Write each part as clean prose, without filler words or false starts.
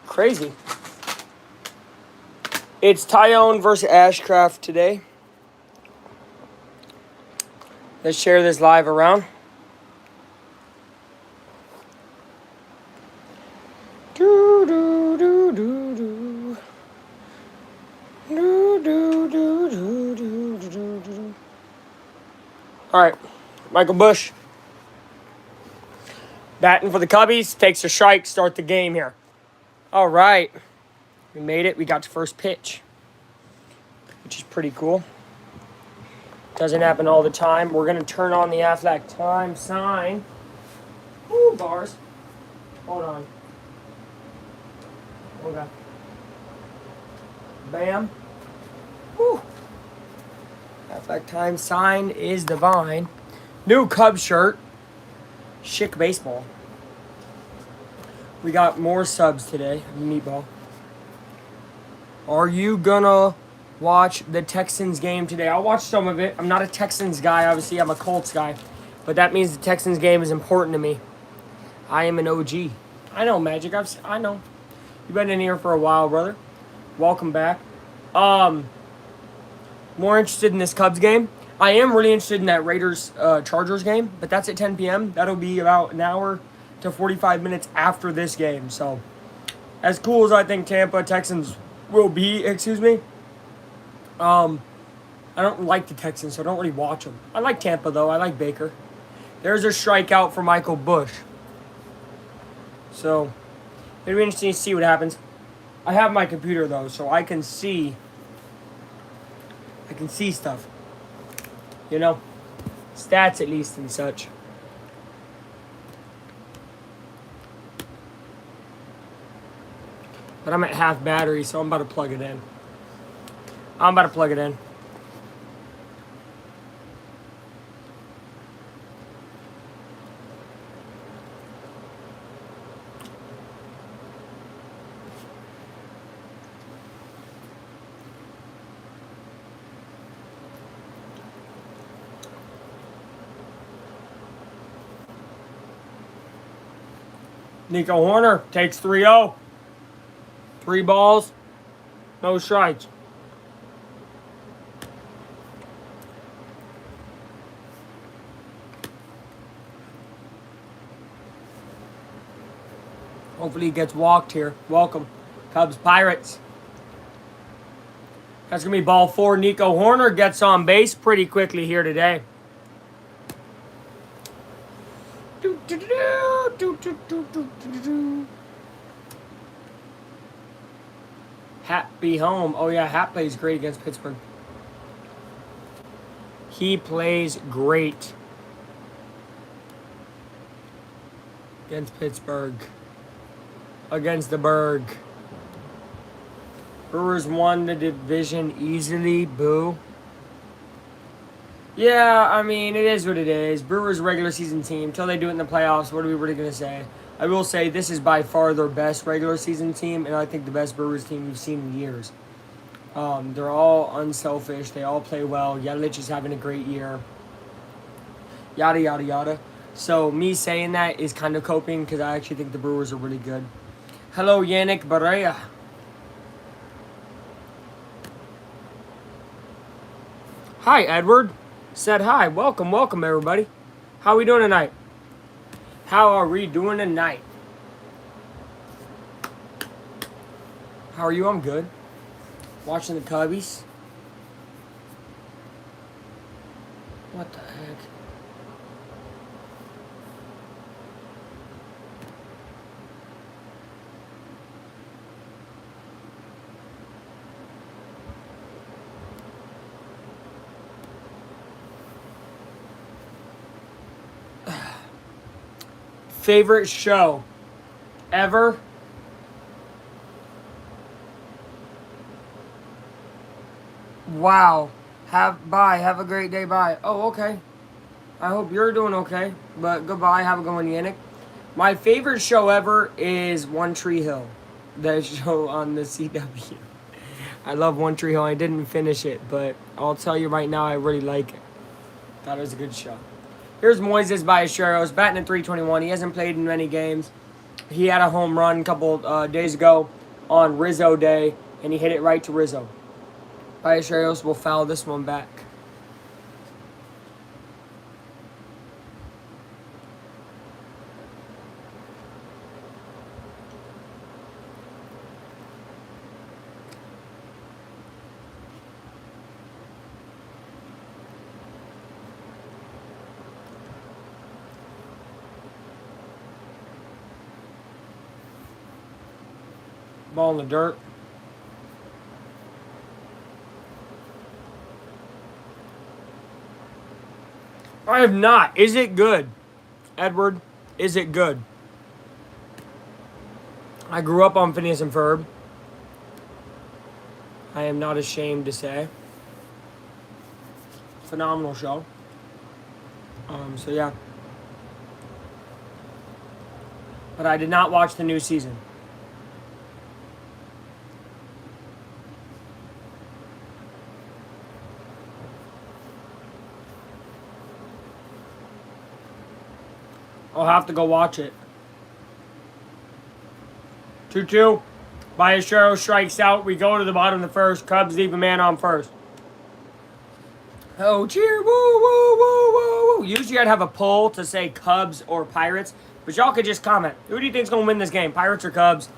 Crazy. It's Tyone versus Ashcraft today. Let's share this live around. Do do do do do. Do do do do do do do. All right, Michael Bush batting for the Cubbies, takes a strike, start the game here. All right, we made it. We got to first pitch, which is pretty cool. Doesn't happen all the time. We're going to turn on the Aflac time sign. Ooh, bars. Hold on. Okay. Bam. Woo. Aflac time sign is divine. New Cubs shirt. Chic baseball. We got more subs today. Meatball. Are you gonna watch the Texans game today? I'll watch some of it. I'm not a Texans guy, obviously. I'm a Colts guy. But that means the Texans game is important to me. I am an OG. I know, Magic. I know. You've been in here for a while, brother. Welcome back. More interested in this Cubs game. I am really interested in that Raiders-Chargers game, but that's at 10 p.m. That'll be about an hour to 45 minutes after this game. So, as cool as I think Tampa Texans will be, I don't like the Texans, so I don't really watch them. I like Tampa, though. I like Baker. There's a strikeout for Michael Bush. So, it'll be interesting to see what happens. I have my computer, though, so I can see stuff. You know? Stats, at least, and such. But I'm at half battery, so I'm about to plug it in. Nico Horner takes 3-0. 3 balls, no strikes. Hopefully he gets walked here. Welcome. Cubs Pirates. That's going to be ball 4. Nico Horner gets on base pretty quickly here today. Happy home. Oh, yeah, Hap plays great against Pittsburgh. He plays great against Pittsburgh. Against the Berg. Brewers won the division easily. Boo. Yeah, I mean, it is what it is. Brewers regular season team. Until they do it in the playoffs, what are we really going to say? I will say this is by far their best regular season team, and I think the best Brewers team we've seen in years. They're all unselfish. They all play well. Yelich is having a great year. Yada, yada, yada. So me saying that is kind of coping because I actually think the Brewers are really good. Hello, Yannick Barrea. Hi, Edward. Said hi. Welcome, everybody. How are we doing tonight? How are you? I'm good. Watching the Cubbies. What the heck? Favorite show ever? Wow. Bye. Have a great day. Bye. Oh, okay. I hope you're doing okay. But goodbye. Have a good one, Yannick. My favorite show ever is One Tree Hill. The show on the CW. I love One Tree Hill. I didn't finish it, but I'll tell you right now, I really like it. Thought it was a good show. Here's Moises Ballesteros, batting at .321. He hasn't played in many games. He had a home run a couple days ago on Rizzo Day, and he hit it right to Rizzo. Ballesteros will foul this one back. Ball in the dirt. I have not. Is it good? Edward, is it good? I grew up on Phineas and Ferb. I am not ashamed to say. Phenomenal show. So yeah. But I did not watch the new season. I'll have to go watch it. 2-2. Ballesteros strikes out. We go to the bottom of the first. Cubs leave a man on first. Oh, cheer. Woo, woo, woo, woo, woo. Usually I'd have a poll to say Cubs or Pirates. But y'all could just comment. Who do you think's going to win this game? Pirates or Cubs?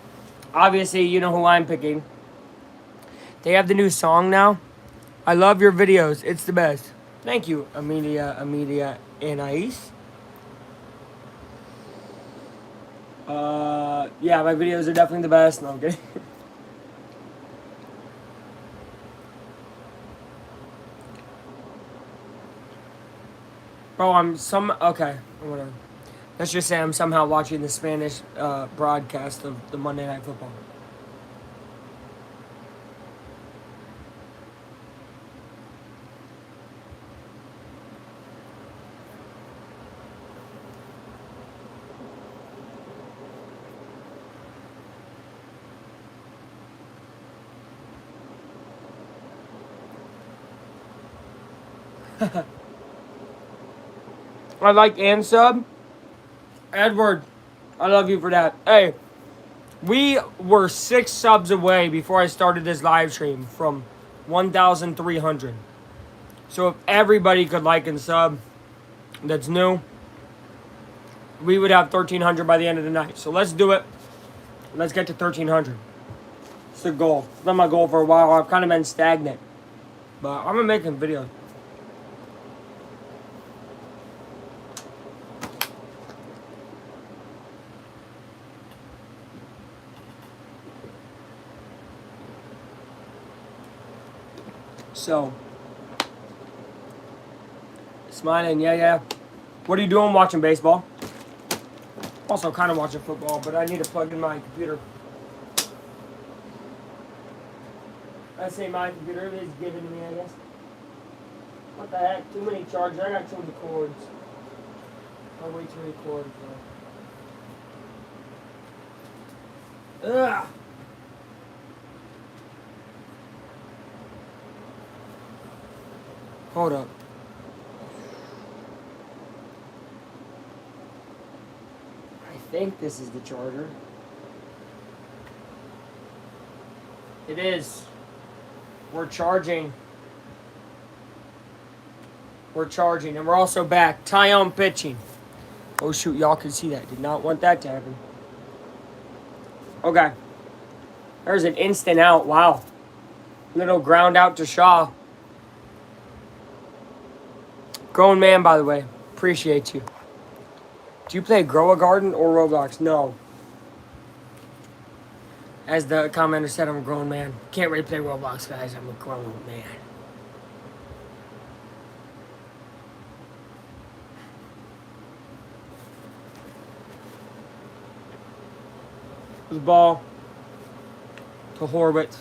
Obviously, you know who I'm picking. They have the new song now. I love your videos. It's the best. Thank you, Amelia, Anais. Yeah, my videos are definitely the best. No, I'm kidding. Bro, okay, whatever. Let's just say I'm somehow watching the Spanish broadcast of the Monday Night Football. I like Ansub. Edward, I love you for that. Hey, we were 6 subs away before I started this live stream from 1,300. So if everybody could like and sub that's new, we would have 1,300 by the end of the night. So let's do it. Let's get to 1,300. It's the goal. It's been my goal for a while. I've kind of been stagnant. But I'm going to make a video. So, smiling, yeah. What are you doing watching baseball? Also kind of watching football, but I need to plug in my computer. I say my computer is given to me, I guess. What the heck? Too many chargers. I got too many cords. I way too many cords, bro. Ugh. Hold up. I think this is the charger. It is. We're charging. We're charging. And we're also back. Tyone pitching. Oh shoot, y'all can see that. Did not want that to happen. Okay. There's an instant out. Wow. Little ground out to Shaw. Grown man, by the way. Appreciate you. Do you play Grow a Garden or Roblox? No. As the commenter said, I'm a grown man. Can't really play Roblox, guys. I'm a grown man. The ball to Horwitz.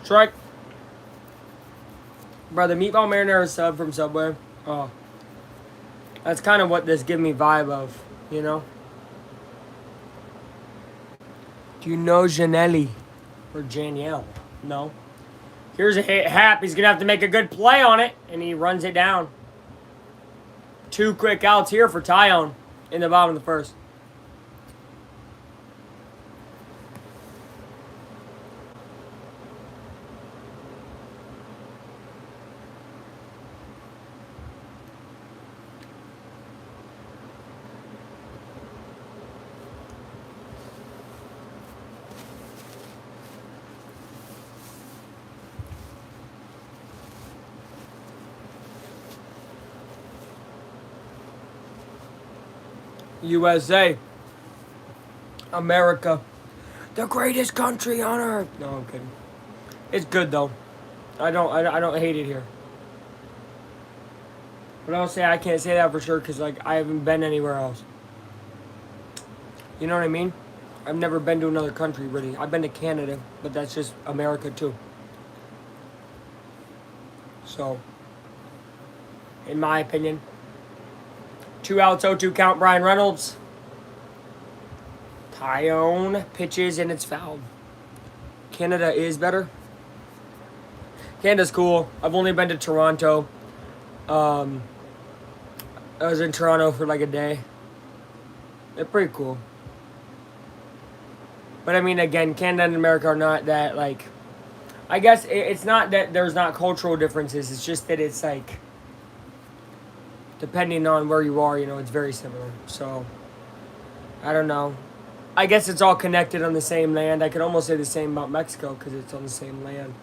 Strike. Brother, meatball marinara sub from Subway. Oh. That's kind of what this give me vibe of, you know? Do you know Janelli? Or Janielle? No. Here's a hit. Happ. He's going to have to make a good play on it. And he runs it down. 2 quick outs here for Taillon in the bottom of the first. USA. America. The greatest country on earth. No, I'm kidding. It's good though. I don't hate it here. But I'll say I can't say that for sure because like I haven't been anywhere else. You know what I mean? I've never been to another country really. I've been to Canada, but that's just America too. So, in my opinion, 2 outs, 0-2 count. Bryan Reynolds. Taillon pitches and it's fouled. Canada is better. Canada's cool. I've only been to Toronto. I was in Toronto for like a day. They're pretty cool. But I mean, again, Canada and America are not that like. I guess it's not that there's not cultural differences. It's just that it's like. Depending on where you are, you know, it's very similar. So, I don't know. I guess it's all connected on the same land. I could almost say the same about Mexico because it's on the same land.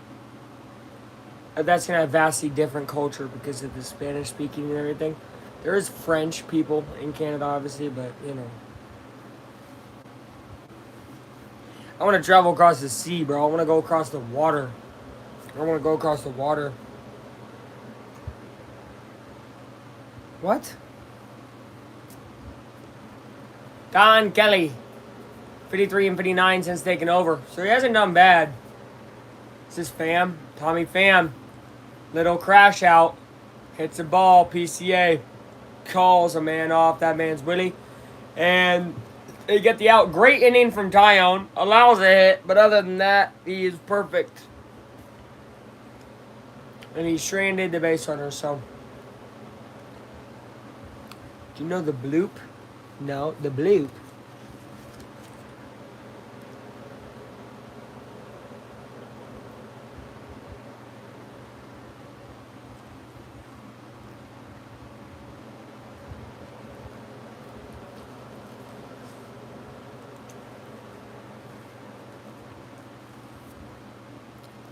That's going to have vastly different culture because of the Spanish speaking and everything. There is French people in Canada, obviously, but, you know. I want to travel across the sea, bro. I want to go across the water. I want to go across the water. What? Don Kelly. 53 and 59 since taking over. So he hasn't done bad. This is Pham. Tommy Pham. Little crash out. Hits a ball. PCA. Calls a man off. That man's Willie. And they get the out. Great inning from Taillon. Allows a hit. But other than that, he is perfect. And he stranded the base runner. So. Do you know the bloop? No, the bloop.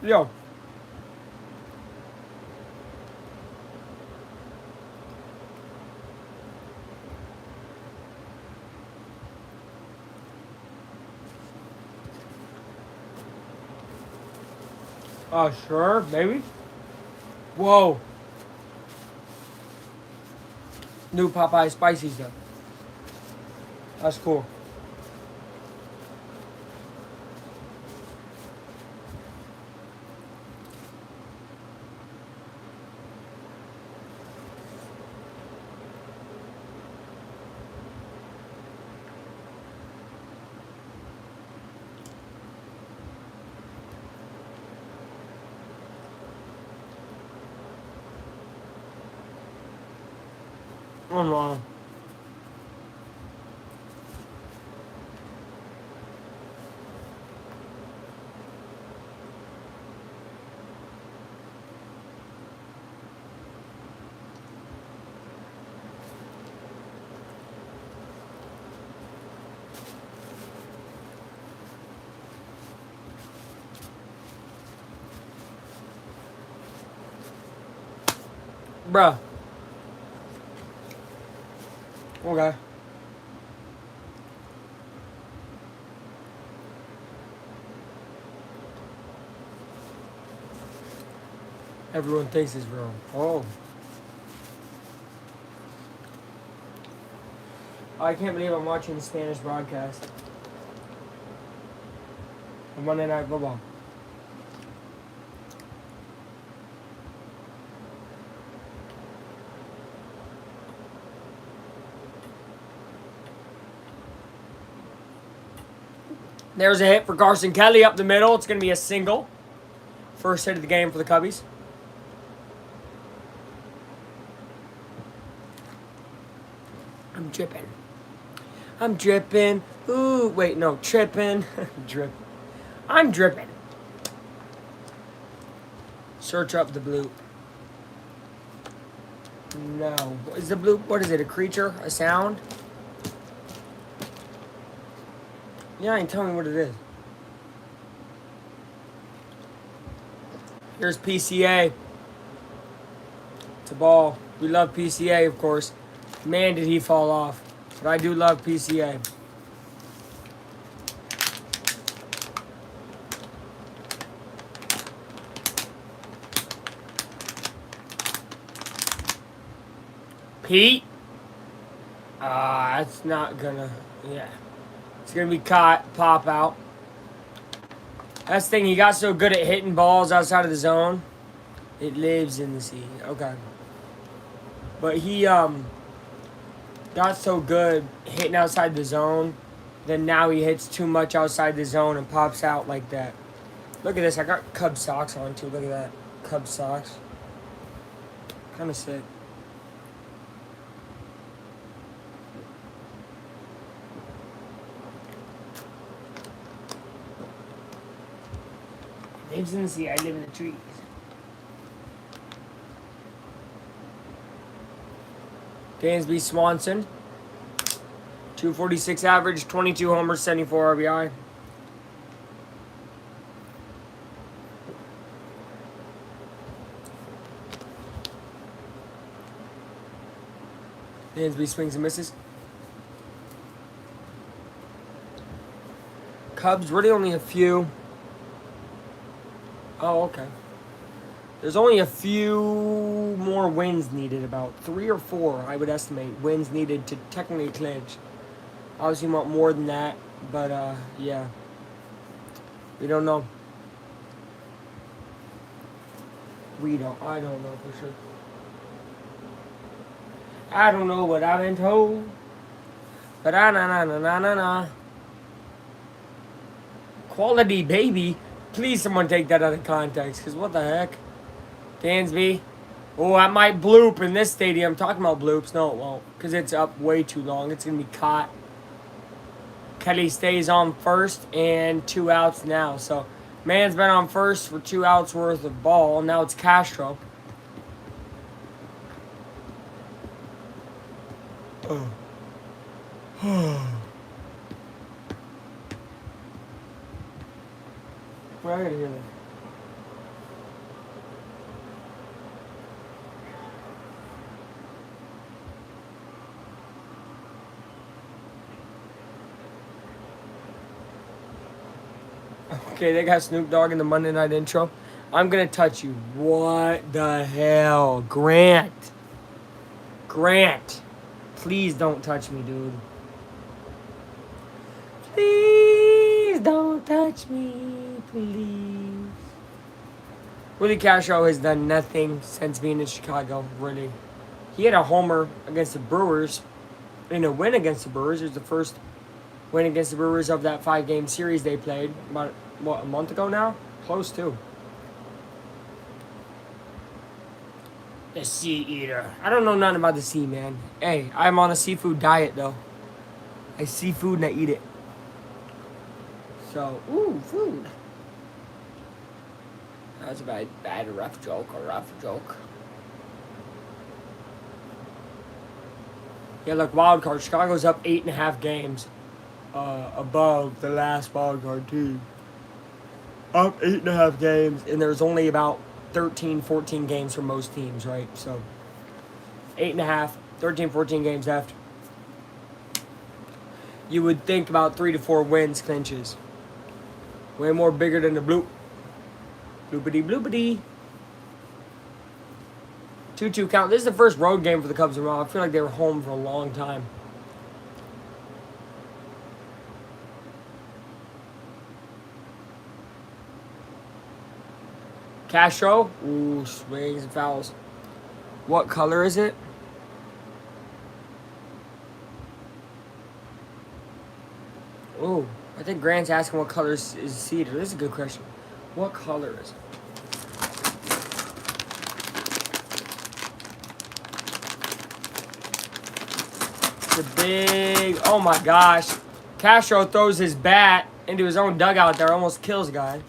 Yo. Sure, maybe. Whoa. New Popeye Spicy stuff. That's cool. Oh no. Bruh. Okay. Everyone thinks it's wrong. Oh. I can't believe I'm watching the Spanish broadcast. On Monday Night Football. There's a hit for Carson Kelly up the middle. It's going to be a single First hit of the game for the Cubbies. I'm dripping. I'm dripping. Ooh, wait, no, tripping. Drip. I'm dripping. Search up the bloop. No. Is the bloop, what is it, a creature? A sound? Yeah, ain't tell me what it is. Here's PCA. It's a ball. We love PCA, of course. Man, did he fall off. But I do love PCA. Pete? That's not gonna, yeah. It's gonna be caught, pop out. That's the thing, he got so good at hitting balls outside of the zone. It lives in the sea. Okay. But he got so good hitting outside the zone, then now he hits too much outside the zone and pops out like that. Look at this, I got Cub socks on too. Look at that. Cub socks. Kinda sick. Lives in the sea, I live in the trees. Dansby Swanson. 246 average, 22 homers, 74 RBI. Dansby swings and misses. Cubs, really only a few. Oh, okay. There's only a few more wins needed, about 3 or 4, I would estimate, wins needed to technically clinch. Obviously, you want more than that, but yeah. We don't know. I don't know for sure. I don't know what I've been told. But na. Quality baby. Please, someone take that out of context, because what the heck? Dansby. Oh, I might bloop in this stadium. I'm talking about bloops. No, it won't, because it's up way too long. It's going to be caught. Kelly stays on first, and 2 outs now. So, man's been on first for 2 outs worth of ball. Now it's Castro. Where are you here? Okay, they got Snoop Dogg in the Monday Night intro. I'm gonna touch you. What the hell? Grant. Please don't touch me, dude. Please don't touch me, please. Willie Castro has done nothing since being in Chicago, really. He had a homer against the Brewers in a win against the Brewers. It was the first win against the Brewers of that 5-game series they played about, what, a month ago now? Close to. The Sea Eater. I don't know nothing about the sea, man. Hey, I'm on a seafood diet, though. I see food and I eat it. So, ooh, food. That was a rough joke. Yeah, look, wild card. Chicago's up 8.5 games above the last wild card team. Up 8.5 games, and there's only about 13, 14 games for most teams, right? So, 8.5, 13, 14 games after. You would think about 3 to 4 wins clinches. Way more bigger than the bloop. Bloopity. 2-2 count. This is the first road game for the Cubs in a while. I feel like they were home for a long time. Castro. Ooh, swings and fouls. What color is it? Ooh, I think Grant's asking what color is cedar. This is a good question. What color is it? The big, oh my gosh. Castro throws his bat into his own dugout there, almost kills a guy.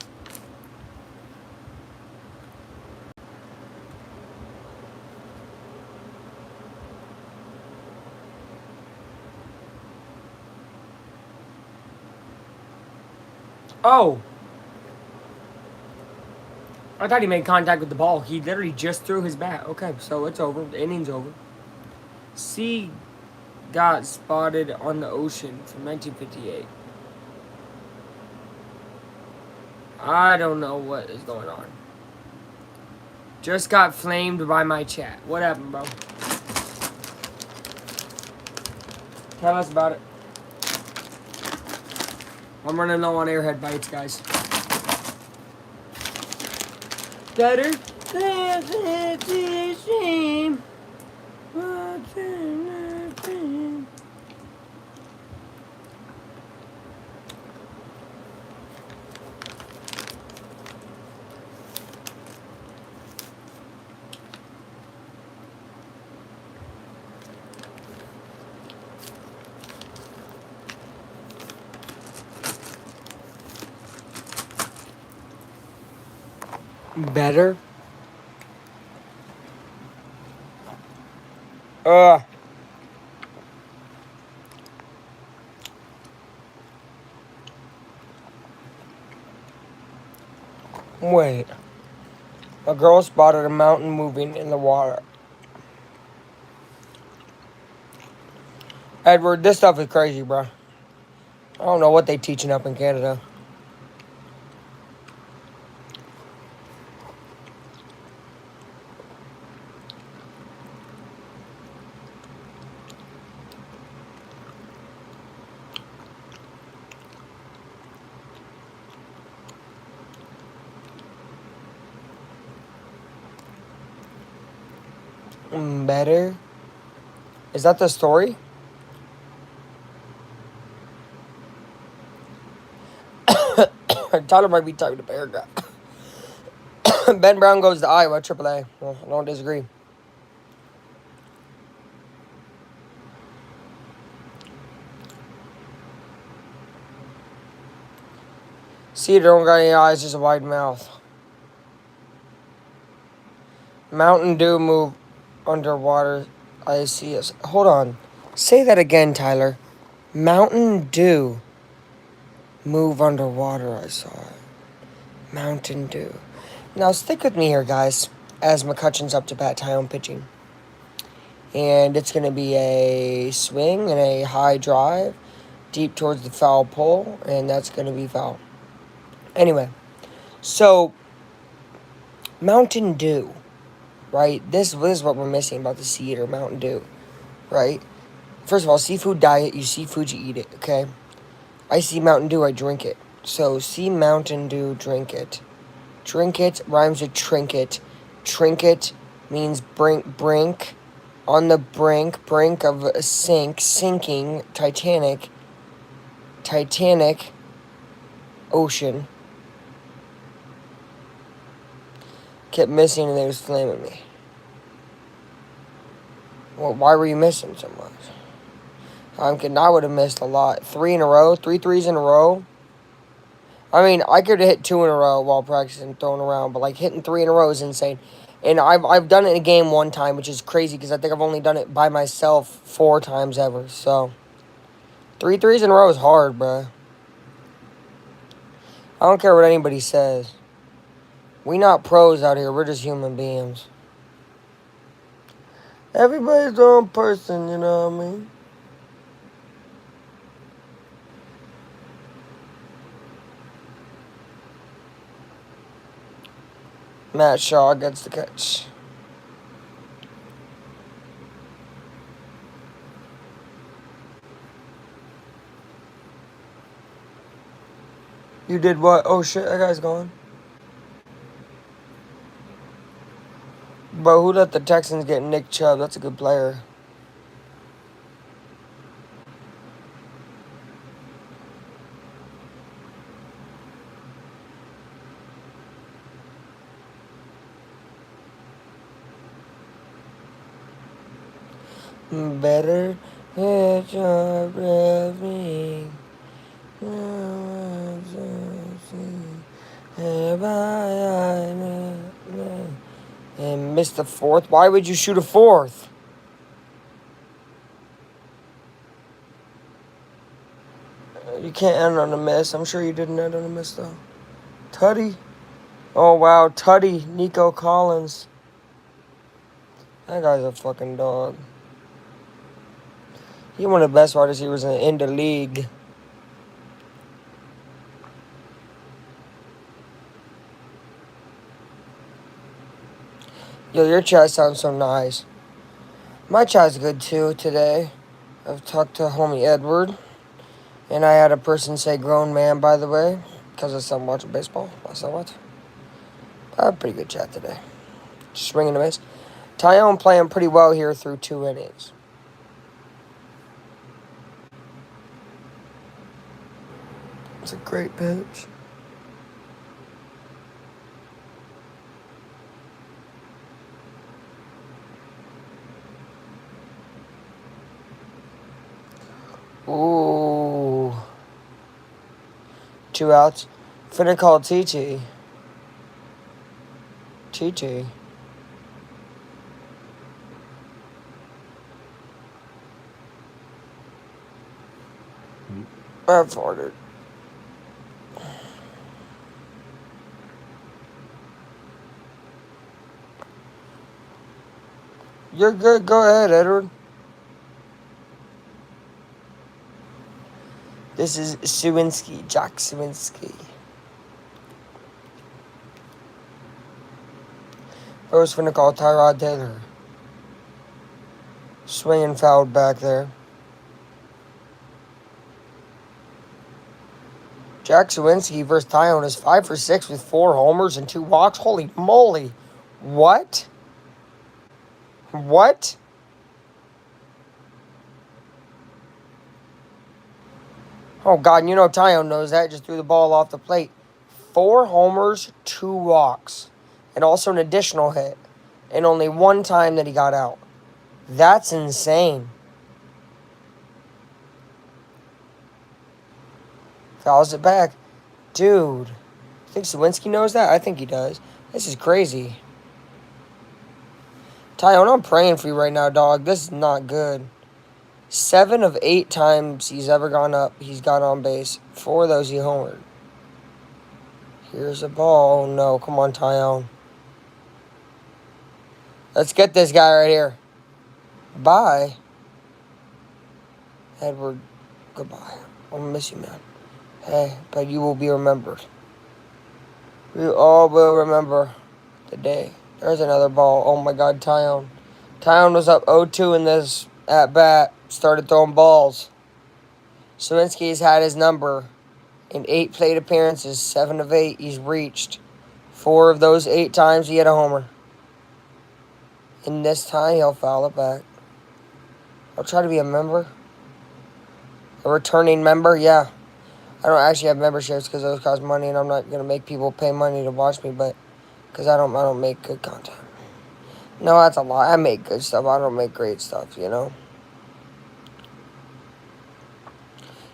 Oh. I thought he made contact with the ball. He literally just threw his bat. Okay, so it's over. The inning's over. C got spotted on the ocean from 1958. I don't know what is going on. Just got flamed by my chat. What happened, bro? Tell us about it. I'm running low on airhead bites, guys. Better than the same. Better? Wait. A girl spotted a mountain moving in the water. Edward, this stuff is crazy, bro. I don't know what they teaching up in Canada. Better? Is that the story? Tyler might be typing a paragraph. Ben Brown goes to Iowa, AAA. Well, I don't disagree. Cedar don't got any eyes, just a wide mouth. Mountain Dew move underwater. I see us. Hold on. Say that again, Tyler. Mountain Dew move underwater. I saw it. Mountain Dew. Now stick with me here, guys. As McCutcheon's up to bat, Tyone pitching. And it's going to be a swing and a high drive deep towards the foul pole. And that's going to be foul. Anyway. So, Mountain Dew. Right? This is what we're missing about the Cedar Mountain Dew. Right? First of all, seafood diet. You see food, you eat it. Okay? I see Mountain Dew, I drink it. So, see Mountain Dew, drink it. Drink it rhymes with trinket. Trinket means brink. On the brink of a sinking, Titanic, ocean. Kept missing and they was flaming me. Well, why were you missing so much? I'm kidding, I would have missed a lot. 3 in a row, 3 threes in a row. I mean, I could have hit 2 in a row while practicing throwing around, but like hitting 3 in a row is insane. And I've done it in a game one time, which is crazy because I think I've only done it by myself 4 times ever. So 3 threes in a row is hard, bruh. I don't care what anybody says. We not pros out here. We're just human beings. Everybody's their own person, you know what I mean? Matt Shaw gets the catch. You did what? Oh shit, that guy's gone. Bro, who let the Texans get Nick Chubb? That's a good player. Better It's a me. And missed the fourth. Why would you shoot a fourth? You can't end on a miss. I'm sure you didn't end on a miss, though. Tutty. Oh, wow. Tutty. Nico Collins. That guy's a fucking dog. He's one of the best wide receivers in the league. Yo, your chat sounds so nice. My chat's good, too, today. I've talked to homie Edward. And I had a person say grown man, by the way, because I saw him watching baseball. I saw what? I had a pretty good chat today. Just swinging a miss. Tyone playing pretty well here through 2 innings. It's a great pitch. Ooh. 2 outs. Finna call TT. TT. I farted. You're good. Go ahead, Edward. This is Suwinski. Jack Suwinski. Bro's finna call Tyrod Taylor. Swinging fouled back there. Jack Suwinski versus Tyone is 5 for 6 with 4 homers and 2 walks. Holy moly. What? What? Oh, God, you know Tyone knows that. Just threw the ball off the plate. 4 homers, 2 walks. And also an additional hit. And only 1 time that he got out. That's insane. Fouls it back. Dude. I think Suwinski knows that? I think he does. This is crazy. Tyone, I'm praying for you right now, dog. This is not good. 7 of 8 times he's ever gone up, he's got on base. 4 of those he homered. Here's a ball. Oh, no. Come on, Tyone. Let's get this guy right here. Bye. Edward, goodbye. I'm gonna miss you, man. Hey, but you will be remembered. We all will remember the day. There's another ball. Oh, my God, Tyone. Tyone was up 0-2 in this at-bat. Started throwing balls. Suwinski's had his number. In 8 plate appearances, 7 of 8 he's reached. 4 of those 8 times he had a homer. And this time he'll foul it back. I'll try to be a member. A returning member, yeah. I don't actually have memberships because those cost money, and I'm not gonna make people pay money to watch me, but because I don't make good content. No, that's a lie. I make good stuff. I don't make great stuff, you know.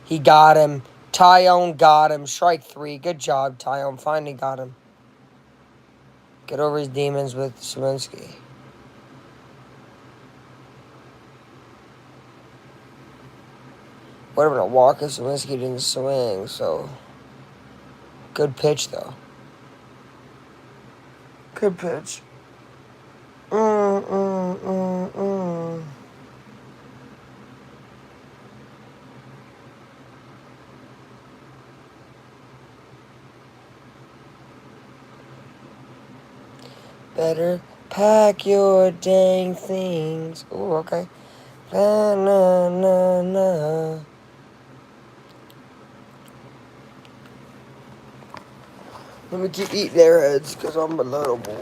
He got him. Tyone got him. Strike 3. Good job, Tyone. Finally got him. Get over his demons with Suwinski. Would have been a walk if Suwinski didn't swing, so. Good pitch, though. Good pitch. Better pack your dang things. Ooh, okay. Na, na, na, na. Let me keep eating Airheads because I'm a little boy.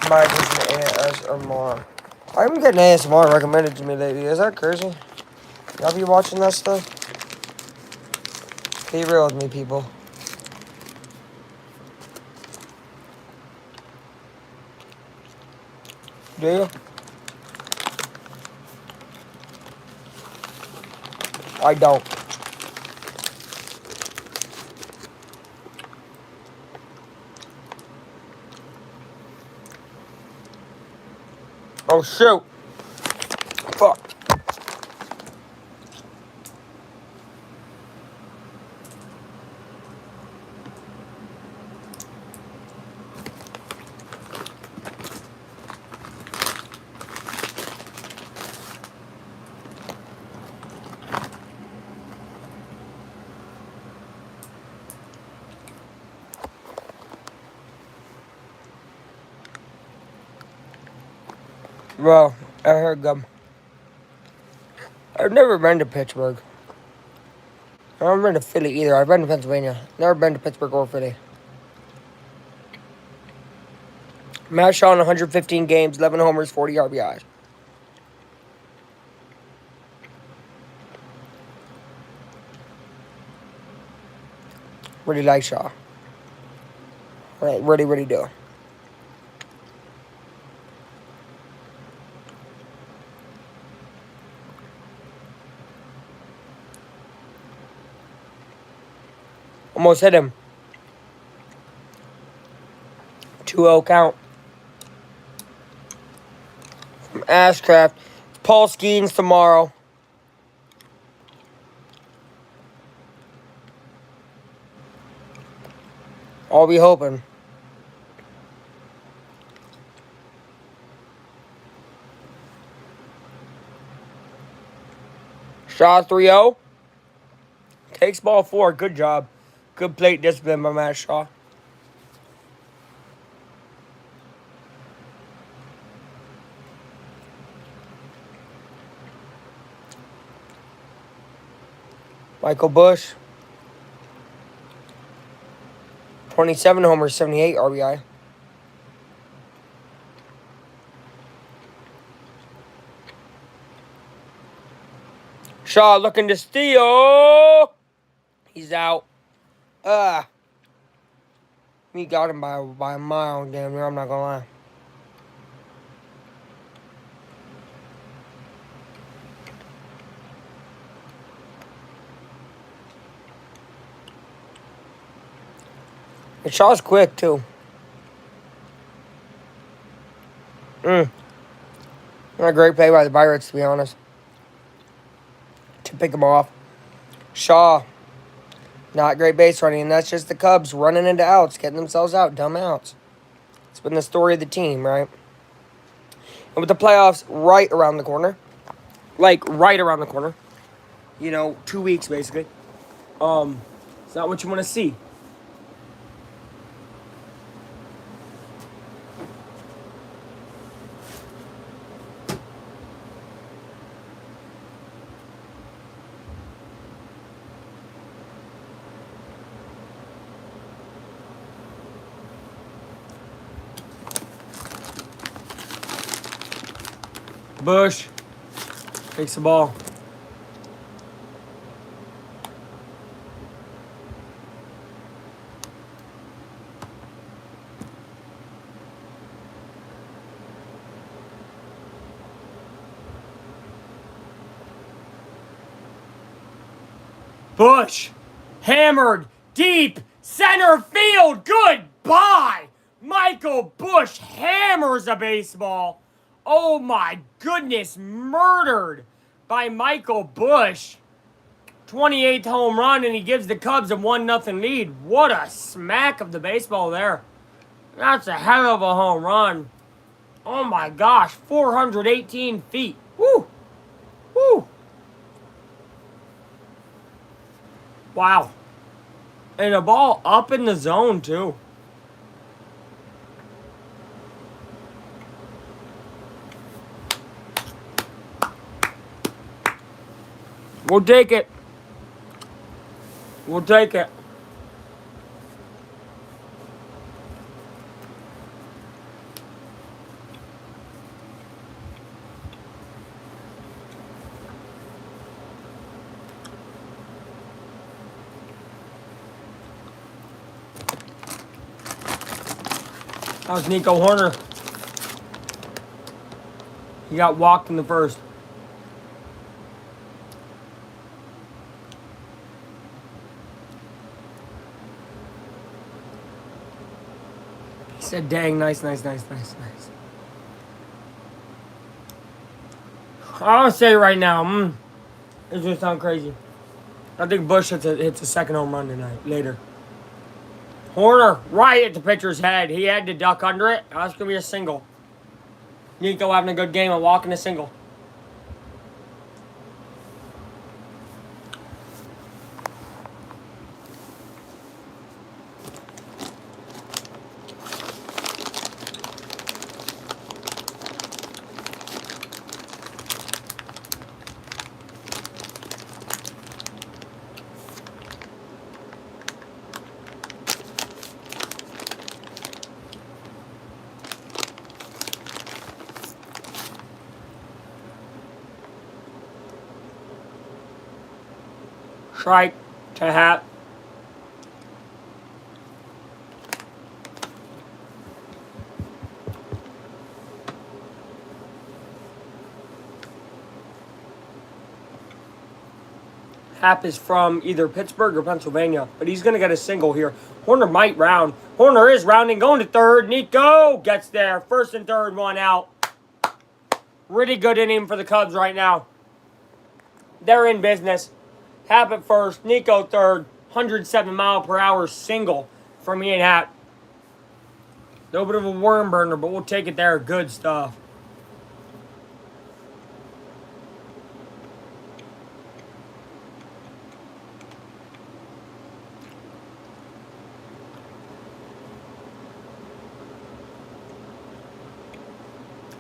Might just an ASMR. I'm getting ASMR recommended to me lately. Is that crazy? Y'all be watching that stuff? Be real with me, people. Do you? I don't. Oh, shoot. Fuck. Well, I heard them. I've never been to Pittsburgh. I haven't been to Philly either. I've been to Pennsylvania. Never been to Pittsburgh or Philly. Matt Shaw in 115 games, 11 homers, 40 RBIs. Really like Shaw. Really, really do. Almost hit him. 2-0 count. From Ashcraft. Paul Skeens tomorrow. I'll be hoping. Shaw 3-0. Takes ball 4. Good job. Good plate discipline by Matt Shaw. Michael Busch. 27 homers, 78 RBI. Shaw looking to steal. He's out. We got him by a mile, damn near, I'm not gonna lie. And Shaw's quick, too. Not a great play by the Pirates, to be honest. To pick him off. Shaw. Not great base running, and that's just the Cubs running into outs, getting themselves out, dumb outs. It's been the story of the team, right? And with the playoffs right around the corner, like right around the corner, 2 weeks basically, it's not what you want to see. Busch takes the ball. Busch hammered deep center field. Goodbye. Michael Busch hammers a baseball. Oh my goodness, murdered by Michael Busch. 28th home run, and he gives the Cubs a 1-0 lead. What a smack of the baseball there. That's a hell of a home run. Oh my gosh, 418 feet. Woo! Woo! Wow. And a ball up in the zone, too. We'll take it. We'll take it. That was Nico Hoerner. He got walked in the first. He said, dang, nice. I'll say right now, it's just sound crazy. I think Bush hits a second home run tonight, later. Horner, right at the pitcher's head. He had to duck under it. That's going to be a single. Nico having a good game and walking a single. Strike to Happ. Happ is from either Pittsburgh or Pennsylvania, but he's going to get a single here. Horner might round. Horner is rounding, going to third. Nico gets there. First and third, one out. Really good inning for the Cubs right now. They're in business. Happ at first, Nico third, 107-mile-per-hour single from Ian Happ. A little bit of a worm burner, but we'll take it there. Good stuff.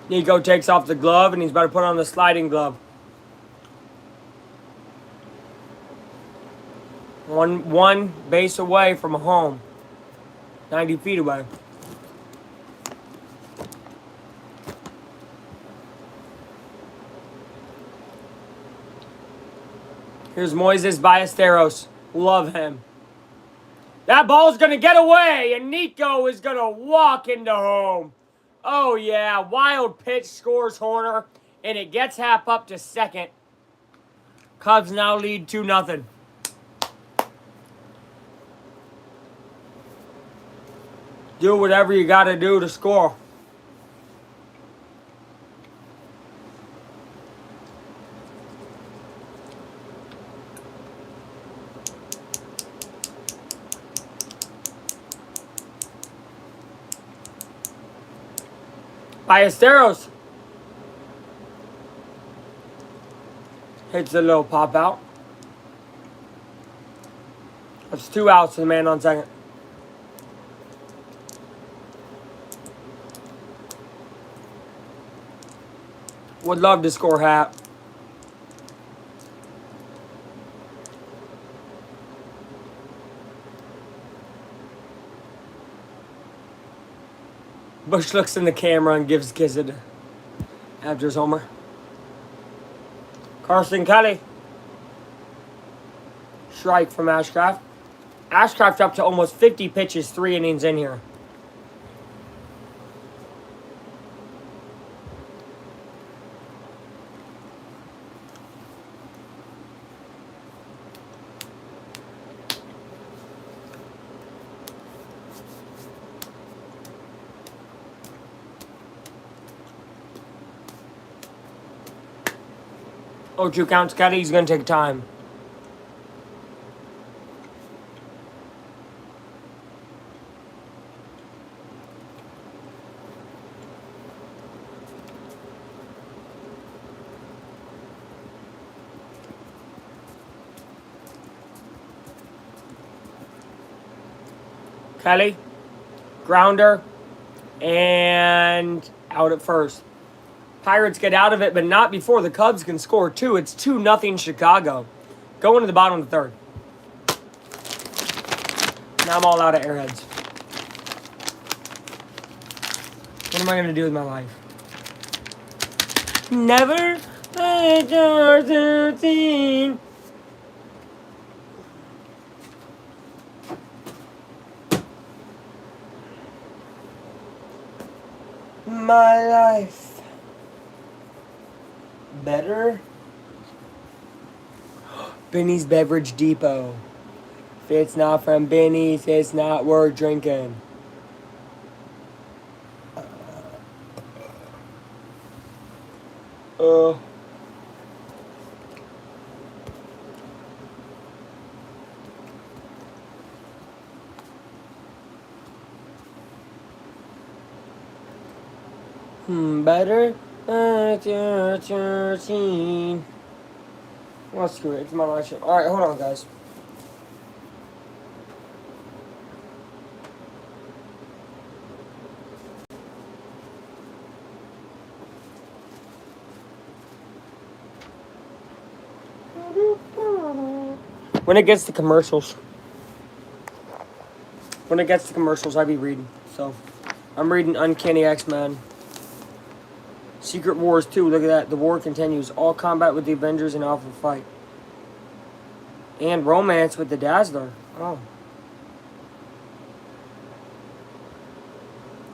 Nico takes off the glove, and he's about to put on the sliding glove. One base away from a home. 90 feet away. Here's Moises Ballesteros. Love him. That ball's going to get away, and Nico is going to walk into home. Oh, yeah. Wild pitch scores Horner, and it gets Happ up to second. Cubs now lead 2-0. Do whatever you got to do to score. Ballesteros hits a little pop out. That's 2 outs to the man on second. Would love to score Happ. Bush looks in the camera and gives a kiss after his homer. Carson Kelly. Strike from Ashcraft. Ashcraft up to almost 50 pitches, 3 innings in here. Oh, 2 counts, Kelly. He's going to take time. Kelly, grounder, and out at first. Pirates get out of it, but not before the Cubs can score 2. It's 2-0 Chicago. Going to the bottom of the third. Now I'm all out of airheads. What am I going to do with my life? Never let your 13. My life. Better? Benny's Beverage Depot. If it's not from Benny's, it's not worth drinking. Better? 13. Well, screw it. It's my last shit. Alright, hold on, guys. When it gets to commercials. I be reading. So, I'm reading Uncanny X-Men. Secret Wars 2, look at that. The war continues. All combat with the Avengers and Alpha Fight. And romance with the Dazzler. Oh.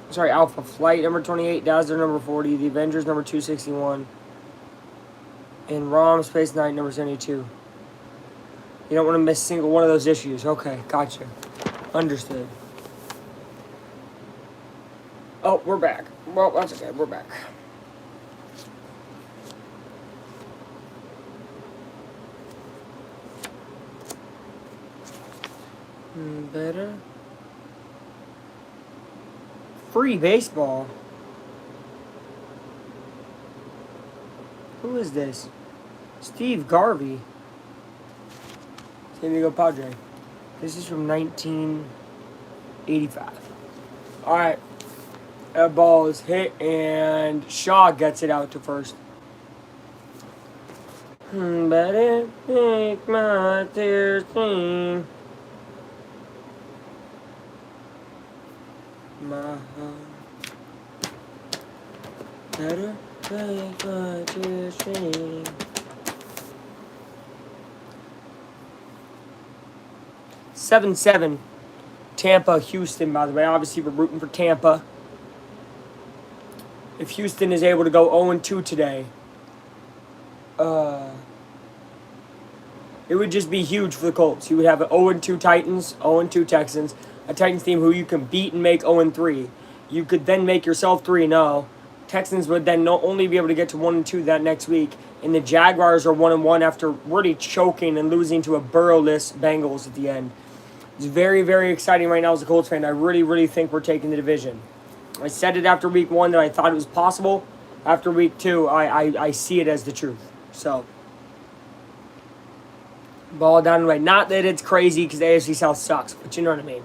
Sorry, Alpha Flight number 28, Dazzler number 40, the Avengers number 261. And ROM Space Knight number 72. You don't want to miss a single one of those issues. Okay, gotcha. Understood. Oh, we're back. Well, that's okay. We're back. Better. Free baseball. Who is this? Steve Garvey. San Diego Padre. This is from 1985. Alright. That ball is hit and Shaw gets it out to first. Better make my tears clean. My heart. Better make my tears clean. Seven. Tampa, Houston, by the way. Obviously, we're rooting for Tampa. If Houston is able to go 0-2 today, it would just be huge for the Colts. You would have an 0-2 Titans, 0-2 Texans, a Titans team who you can beat and make 0-3. You could then make yourself 3-0. Texans would then not only be able to get to 1-2 that next week, and the Jaguars are 1-1 after really choking and losing to a Burrow-less Bengals at the end. It's very, very exciting right now as a Colts fan. I really, really think we're taking the division. I said it after week 1 that I thought it was possible. After week 2, I see it as the truth. So, ball down the way. Not that it's crazy because the AFC South sucks, but you know what I mean.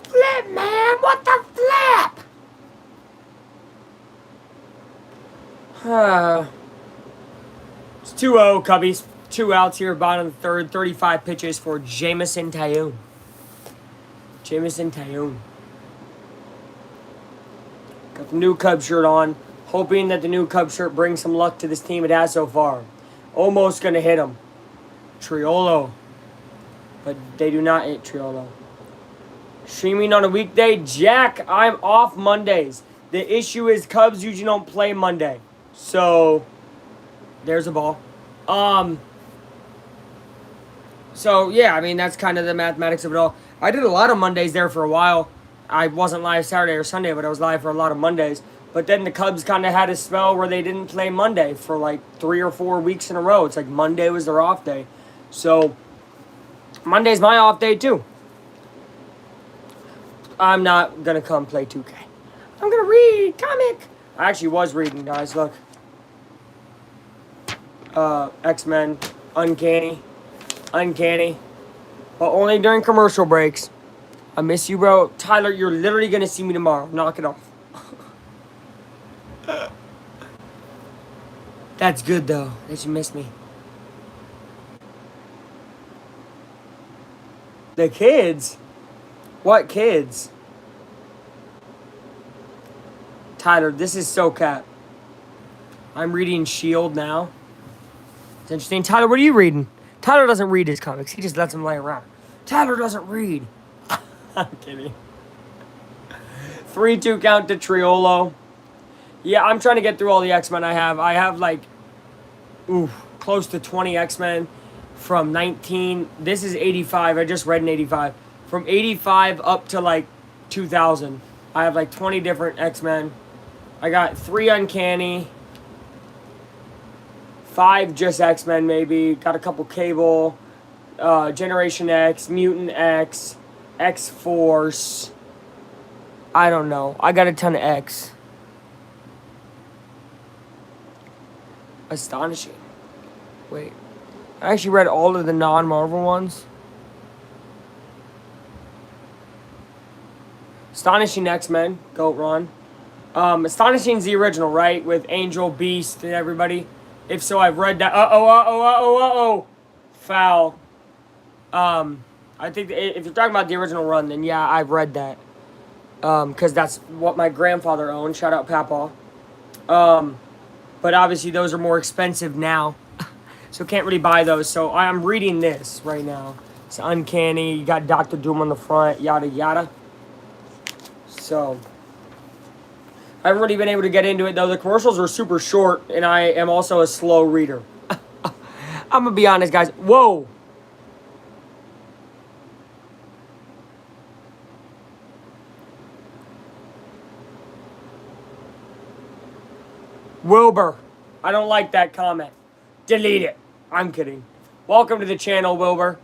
Flip, man! What the flip? It's 2-0, Cubbies. 2 outs here, bottom of the third. 35 pitches for Jameson Taillon. Got the new Cub shirt on. Hoping that the new Cub shirt brings some luck to this team. It has so far. Almost going to hit him. Triolo. But they do not hit Triolo. Streaming on a weekday. Jack, I'm off Mondays. The issue is Cubs usually don't play Monday. So, there's a ball. So, yeah, I mean, that's kind of the mathematics of it all. I did a lot of Mondays there for a while. I wasn't live Saturday or Sunday, but I was live for a lot of Mondays. But then the Cubs kind of had a spell where they didn't play Monday for like 3 or 4 weeks in a row. It's like Monday was their off day. So, Monday's my off day too. I'm not going to come play 2K. I'm going to read comic. I actually was reading, guys. Look. X-Men. Uncanny. But only during commercial breaks. I miss you, bro. Tyler, you're literally going to see me tomorrow. Knock it off. That's good, though, that you miss me. The kids? What kids? Tyler, this is so cap. I'm reading S.H.I.E.L.D. now. It's interesting. Tyler, what are you reading? Tyler doesn't read his comics. He just lets them lay around. Tyler doesn't read. I'm kidding. 3-2 count to Triolo. Yeah, I'm trying to get through all the X-Men I have. I have like, close to 20 X-Men from 19. This is 85. I just read in 85. From 85 up to like 2000. I have like 20 different X-Men. I got 3 Uncanny. 5 just X-Men maybe. Got a couple Cable. Generation X. Mutant X. X-Force. I don't know. I got a ton of X. Astonishing. Wait. I actually read all of the non-Marvel ones. Astonishing X-Men. Goat Run. Astonishing's the original, right? With Angel, Beast, and everybody. If so, I've read that. Foul. I think if you're talking about the original run, then yeah, I've read that. Because that's what my grandfather owned. Shout out Papa. But obviously those are more expensive now. So can't really buy those. So I'm reading this right now. It's Uncanny. You got Dr. Doom on the front. Yada, yada. So I haven't really been able to get into it, though. The commercials are super short, and I am also a slow reader. I'm going to be honest, guys. Whoa. Wilbur. I don't like that comment. Delete it. I'm kidding. Welcome to the channel, Wilbur.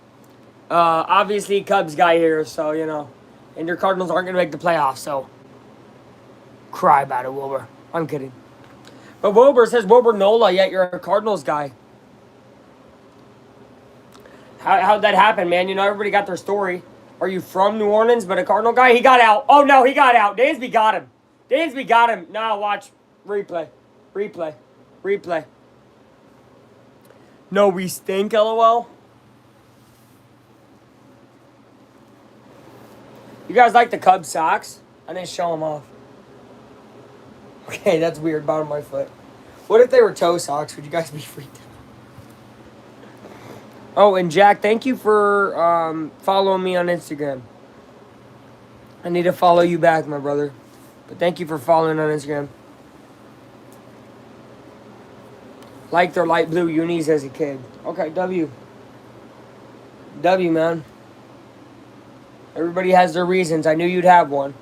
Obviously, Cubs guy here, so, you know. And your Cardinals aren't going to make the playoffs, so cry about it, Wilbur. I'm kidding. But Wilbur says Wilbur Nola, yet you're a Cardinals guy. How'd that happen, man? You know, everybody got their story. Are you from New Orleans, but a Cardinal guy? He got out. Oh, no, he got out. Dansby got him. Dansby got him. Now watch. Replay. Replay. Replay. No, we stink, LOL. You guys like the Cubs socks? I didn't show them off. Okay, that's weird. Bottom of my foot. What if they were toe socks? Would you guys be freaked out? Oh, and Jack, thank you for following me on Instagram. I need to follow you back, my brother. But thank you for following on Instagram. Like their light blue unis as a kid. Okay, W. W, man. Everybody has their reasons. I knew you'd have one.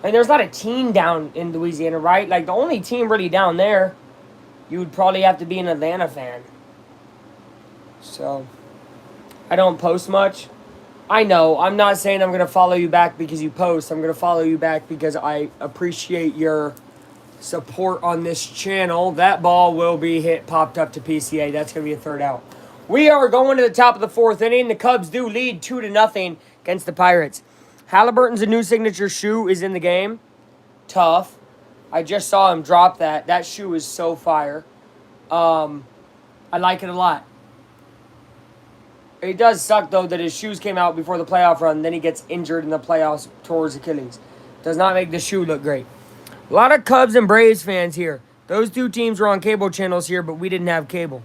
I mean, there's not a team down in Louisiana, right? Like, the only team really down there, you would probably have to be an Atlanta fan. So, I don't post much. I know. I'm not saying I'm going to follow you back because you post. I'm going to follow you back because I appreciate your support on this channel. That ball will be popped up to PCA. That's going to be a third out. We are going to the top of the 4th inning. The Cubs do lead 2-0 against the Pirates. Halliburton's a new signature shoe is in the game. Tough. I just saw him drop that. That shoe is so fire. I like it a lot. It does suck, though, that his shoes came out before the playoff run. Then he gets injured in the playoffs towards Achilles. Does not make the shoe look great. A lot of Cubs and Braves fans here. Those two teams were on cable channels here, but we didn't have cable.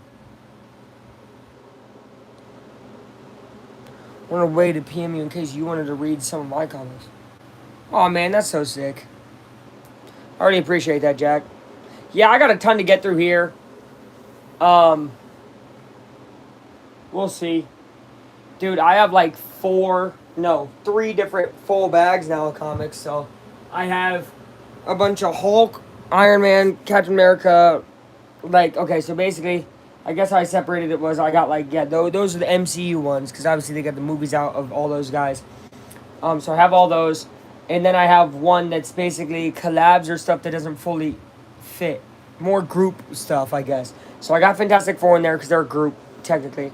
I wanted to wait to PM you in case you wanted to read some of my comments. Oh, man, that's so sick. I already appreciate that, Jack. Yeah, I got a ton to get through here. We'll see. Dude, I have like 3 different full bags now of comics. So I have a bunch of Hulk, Iron Man, Captain America. Like, okay, so basically, I guess how I separated it was I got like, yeah, those are the MCU ones. Because obviously they got the movies out of all those guys. So I have all those. And then I have one that's basically collabs or stuff that doesn't fully fit. More group stuff, I guess. So I got Fantastic Four in there because they're a group, technically.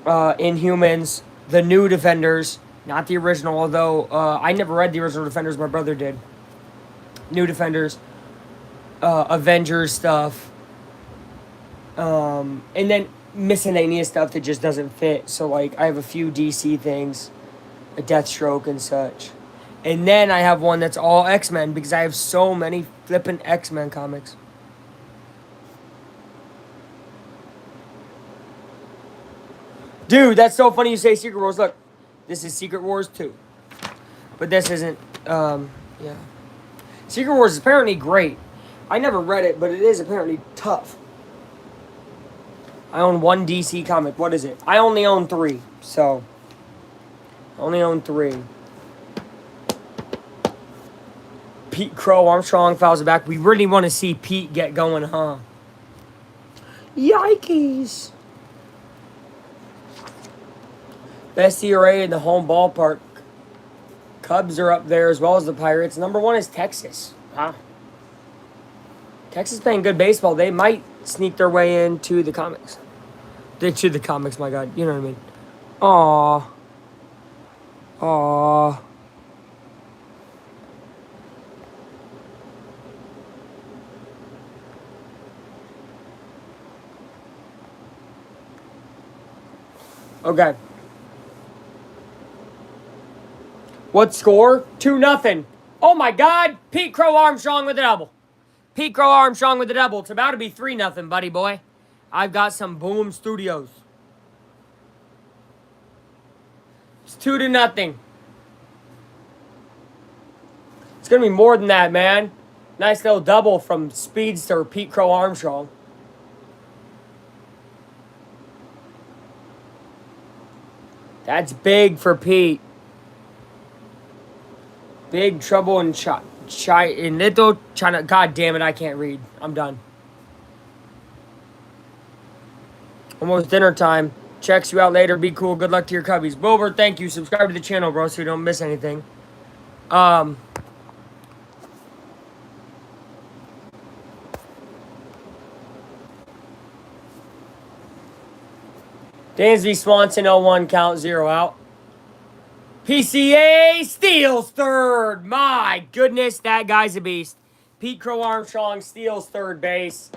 Inhumans, the new Defenders, not the original, although I never read the original Defenders, my brother did. New Defenders, Avengers stuff. And then miscellaneous stuff that just doesn't fit. So, like, I have a few DC things, a Deathstroke and such. And then I have one that's all X-Men because I have so many flippin' X-Men comics. Dude, that's so funny you say Secret Wars. Look, this is Secret Wars 2. But this isn't, yeah. Secret Wars is apparently great. I never read it, but it is apparently tough. I own one DC comic. What is it? I only own 3, so. Only own 3. Pete Crow Armstrong fouls it back. We really want to see Pete get going, huh? Yikes. Best ERA in the home ballpark. Cubs are up there as well as the Pirates. Number 1 is Texas. Huh? Texas playing good baseball. They might sneak their way into the comics. To the comics, my God. You know what I mean? Aww. Aww. Okay. What score? 2-0. Oh my God! Pete Crow Armstrong with a double. Pete Crow Armstrong with a double. It's about to be 3-0, buddy boy. I've got some Boom Studios. It's 2-0. It's gonna be more than that, man. Nice little double from Speedster Pete Crow Armstrong. That's big for Pete. Big trouble in Little China. God damn it, I can't read. I'm done. Almost dinner time. Checks you out later. Be cool. Good luck to your Cubbies. Wilbur, thank you. Subscribe to the channel, bro, so you don't miss anything. Dansby Swanson 0-1 count, 0 out. PCA steals third. My goodness, that guy's a beast. Pete Crow Armstrong steals third base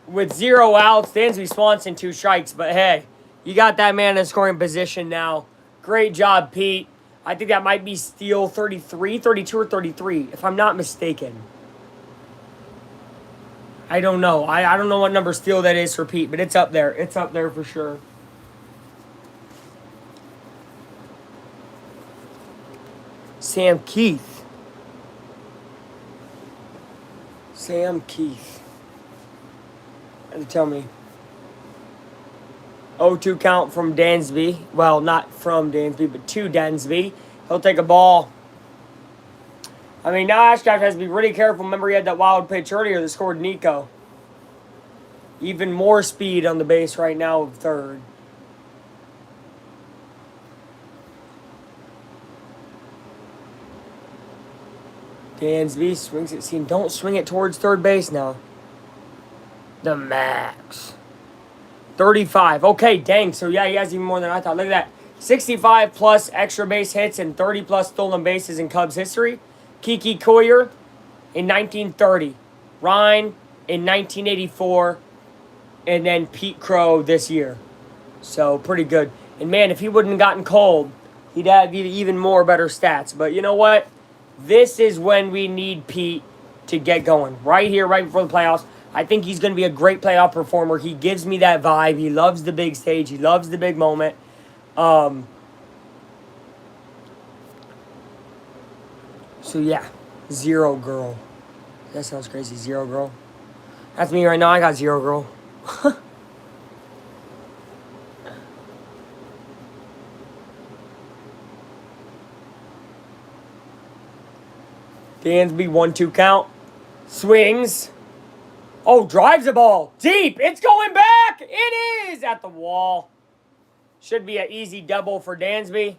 with 0 outs. Dansby Swanson 2 strikes, but hey, you got that man in scoring position now. Great job, Pete. I think that might be steal 33, 32, or 33, if I'm not mistaken. I don't know. I don't know what number steal that is for Pete, but it's up there. It's up there for sure. Sam Keith. Sam Keith. And tell me. 0-2 count from Dansby. Well, not from Dansby, but to Dansby. He'll take a ball. I mean, now Ashcraft has to be really careful. Remember, he had that wild pitch earlier that scored Nico. Even more speed on the base right now of third. Dansby swings it. See, don't swing it towards third base now. The max. 35. Okay, dang. So, yeah, he has even more than I thought. Look at that. 65 plus extra base hits and 30 plus stolen bases in Cubs history. Kiki Coyer in 1930. Ryan in 1984. And then Pete Crow this year. So, pretty good. And, man, if he wouldn't have gotten cold, he'd have even more better stats. But you know what? This is when we need Pete to get going. Right here, right before the playoffs. I think he's going to be a great playoff performer. He gives me that vibe. He loves the big stage. He loves the big moment. So, yeah. 0 girl. That sounds crazy. 0 girl. That's me right now. I got 0 girl. Dansby 1-2 count. Swings. Oh, drives the ball. Deep. It's going back. It is at the wall. Should be an easy double for Dansby.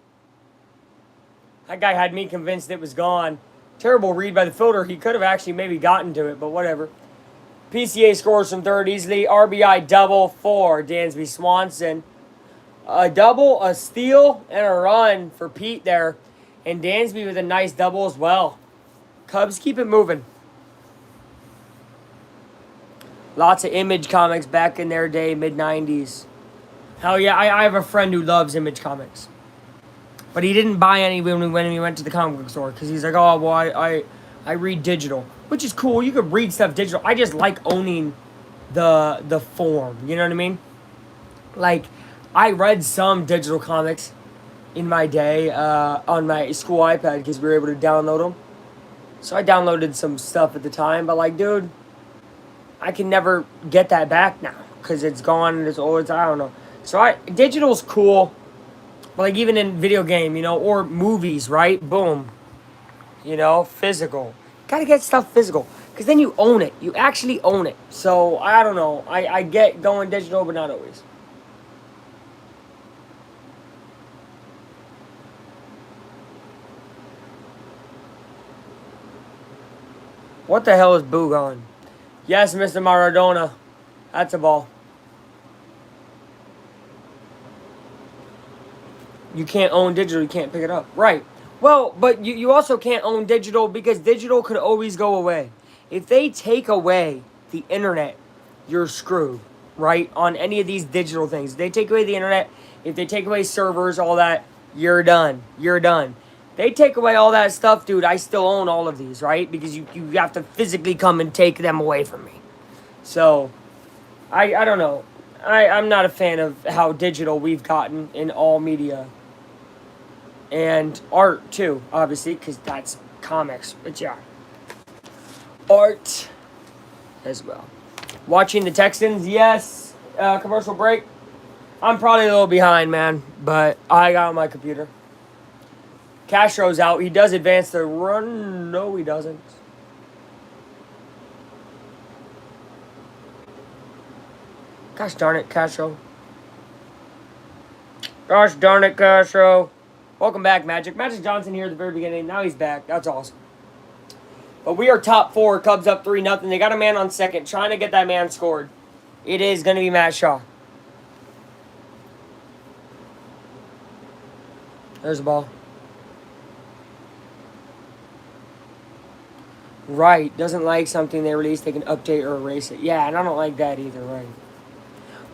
That guy had me convinced it was gone. Terrible read by the fielder. He could have actually maybe gotten to it, but whatever. PCA scores from third easily. RBI double for Dansby Swanson. A double, a steal, and a run for Pete there. And Dansby with a nice double as well. Cubs keep it moving. Lots of Image comics back in their day, mid-90s. Hell yeah, I have a friend who loves Image Comics. But he didn't buy any when we went to the comic book store because he's like, oh, well, I read digital, which is cool. You could read stuff digital. I just like owning the form. You know what I mean? Like, I read some digital comics in my day on my school iPad because we were able to download them. So I downloaded some stuff at the time, but like, dude, I can never get that back now because it's gone and it's old. I don't know. So digital's cool, but like even in video game, you know, or movies, right? Boom, you know, physical. Gotta get stuff physical because then you own it. You actually own it. So I don't know. I get going digital, but not always. What the hell is Boo going? Yes, Mr. Maradona. That's a ball. You can't own digital. You can't pick it up. Right. Well, but you also can't own digital because digital could always go away. If they take away the internet, you're screwed, right? On any of these digital things. If they take away the internet, if they take away servers, all that, you're done. You're done. They take away all that stuff, dude. I still own all of these, right? Because you have to physically come and take them away from me. So, I don't know. I'm not a fan of how digital we've gotten in all media. And art, too, obviously, because that's comics. But yeah. Art as well. Watching the Texans, yes. Commercial break. I'm probably a little behind, man. But I got on my computer. Castro's out. He does advance the run. No, he doesn't. Gosh darn it, Castro. Gosh darn it, Castro. Welcome back, Magic. Magic Johnson here at the very beginning. Now he's back. That's awesome. But we are top four. Cubs up 3-0. They got a man on second. Trying to get that man scored. It is going to be Matt Shaw. There's the ball. Right. Doesn't like something they release, they can update or erase it. Yeah, and I don't like that either, right.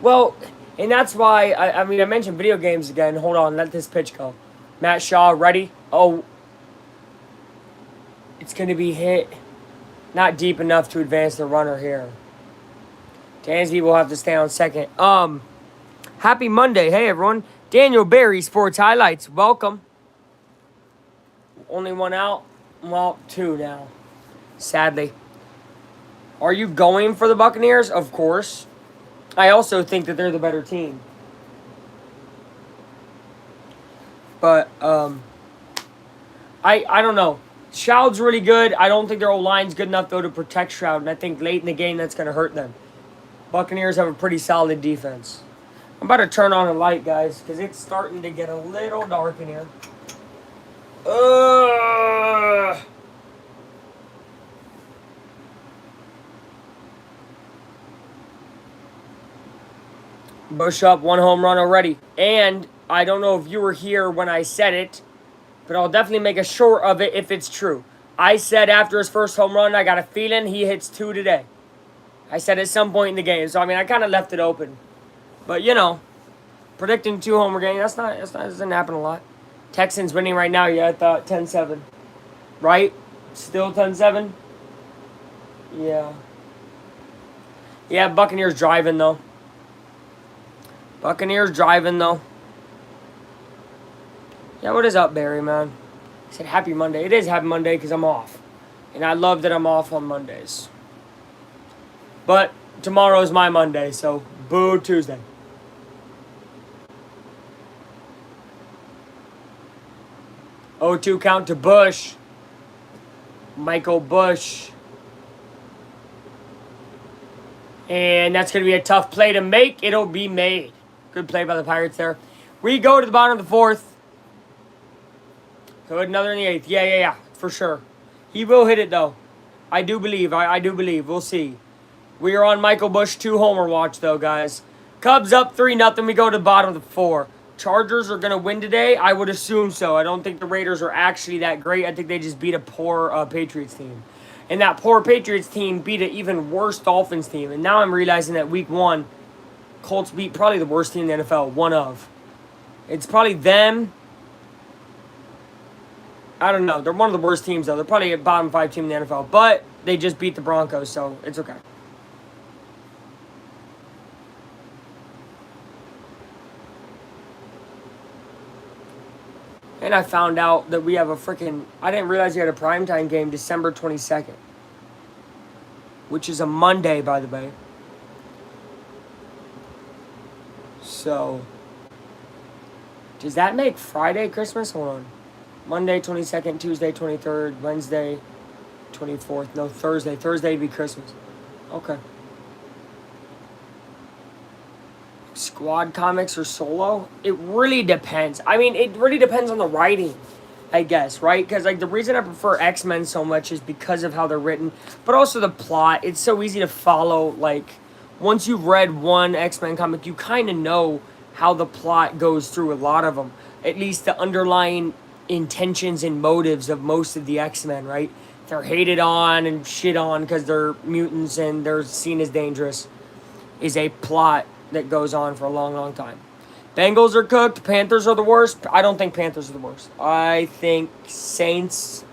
Well, and that's why, I mean, I mentioned video games again. Hold on, let this pitch go. Matt Shaw, ready? Oh. It's going to be hit. Not deep enough to advance the runner here. Dansby will have to stay on second. Happy Monday. Hey, everyone. Daniel Berry, Sports Highlights. Welcome. Only one out. Well, two now. Sadly. Are you going for the Buccaneers? Of course. I also think that they're the better team. But, I don't know. Stroud's really good. I don't think their O-line's good enough, though, to protect Stroud. And I think late in the game, that's going to hurt them. Buccaneers have a pretty solid defense. I'm about to turn on a light, guys, because it's starting to get a little dark in here. Bush up, one home run already. And I don't know if you were here when I said it, but I'll definitely make a short of it if it's true. I said after his first home run, I got a feeling he hits two today. I said at some point in the game. So, I mean, I kind of left it open. But, you know, predicting two homer game, that doesn't happen a lot. Texans winning right now, yeah, I thought 10-7. Right? Still 10-7? Yeah. Yeah, Buccaneers driving, though. Yeah, what is up, Barry, man? I said happy Monday. It is happy Monday because I'm off. And I love that I'm off on Mondays. But tomorrow's my Monday, so boo Tuesday. Oh, 2 count to Bush. Michael Bush. And that's going to be a tough play to make. It'll be made. Good play by the Pirates there. We go to the bottom of the fourth. So another in the eighth. Yeah, for sure. He will hit it, though. I do believe. I do believe. We'll see. We are on Michael Bush 2 homer watch, though, guys. Cubs up 3-0. We go to the bottom of the 4. Chargers are going to win today? I would assume so. I don't think the Raiders are actually that great. I think they just beat a poor Patriots team. And that poor Patriots team beat an even worse Dolphins team. And now I'm realizing that week 1, Colts beat probably the worst team in the NFL. One of. It's probably them. I don't know. They're one of the worst teams, though. They're probably a bottom 5 team in the NFL. But they just beat the Broncos, so it's okay. And I found out that we have a freaking... I didn't realize we had a primetime game December 22nd. Which is a Monday, by the way. So... does that make Friday Christmas? Hold on. Monday 22nd, Tuesday 23rd, Wednesday 24th. No, Thursday. Thursday would be Christmas. Okay. Squad comics or solo? It really depends. I mean, it really depends on the writing, I guess, right? Because, like, the reason I prefer X-Men so much is because of how they're written, but also the plot. It's so easy to follow. Like, once you've read one X-Men comic, you kind of know how the plot goes through a lot of them. At least the underlying intentions and motives of most of the X-Men, right? They're hated on and shit on because they're mutants and they're seen as dangerous. Is a plot that goes on for a long, long time. Bengals are cooked. Panthers are the worst. I don't think Panthers are the worst. I think Saints,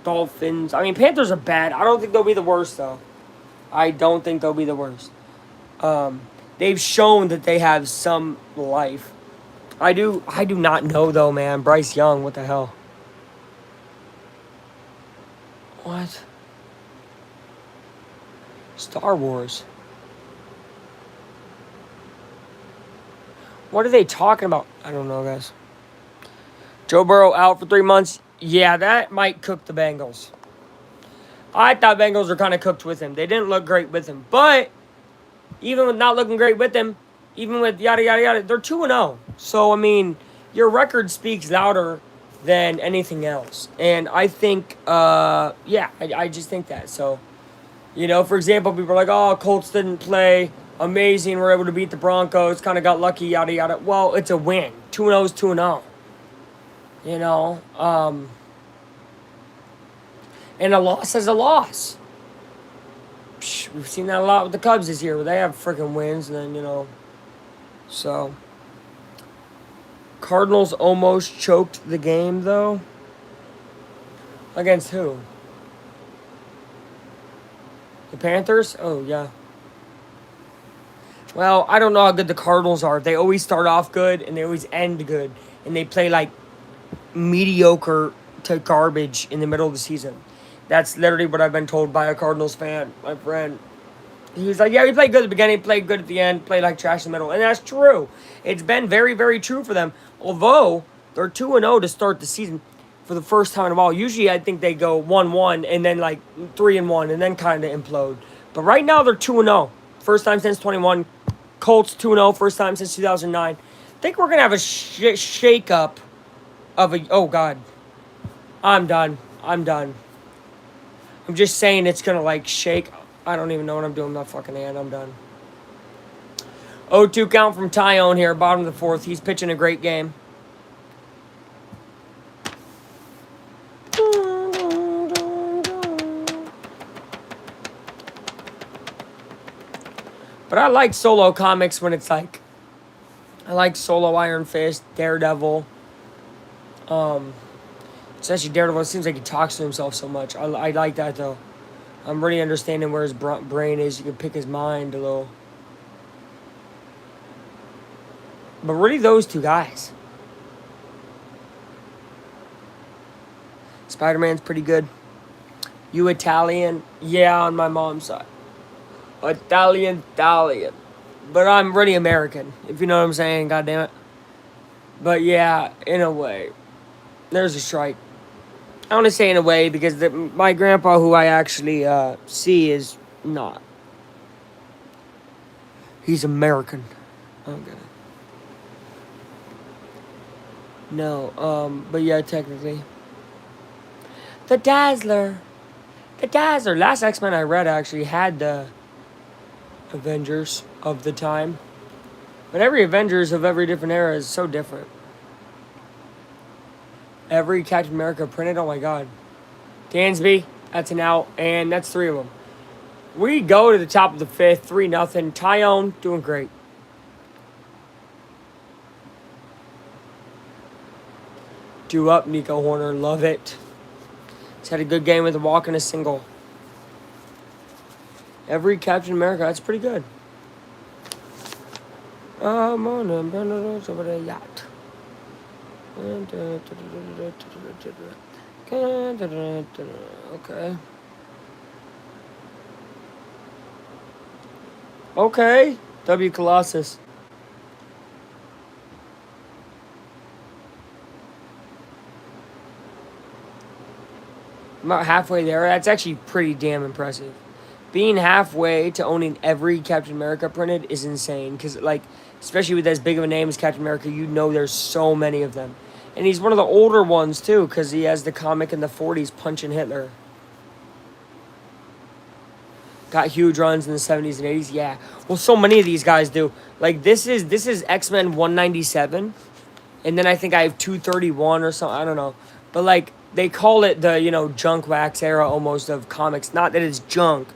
Dolphins. I mean, Panthers are bad. I don't think they'll be the worst, though. I don't think they'll be the worst. They've shown that they have some life. I do not know, though, man. Bryce Young, what the hell? What? Star Wars. What are they talking about? I don't know, guys. Joe Burrow out for 3 months. Yeah, that might cook the Bengals. I thought Bengals were kind of cooked with him. They didn't look great with him. But even with not looking great with him, even with yada, yada, yada, they're 2-0. So, I mean, your record speaks louder than anything else. And I think, I just think that. So, for example, people are like, oh, Colts didn't play amazing, we're able to beat the Broncos, kind of got lucky, yada, yada. Well, it's a win. 2-0 is 2-0. And a loss is a loss. We've seen that a lot with the Cubs this year, where they have freaking wins, and then, so. Cardinals almost choked the game, though. Against who? The Panthers? Oh, yeah. Well, I don't know how good the Cardinals are. They always start off good, and they always end good. And they play, like, mediocre to garbage in the middle of the season. That's literally what I've been told by a Cardinals fan, my friend. He was like, yeah, we played good at the beginning, played good at the end, played like trash in the middle. And that's true. It's been very, very true for them. Although, they're 2-0 to start the season for the first time in a while. Usually, I think they go 1-1 and then, like, 3-1 and then kind of implode. But right now, they're 2-0. First time since 21. Colts 2-0, first time since 2009. I think we're going to have a shake-up of a... Oh, God. I'm done. I'm just saying it's going to, like, shake. I don't even know what I'm doing with my fucking hand. I'm done. 0-2 count from Tyone here, bottom of the fourth. He's pitching a great game. But I like solo comics when it's like... I like Solo Iron Fist, Daredevil. Especially Daredevil. It seems like he talks to himself so much. I like that, though. I'm really understanding where his brain is. You can pick his mind a little. But really, those two guys. Spider-Man's pretty good. You Italian? Yeah, on my mom's side. Italian. But I'm really American, if you know what I'm saying, goddammit. But yeah, in a way. There's a strike. I want to say in a way because my grandpa, who I actually see, is not. He's American. Okay. No, but yeah, technically. The Dazzler. Last X-Men I read actually had the Avengers of the time. But every Avengers of every different era is so different. Every Captain America printed, oh my god. Dansby, that's an out, and that's 3 of them. We go to the top of the 5th, 3-0. Tyone, doing great. Do up, Nico Horner. Love it. He's had a good game with a walk and a single. Every Captain America. That's pretty good. I'm on a yacht. Okay. Okay. W. Colossus. I'm about halfway there. That's actually pretty damn impressive. Being halfway to owning every Captain America printed is insane. Because, like, especially with as big of a name as Captain America, you know there's so many of them. And he's one of the older ones, too, because he has the comic in the 40s punching Hitler. Got huge runs in the 70s and 80s. Yeah. Well, so many of these guys do. Like, this is X-Men 197. And then I think I have 231 or something. I don't know. But, like, they call it the, junk wax era almost of comics. Not that it's junk,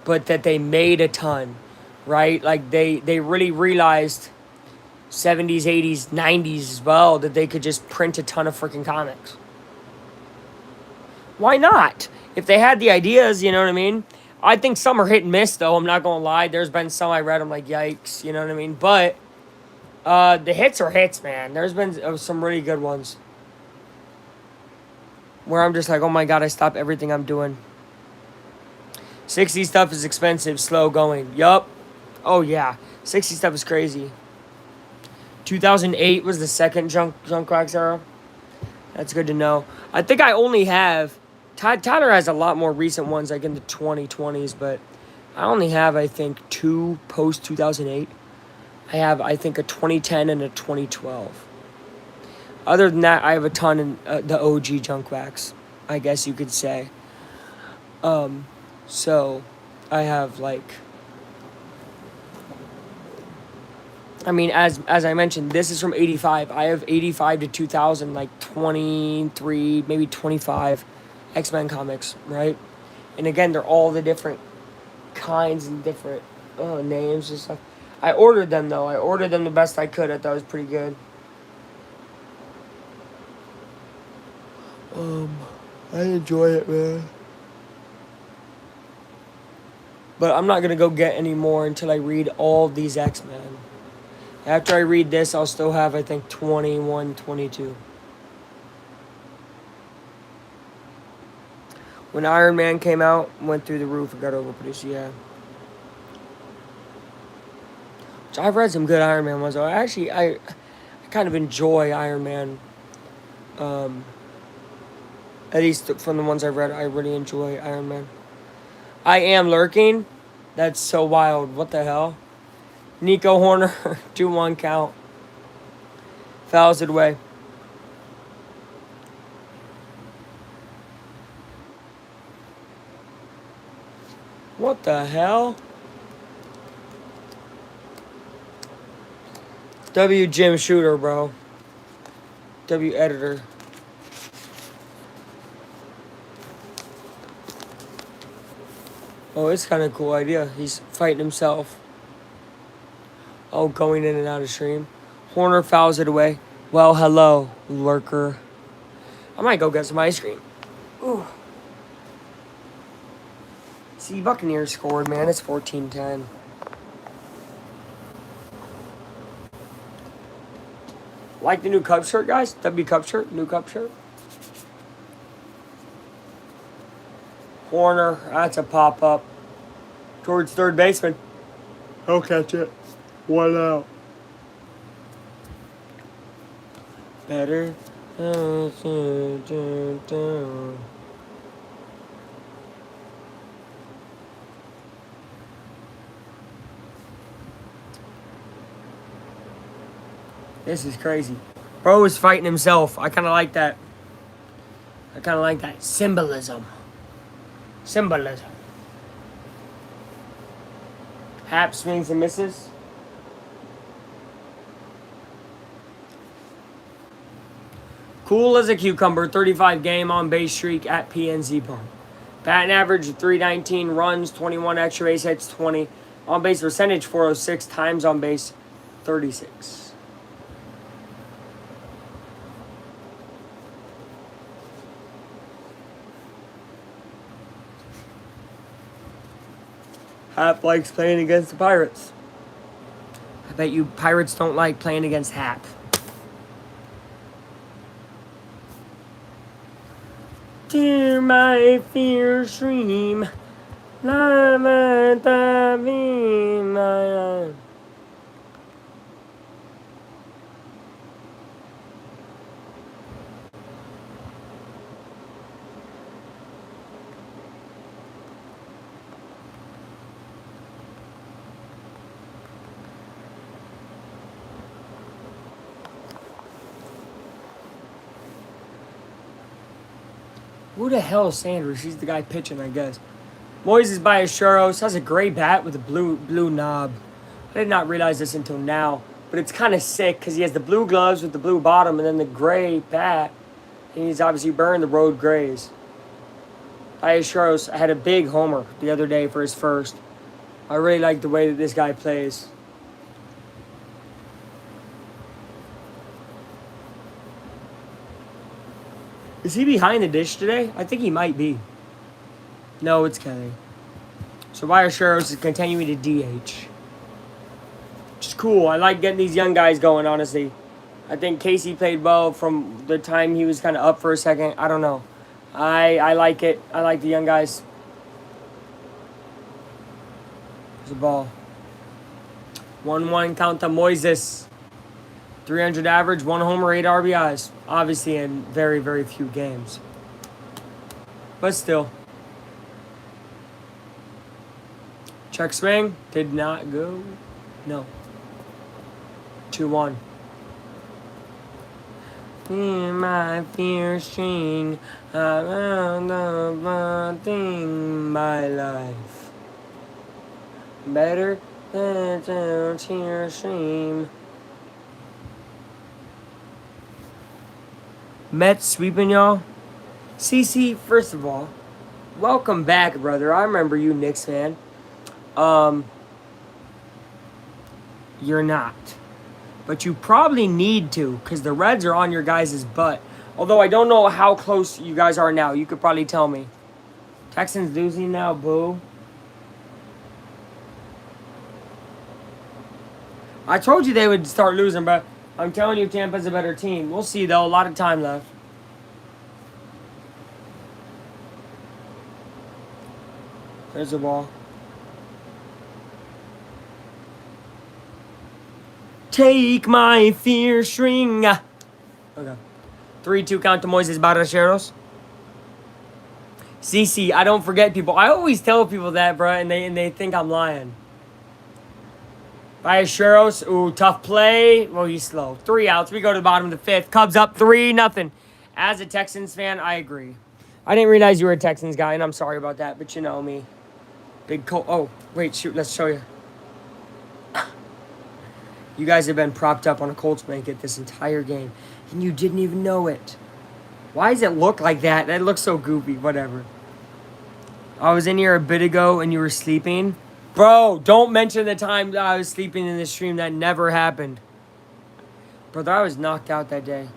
but that they made a ton, right? Like, they really realized 70s, 80s, 90s as well that they could just print a ton of freaking comics. Why not? If they had the ideas, you know what I mean? I think some are hit and miss, though. I'm not going to lie. There's been some I read, I'm like, yikes, you know what I mean? But the hits are hits, man. There's been some really good ones where I'm just like, oh my God, I stop everything I'm doing. 60 stuff is expensive, slow going. Yup. Oh, yeah. 60 stuff is crazy. 2008 was the second junk wax era. That's good to know. I think I only have... Tyler has a lot more recent ones, like in the 2020s, but I only have, I think, 2 post-2008. I have, I think, a 2010 and a 2012. Other than that, I have a ton in the OG junk wax, I guess you could say. So, I have, like... I mean, as I mentioned, this is from 85. I have 85 to 2000, like 23, maybe 25 X-Men comics, right? And again, they're all the different kinds and different names and stuff. I ordered them, though. I ordered them the best I could. I thought it was pretty good. I enjoy it, man. But I'm not going to go get any more until I read all of these X-Men. After I read this, I'll still have, I think, 21, 22. When Iron Man came out, went through the roof and got overproduced, yeah. So I've read some good Iron Man ones, though. Actually, I kind of enjoy Iron Man. At least from the ones I've read, I really enjoy Iron Man. I am lurking. That's so wild. What the hell? Nico Horner, 2-1 count. Fouls it away. What the hell? W. Jim Shooter, bro. W. Editor. Oh, it's kind of a cool idea. He's fighting himself. Oh, going in and out of stream. Horner fouls it away. Well, hello, lurker. I might go get some ice cream. Ooh. See, Buccaneers scored, man. It's 14-10. Like the new Cubs shirt, guys? W Cubs shirt? New Cubs shirt? Horner, that's a pop-up. Towards third baseman. He'll catch it. 1 out. Better. This is crazy. Bro is fighting himself. I kind of like that. I kind of like that. Symbolism. Hap swings and misses. Cool as a cucumber. 35 game on base streak at PNC Park. Batting average of 319, runs 21, extra base hits 20. On base percentage 406, times on base 36. Hap likes playing against the Pirates. I bet you Pirates don't like playing against Hap. To my fierce dream, who the hell is Sanders? He's the guy pitching, I guess. Moises Ballesteros has a gray bat with a blue knob. I did not realize this until now, but it's kind of sick because he has the blue gloves with the blue bottom and then the gray bat. And he's obviously burned the road grays. Ballesteros had a big homer the other day for his first. I really like the way that this guy plays. Is he behind the dish today? I think he might be. No, it's Kelly. So Ballesteros is continuing to DH. Which is cool. I like getting these young guys going, honestly. I think Casey played well from the time he was kind of up for a second. I don't know. I like it. I like the young guys. There's the ball. 1-1 count to Moises. 300 average, 1 homer, 8 RBIs. Obviously in very, very few games. But still. Check swing. Did not go. No. 2-1. In my fierce string, around the thing, my life. Better than a tear stream. Mets sweeping, y'all. CC, first of all, welcome back, brother. I remember you, Knicks fan. You're not. But you probably need to, because the Reds are on your guys' butt. Although I don't know how close you guys are now. You could probably tell me. Texans losing now, boo. I told you they would start losing, but I'm telling you Tampa's a better team. We'll see, though. A lot of time left. There's the ball. Take my fear string. Okay. 3-2 count to Moises Ballesteros. CC, I don't forget people. I always tell people that, bro, and they think I'm lying. Ballesteros, ooh, tough play. Well, he's slow. 3 outs. We go to the bottom of the 5th. Cubs up 3-0. As a Texans fan, I agree. I didn't realize you were a Texans guy, and I'm sorry about that, but you know me. Big Col. Oh, wait, shoot. Let's show you. You guys have been propped up on a Colts blanket this entire game, and you didn't even know it. Why does it look like that? That looks so goofy. Whatever. I was in here a bit ago, and you were sleeping. Bro, don't mention the time that I was sleeping in the stream. That never happened. Brother, I was knocked out that day.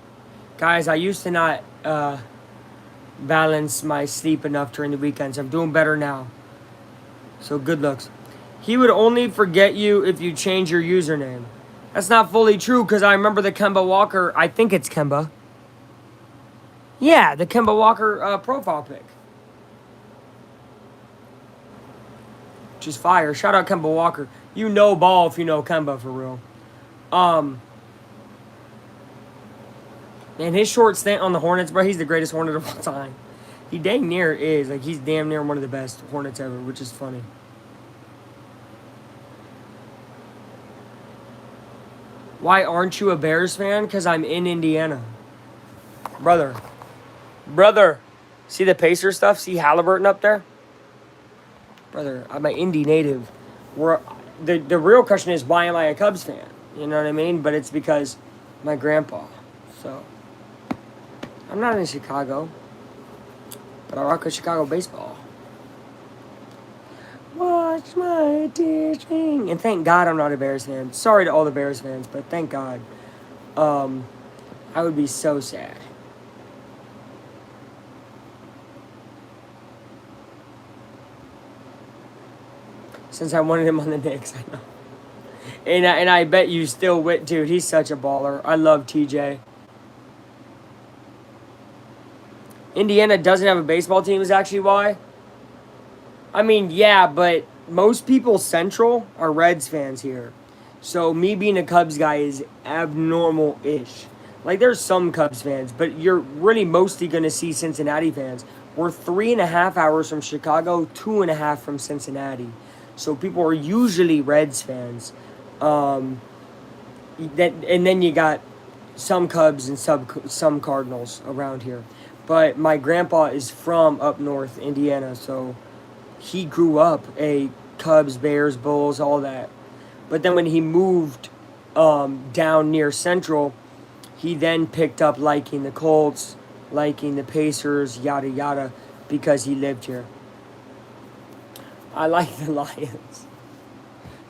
Guys, I used to not balance my sleep enough during the weekends. I'm doing better now. So good looks. He would only forget you if you change your username. That's not fully true because I remember the Kemba Walker. I think it's Kemba. Yeah, the Kemba Walker profile pic. Just fire. Shout out Kemba Walker. You know ball if you know Kemba for real. Man, his short stint on the Hornets, bro, he's the greatest Hornet of all time. He dang near is. Like, he's damn near one of the best Hornets ever, which is funny. Why aren't you a Bears fan? Because I'm in Indiana. Brother. See the Pacer stuff? See Halliburton up there? Brother, I'm an Indy native. The real question is, why am I a Cubs fan? You know what I mean? But it's because my grandpa. So, I'm not in Chicago. But I rock with Chicago baseball. Watch my teaching. And thank God I'm not a Bears fan. Sorry to all the Bears fans, but thank God. I would be so sad. since I wanted him on the Knicks. I know. And I bet you still dude, he's such a baller. I love TJ. Indiana doesn't have a baseball team is actually why. I mean, yeah, but most people Central are Reds fans here. So me being a Cubs guy is abnormal-ish. Like, there's some Cubs fans, but you're really mostly going to see Cincinnati fans. We're 3.5 hours from Chicago, 2.5 from Cincinnati. So people are usually Reds fans. And then you got some Cubs and some Cardinals around here. But my grandpa is from up north, Indiana, so he grew up a Cubs, Bears, Bulls, all that. But then when he moved down near Central, he then picked up liking the Colts, liking the Pacers, yada yada, because he lived here. I like the Lions.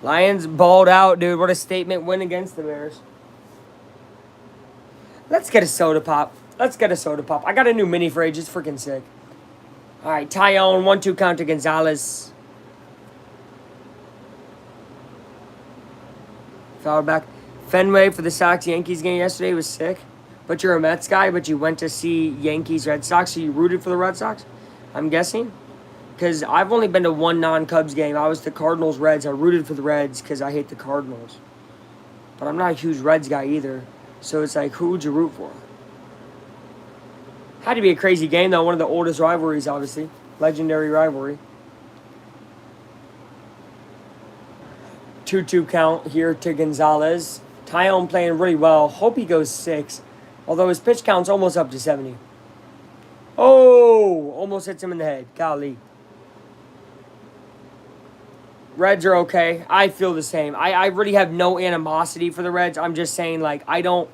Lions balled out, dude. What a statement win against the Bears. Let's get a soda pop. I got a new mini fridge. It's freaking sick. All right, Tyone, 1-2 count to Gonzalez. Foul back. Fenway for the Sox-Yankees game yesterday was sick. But you're a Mets guy, but you went to see Yankees-Red Sox, so you rooted for the Red Sox? I'm guessing. Because I've only been to one non-Cubs game. I was the Cardinals-Reds. I rooted for the Reds because I hate the Cardinals. But I'm not a huge Reds guy either. So it's like, who would you root for? Had to be a crazy game, though. One of the oldest rivalries, obviously. Legendary rivalry. 2-2 count here to Gonzalez. Tyone playing really well. Hope he goes 6. Although his pitch count's almost up to 70. Oh! Almost hits him in the head. Golly. Reds are okay. I feel the same. I really have no animosity for the Reds. I'm just saying, like, I don't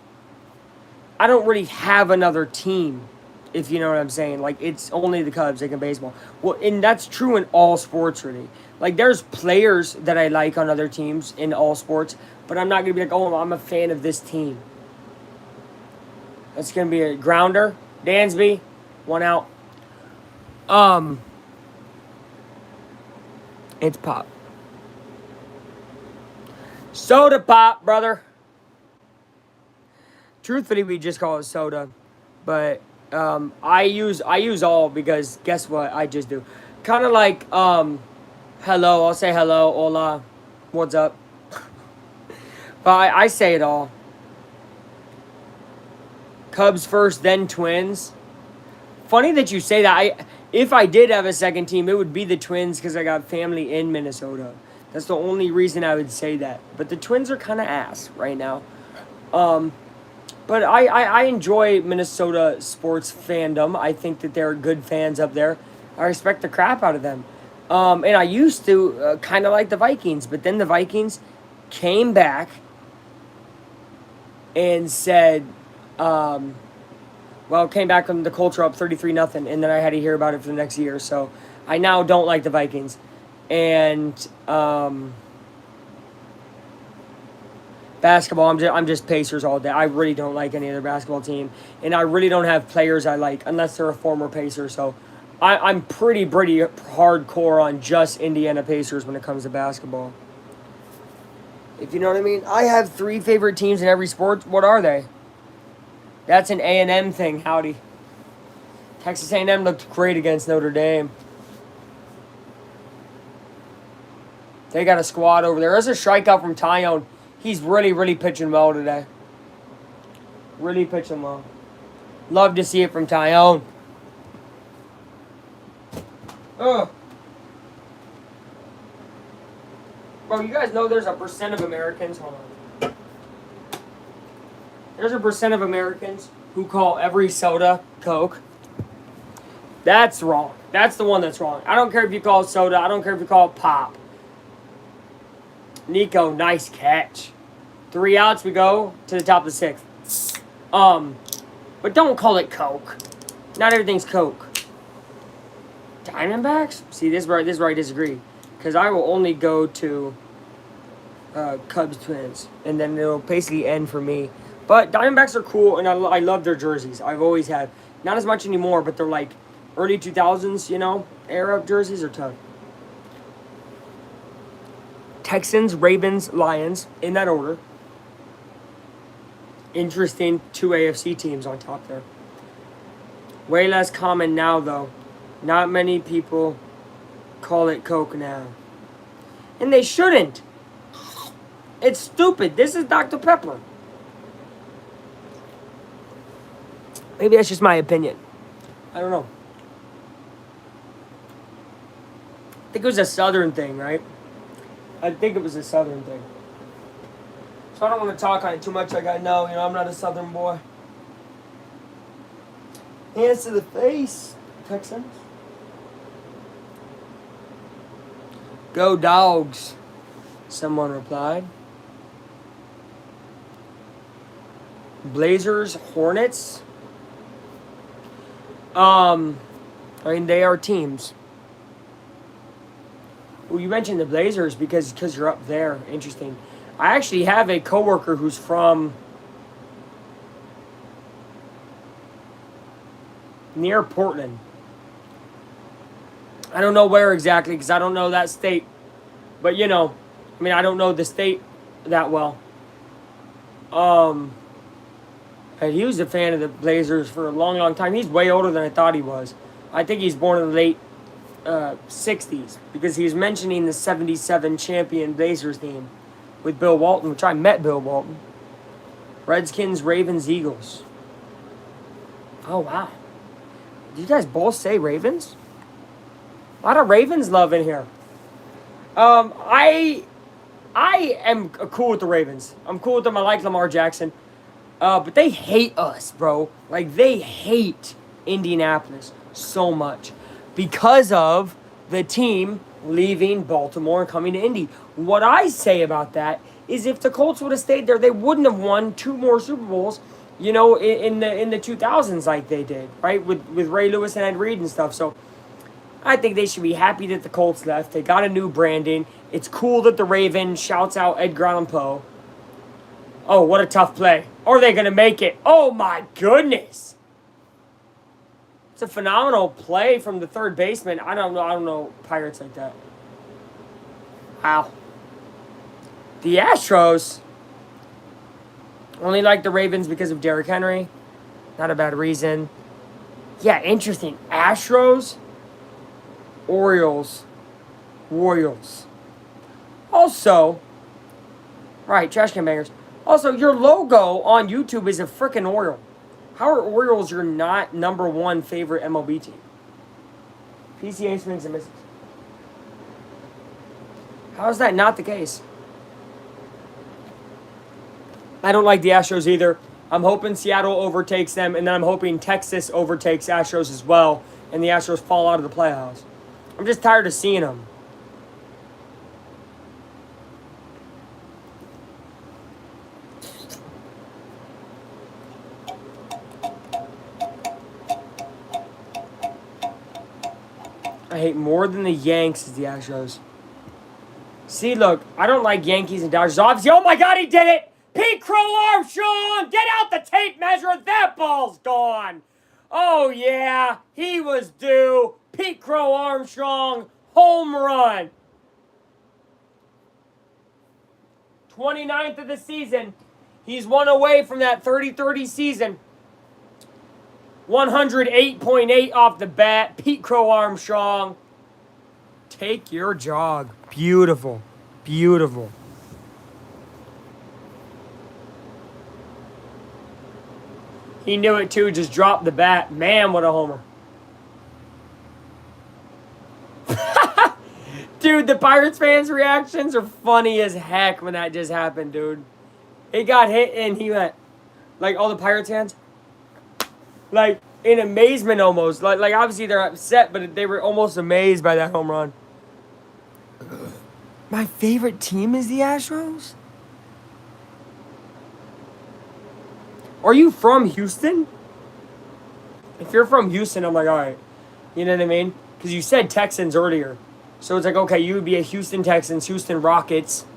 really have another team, if you know what I'm saying. Like, it's only the Cubs that can baseball. Well, and that's true in all sports, really. Like, there's players that I like on other teams in all sports, but I'm not going to be like, oh, I'm a fan of this team. That's going to be a grounder. Dansby, 1 out. It's pop. Soda pop, brother. Truthfully, we just call it soda. But I use all because guess what? I just do. Kind of like hello. I'll say hello, hola, what's up? But I say it all. Cubs first, then Twins. Funny that you say that. If I did have a second team, it would be the Twins because I got family in Minnesota. That's the only reason I would say that. But the Twins are kind of ass right now. But I enjoy Minnesota sports fandom. I think that they're good fans up there. I respect the crap out of them. And I used to kind of like the Vikings. But then the Vikings came back and said, came back from the culture up 33-0. And then I had to hear about it for the next year. So I now don't like the Vikings. And basketball, I'm just Pacers all day. I really don't like any other basketball team. And I really don't have players I like unless they're a former Pacer. So I'm pretty hardcore on just Indiana Pacers when it comes to basketball. If you know what I mean. I have 3 favorite teams in every sport. What are they? That's an A&M thing, howdy. Texas A&M looked great against Notre Dame. They got a squad over there. There's a strikeout from Tyone. He's really pitching well today. Really pitching well. Love to see it from Tyone. Bro, you guys know there's a percent of Americans. Hold on. There's a percent of Americans who call every soda Coke. That's wrong. That's the one that's wrong. I don't care if you call it soda. I don't care if you call it pop. Nico, nice catch. 3 outs, we go to the top of the 6th. But don't call it Coke. Not everything's Coke. Diamondbacks? See, this is where I disagree. Because I will only go to Cubs Twins. And then it'll basically end for me. But Diamondbacks are cool, and I love their jerseys. I've always had. Not as much anymore, but they're like early 2000s, era jerseys are tough. Texans, Ravens, Lions, in that order. Interesting 2 AFC teams on top there. Way less common now, though. Not many people call it Coke now. And they shouldn't. It's stupid. This is Dr. Pepper. Maybe that's just my opinion. I don't know. I think it was a Southern thing, right? I think it was a Southern thing. So I don't want to talk on it too much. Like I know, I'm not a Southern boy. Hands to the face, Texans. Go Dogs, someone replied. Blazers, Hornets. They are teams. Well, you mentioned the Blazers because you're up there. Interesting. I actually have a coworker who's from near Portland. I don't know where exactly because I don't know that state. But, I don't know the state that well. And he was a fan of the Blazers for a long, long time. He's way older than I thought he was. I think he's born in the late 60s because he was mentioning the 77 champion Blazers team with Bill Walton, which I met Bill Walton. Redskins, Ravens, Eagles. Oh, wow. Did you guys both say Ravens? A lot of Ravens love in here. I am cool with the Ravens. I'm cool with them. I like Lamar Jackson. But they hate us, bro. Like, they hate Indianapolis so much because of the team leaving Baltimore and coming to Indy. What I say about that is if the Colts would have stayed there, they wouldn't have won 2 more Super Bowls, in the 2000s like they did, right? With Ray Lewis and Ed Reed and stuff. So I think they should be happy that the Colts left. They got a new branding. It's cool that the Ravens shouts out Edgar Allan Poe. Oh, what a tough play. Are they going to make it? Oh, my goodness. It's a phenomenal play from the third baseman. I don't know Pirates like that. Wow. The Astros only like the Ravens because of Derrick Henry. Not a bad reason. Yeah, interesting. Astros, Orioles, Royals. Also, right, trash can bangers. Also, your logo on YouTube is a frickin' Oriole. How are Orioles your not number 1 favorite MLB team? PCA swings and misses. How is that not the case? I don't like the Astros either. I'm hoping Seattle overtakes them, and then I'm hoping Texas overtakes Astros as well, and the Astros fall out of the playoffs. I'm just tired of seeing them. I hate more than the Yanks is the Astros. See, look, I don't like Yankees and Dodgers. Obviously, oh my God, he did it! Pete Crow Armstrong! Get out the tape measure! That ball's gone! Oh yeah, he was due. Pete Crow Armstrong, home run. 29th of the season. He's 1 away from that 30-30 season. 108.8 off the bat. Pete Crow Armstrong. Take your jog. Beautiful. Beautiful. He knew it too. Just dropped the bat. Man, what a homer. Dude, the Pirates fans' reactions are funny as heck when that just happened, dude. He got hit and he went, like all the Pirates fans, like in amazement almost. Like obviously they're upset, but they were almost amazed by that home run. My favorite team is the Astros? Are you from Houston? If you're from Houston, I'm like, all right. You know what I mean? Because you said Texans earlier. So it's like, okay, you would be a Houston Texans, Houston Rockets,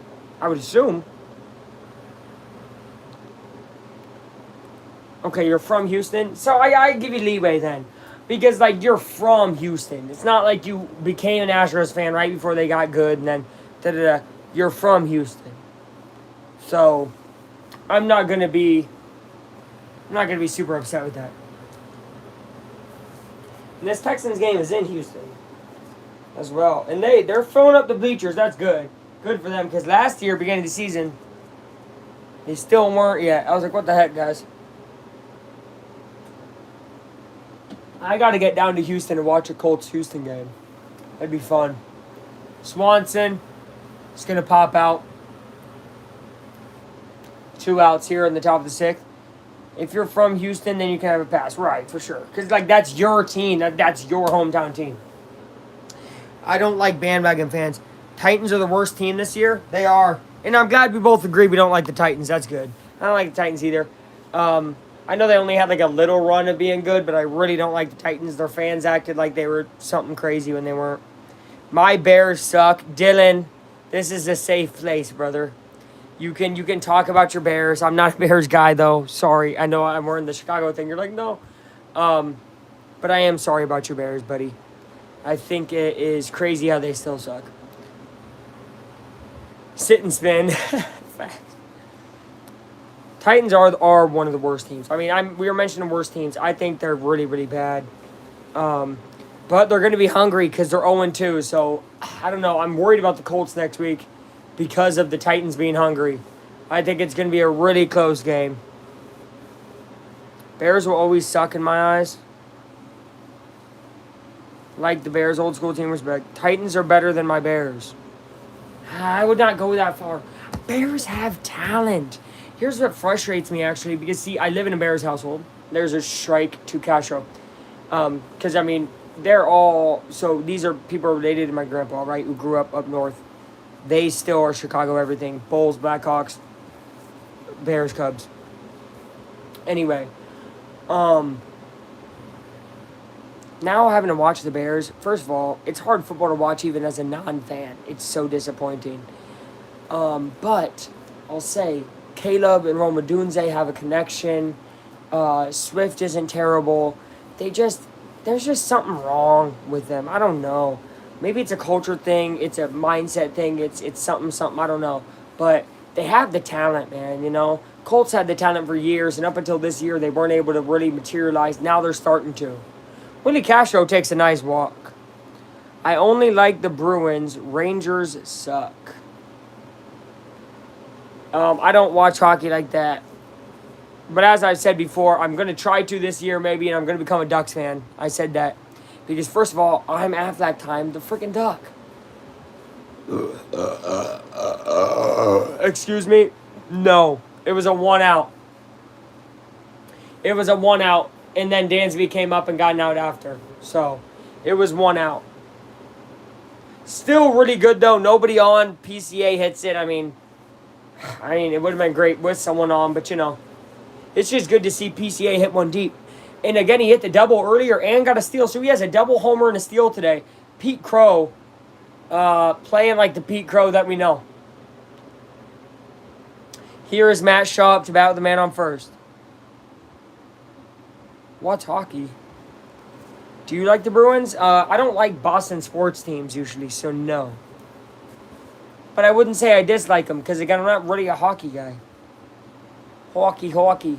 I would assume. Okay, you're from Houston. So I give you leeway then. Because, like, you're from Houston. It's not like you became an Astros fan right before they got good and then da-da-da. you're from Houston. So I'm not gonna be super upset with that. And this Texans game is in Houston as well. And they're filling up the bleachers. That's good. Good for them. Because last year, beginning of the season, they still weren't yet. I was like, what the heck, guys? I got to get down to Houston and watch a Colts-Houston game. That'd be fun. Swanson is going to pop out. 2 outs here in the top of the 6th. If you're from Houston, then you can have a pass. Right, for sure. Because, like, that's your team. That's your hometown team. I don't like bandwagon fans. Titans are the worst team this year. They are. And I'm glad we both agree we don't like the Titans. That's good. I don't like the Titans either. I know they only had like a little run of being good, but I really don't like the Titans. Their fans acted like they were something crazy when they weren't. My Bears suck. Dylan, this is a safe place, brother. You can talk about your Bears. I'm not a Bears guy, though. Sorry. I know I'm wearing the Chicago thing. You're like, no. But I am sorry about your Bears, buddy. I think it is crazy how they still suck. Sit and spin. Facts. Titans are one of the worst teams. I mean, we were mentioning worst teams. I think they're really, really bad. But they're going to be hungry because they're 0-2. So, I don't know. I'm worried about the Colts next week because of the Titans being hungry. I think it's going to be a really close game. Bears will always suck in my eyes. Like the Bears, old school team respect. Titans are better than my Bears. I would not go that far. Bears have talent. Here's what frustrates me, actually, because, see, I live in a Bears household. There's a strike to Castro. Because, I mean, they're all... So, these are people related to my grandpa, right, who grew up north. They still are Chicago everything. Bulls, Blackhawks, Bears, Cubs. Anyway. Now having to watch the Bears, first of all, it's hard football to watch even as a non-fan. It's so disappointing. But I'll say... Caleb and Rome Odunze have a connection. Swift isn't terrible. There's just something wrong with them. I don't know. Maybe it's a culture thing. It's a mindset thing. It's something. I don't know. But they have the talent, man, you know. Colts had the talent for years, and up until this year, they weren't able to really materialize. Now they're starting to. Willie Castro takes a nice walk. I only like the Bruins. Rangers suck. I don't watch hockey like that. But as I've said before, I'm going to try to this year maybe, and I'm going to become a Ducks fan. I said that. Because first of all, I'm Affleck time, the freaking Duck. Excuse me? No. It was a 1-out. It was a 1-out, and then Dansby came up and got an out after. So, it was 1 out. Still really good, though. Nobody on. PCA hits it. I mean, it would have been great with someone on, but, you know, it's just good to see PCA hit one deep. And, again, he hit the double earlier and got a steal. So he has a double homer and a steal today. Pete Crow playing like the Pete Crow that we know. Here is Matt Shaw up to bat with the man on first. What's hockey? Do you like the Bruins? I don't like Boston sports teams usually, so no. But I wouldn't say I dislike them because, again, I'm not really a hockey guy. Hockey. Honky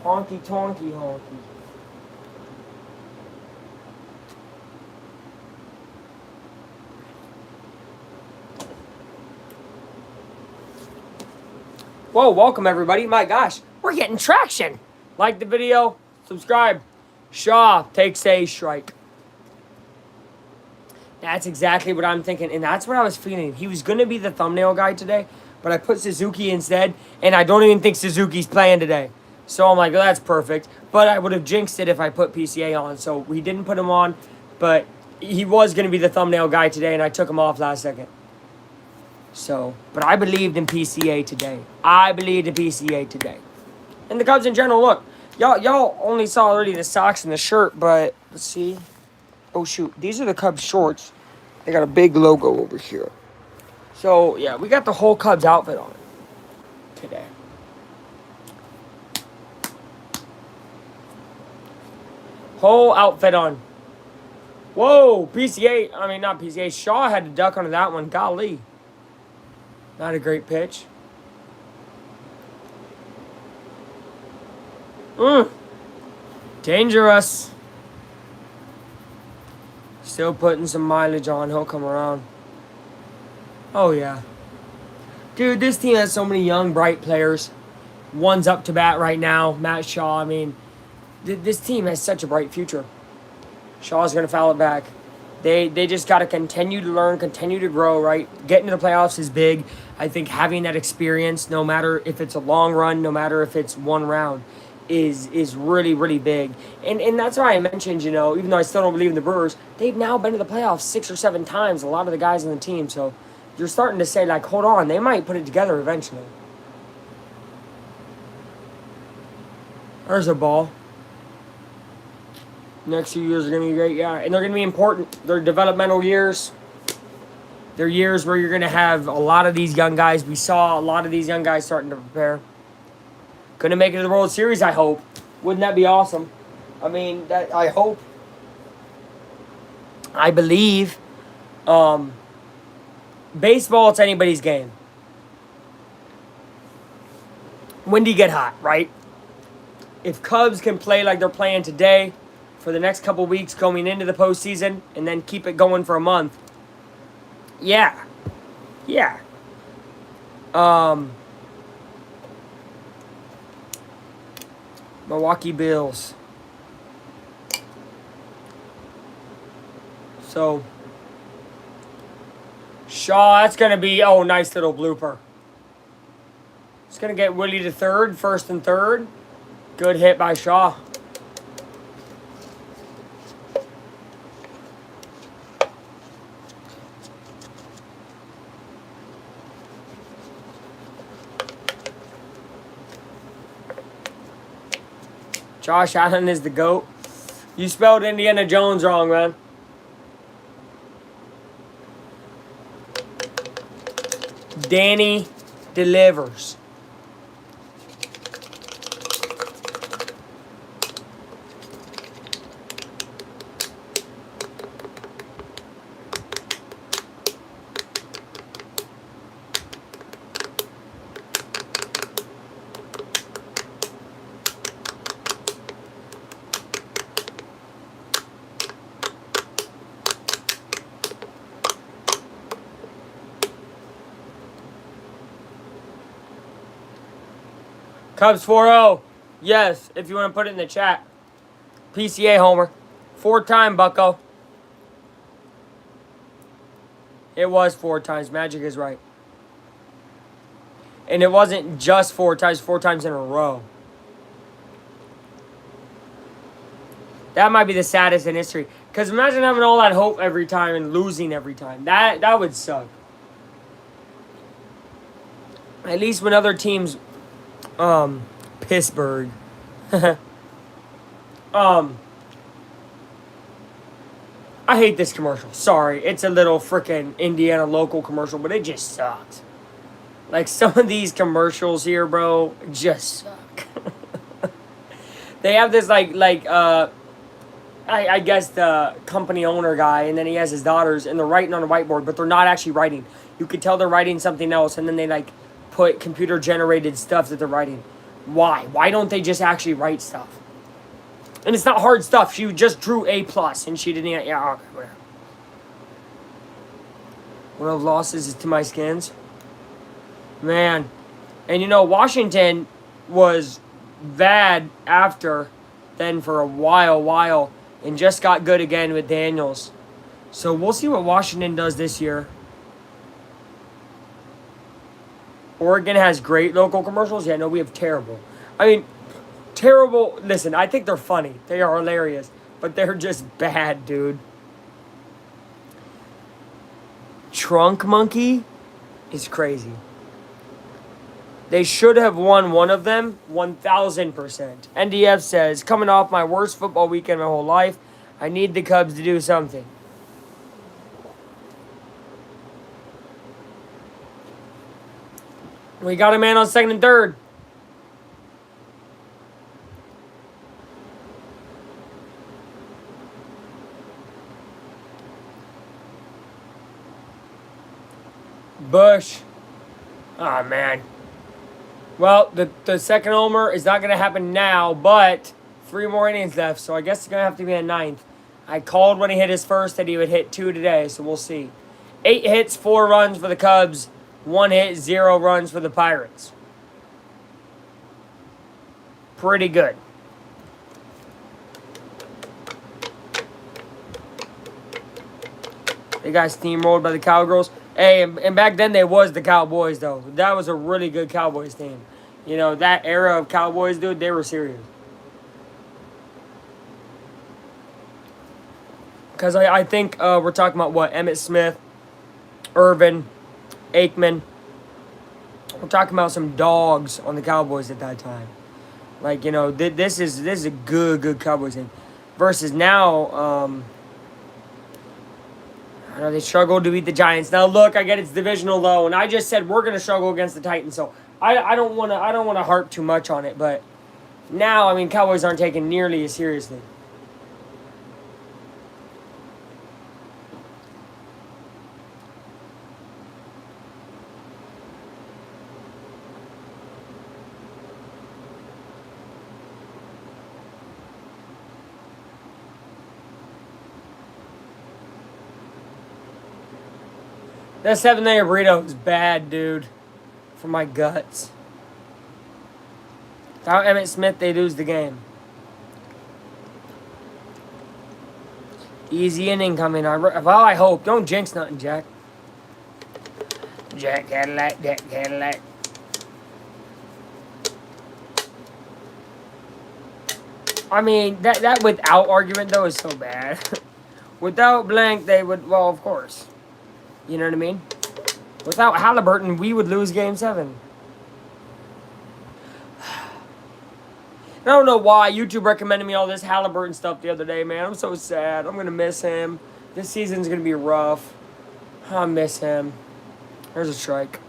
tonky honky. Whoa, welcome everybody. My gosh, we're getting traction. Like the video, subscribe. Shaw takes a strike. That's exactly what I'm thinking, and that's what I was feeling. He was going to be the thumbnail guy today, but I put Suzuki instead, and I don't even think Suzuki's playing today. So I'm like, well, that's perfect. But I would have jinxed it if I put PCA on, so we didn't put him on, but he was going to be the thumbnail guy today, and I took him off last second. So, but I believed in PCA today. And the Cubs in general, look, y'all only saw already the socks and the shirt, but let's see. Oh, shoot. These are the Cubs shorts. They got a big logo over here. So, yeah, we got the whole Cubs outfit on today. Whole outfit on. Whoa, PCA. I mean, not PCA. Shaw had to duck under that one. Golly. Not a great pitch. Dangerous. Still putting some mileage on. He'll come around. Oh, yeah. Dude, this team has so many young, bright players. One's up to bat right now. Matt Shaw. I mean, this team has such a bright future. Shaw's going to foul it back. They just got to continue to learn, continue to grow, right? Getting to the playoffs is big. I think having that experience, no matter if it's a long run, no matter if it's one round, is really, really big. And that's why I mentioned, you know, even though I still don't believe in the Brewers, they've now been to the playoffs 6 or 7 times, a lot of the guys on the team. So you're starting to say, like, hold on, they might put it together eventually. There's a ball. Next few years are going to be great, yeah. And they're going to be important. They're developmental years. They're years where you're going to have a lot of these young guys. We saw a lot of these young guys starting to prepare. Going to make it to the World Series, I hope. Wouldn't that be awesome? I mean, that I hope. I believe. Baseball, it's anybody's game. When do you get hot, right? If Cubs can play like they're playing today for the next couple weeks going into the postseason and then keep it going for a month, yeah. Milwaukee Bills. So, Shaw, that's going to be, oh, nice little blooper. It's going to get Willie to third, first and third. Good hit by Shaw. Josh Allen is the GOAT. You spelled Indiana Jones wrong, man. Danny delivers. Cubs 4-0. Yes, if you want to put it in the chat. PCA homer. 4-time Bucko. It was 4 times. Magic is right. And it wasn't just 4 times, 4 times in a row. That might be the saddest in history. Because imagine having all that hope every time and losing every time. That would suck. At least when other teams... Pittsburgh. I hate this commercial. Sorry. It's a little freaking Indiana local commercial, but it just sucks. Like, some of these commercials here, bro, just suck. They have this, I guess the company owner guy, and then he has his daughters, and they're writing on a whiteboard, but they're not actually writing. You could tell they're writing something else, and then they, put computer-generated stuff that they're writing. Why? Why don't they just actually write stuff? And it's not hard stuff. She just drew A+, and she didn't... Yeah, okay, whatever. One of the losses is to my Skins. Man. And, Washington was bad after then for a while, and just got good again with Daniels. So we'll see what Washington does this year. Oregon has great local commercials. Yeah, no, we have terrible. I mean, terrible. Listen, I think they're funny. They are hilarious. But they're just bad, dude. Trunk Monkey is crazy. They should have won one of them 1,000%. NDF says, coming off my worst football weekend my whole life, I need the Cubs to do something. We got a man on second and third. Bush. Oh, man. Well, the second homer is not going to happen now, but 3 more innings left, so I guess it's going to have to be a 9th. I called when he hit his first that he would hit 2 today, so we'll see. 8 hits, 4 runs for the Cubs. 1 hit, 0 runs for the Pirates. Pretty good. They got steamrolled by the Cowgirls. Hey, and back then they was the Cowboys, though. That was a really good Cowboys team. You know, that era of Cowboys, dude, they were serious. Because I think we're talking about, what, Emmitt Smith, Irvin, Aikman. We're talking about some dogs on the Cowboys at that time. Like, you know, this is a good Cowboys team. Versus now, I know they struggled to beat the Giants. Now look, I get it's divisional though, and I just said we're gonna struggle against the Titans, so I don't wanna harp too much on it, but now I mean Cowboys aren't taken nearly as seriously. That 7-layer burrito is bad, dude. For my guts. Without Emmitt Smith, they lose the game. Easy inning coming. Well, I hope. Don't jinx nothing, Jack. Jack Cadillac. I mean, that without argument, though, is so bad. Without blank, they would... Well, of course. You know what I mean? Without Halliburton, we would lose Game 7. I don't know why. YouTube recommended me all this Halliburton stuff the other day, man. I'm so sad. I'm going to miss him. This season's going to be rough. I miss him. There's a strike.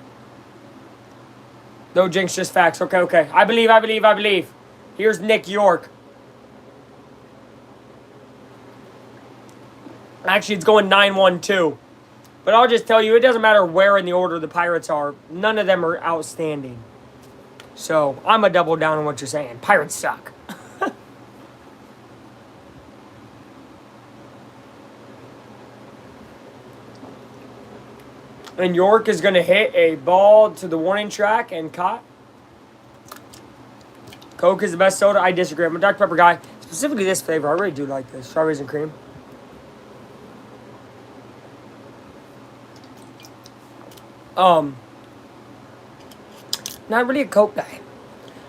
No jinx, just facts. Okay. I believe. Here's Nick York. Actually, it's going 9-1-2. But I'll just tell you, it doesn't matter where in the order the Pirates are. None of them are outstanding. So, I'm a double down on what you're saying. Pirates suck. And York is going to hit a ball to the warning track and caught. Coke is the best soda. I disagree. I'm a Dr. Pepper guy. Specifically this flavor. I really do like this. Strawberries and cream. Not really a Coke guy.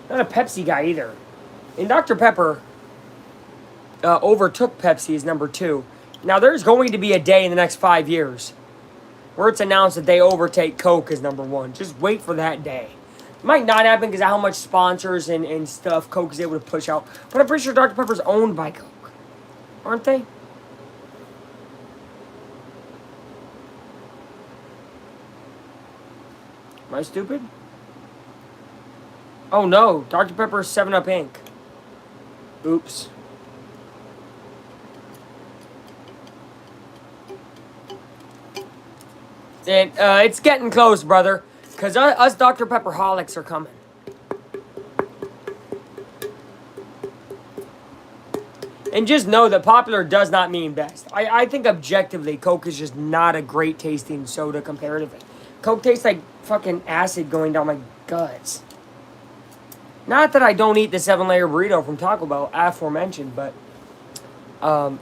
Not a Pepsi guy either. And Dr. Pepper overtook Pepsi as number 2. Now, there's going to be a day in the next 5 years where it's announced that they overtake Coke as number 1. Just wait for that day. It might not happen because of how much sponsors and stuff Coke is able to push out. But I'm pretty sure Dr. Pepper's owned by Coke. Aren't they? Am I stupid? Oh no, Dr. Pepper 7-Up Inc. Oops. And it's getting close, brother. Because us Dr. Pepper holics are coming. And just know that popular does not mean best. I think objectively, Coke is just not a great tasting soda comparatively. Coke tastes like fucking acid going down my guts. Not that I don't eat the 7-layer burrito from Taco Bell, aforementioned, but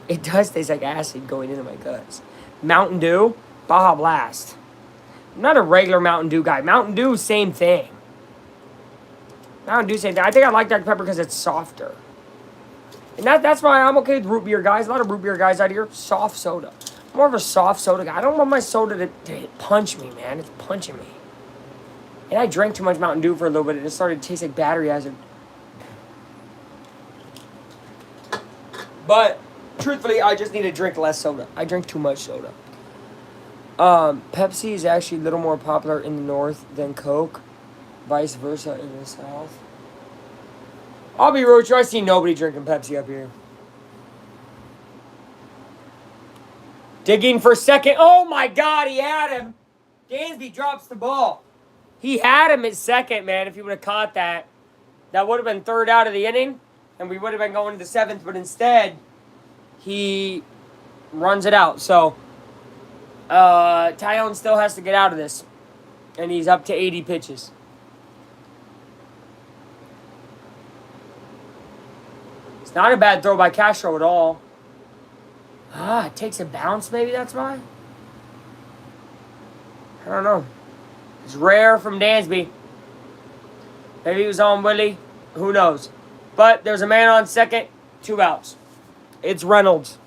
it does taste like acid going into my guts. Mountain Dew, Baja Blast. I'm not a regular Mountain Dew guy. Mountain Dew, same thing. Mountain Dew, same thing. I think I like Dr. Pepper because it's softer. And that's why I'm okay with root beer guys. A lot of root beer guys out here, soft soda. I'm more of a soft soda guy. I don't want my soda to punch me, man. It's punching me. And I drank too much Mountain Dew for a little bit. It just started to taste like battery acid. But, truthfully, I just need to drink less soda. I drink too much soda. Pepsi is actually a little more popular in the north than Coke. Vice versa in the south. I'll be real with you. I see nobody drinking Pepsi up here. Digging for second. Oh my God, he had him. Dansby drops the ball. He had him at second, man. If he would have caught that, that would have been third out of the inning, and we would have been going to the seventh. But instead, he runs it out. So, Taillon still has to get out of this, and he's up to 80 pitches. It's not a bad throw by Castro at all. It takes a bounce, maybe that's why? I don't know. It's rare from Dansby. Maybe he was on Willie. Who knows? But there's a man on second, 2 outs. It's Reynolds.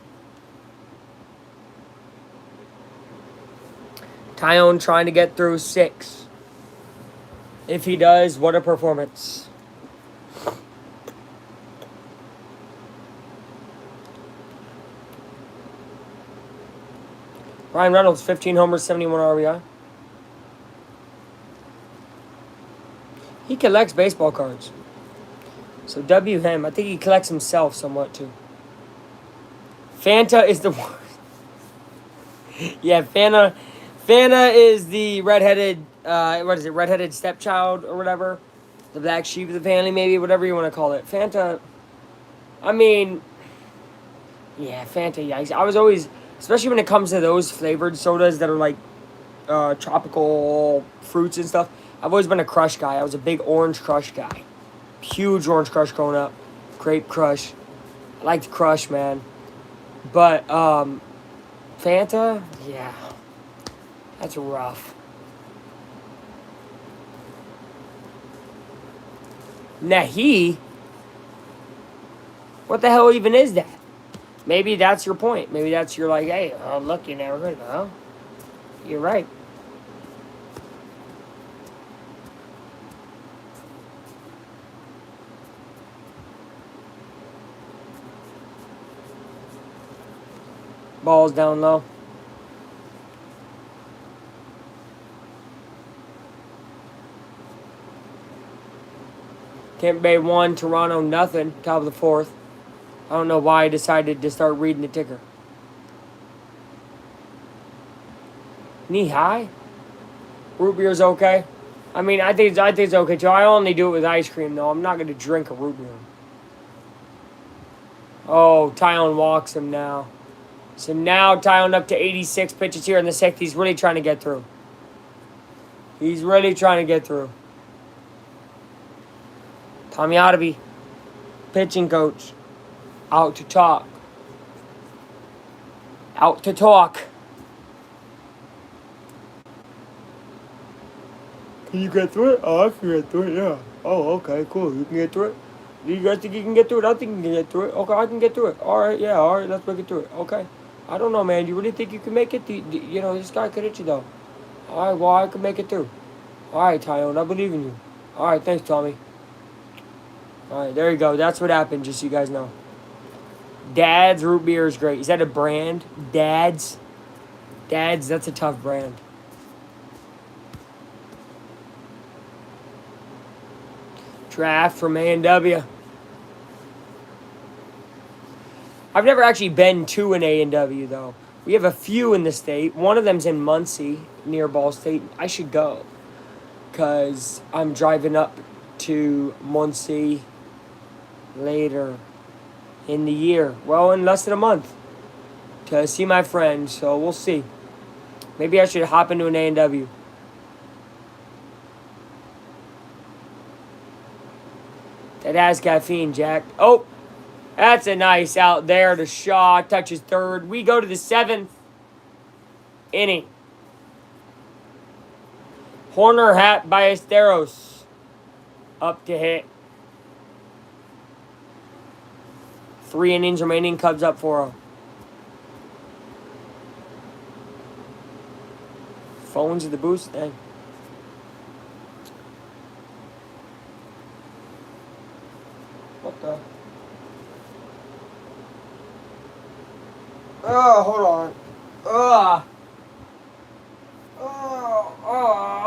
Taillon trying to get through 6. If he does, what a performance. Ryan Reynolds, 15 homers, 71 RBI. He collects baseball cards. So W him. I think he collects himself somewhat too. Fanta is the worst. Yeah, Fanta is the redheaded, redheaded stepchild or whatever. The black sheep of the family, maybe, whatever you want to call it. Fanta, I mean, yeah, Fanta, yikes. I was always, especially when it comes to those flavored sodas that are like tropical fruits and stuff, I've always been a Crush guy. I was a big Orange Crush guy. Huge Orange Crush growing up. Grape Crush. I liked Crush, man. But, Fanta, yeah. That's rough. Nahi? What the hell even is that? Maybe that's your point. Maybe that's your like, hey, oh, look, you never heard of it. Well, you're right. Ball's down low. Tampa Bay 1, Toronto nothing. Top of the 4th. I don't know why I decided to start reading the ticker. Knee high? Root beer's okay. I mean, I think it's okay too. I only do it with ice cream though. I'm not going to drink a root beer. Oh, Taillon walks him now. So now Taillon up to 86 pitches here in the 6th. He's really trying to get through. He's really trying to get through. Tommy Ottavy, pitching coach, out to talk. Out to talk. Can you get through it? Oh, I can get through it, yeah. Oh, okay, cool. You can get through it? Do you guys think you can get through it? I think you can get through it. Okay, I can get through it. All right, yeah, all right, let's make it through it. Okay. I don't know, man. Do you really think you can make it? You know, this guy could hit you, though. All right, well, I can make it through. All right, Taillon, I believe in you. All right, thanks, Tommy. All right, there you go. That's what happened, just so you guys know. Dad's root beer is great. Is that a brand? Dad's? Dad's, that's a tough brand. Draft from A&W. I've never actually been to an A&W, though. We have a few in the state. One of them's in Muncie, near Ball State. I should go, because I'm driving up to Muncie later in the year. Well, in less than a month, to see my friend. So we'll see. Maybe I should hop into an A&W. That has caffeine, Jack. Oh, that's a nice out there to Shaw. Touches third. We go to the 7th inning. Horner hat by Esteros. Up to hit. 3 innings remaining. Cubs up 4-0. Phones at the boost. Dang. What the? Oh, hold on. Ugh. Oh, oh,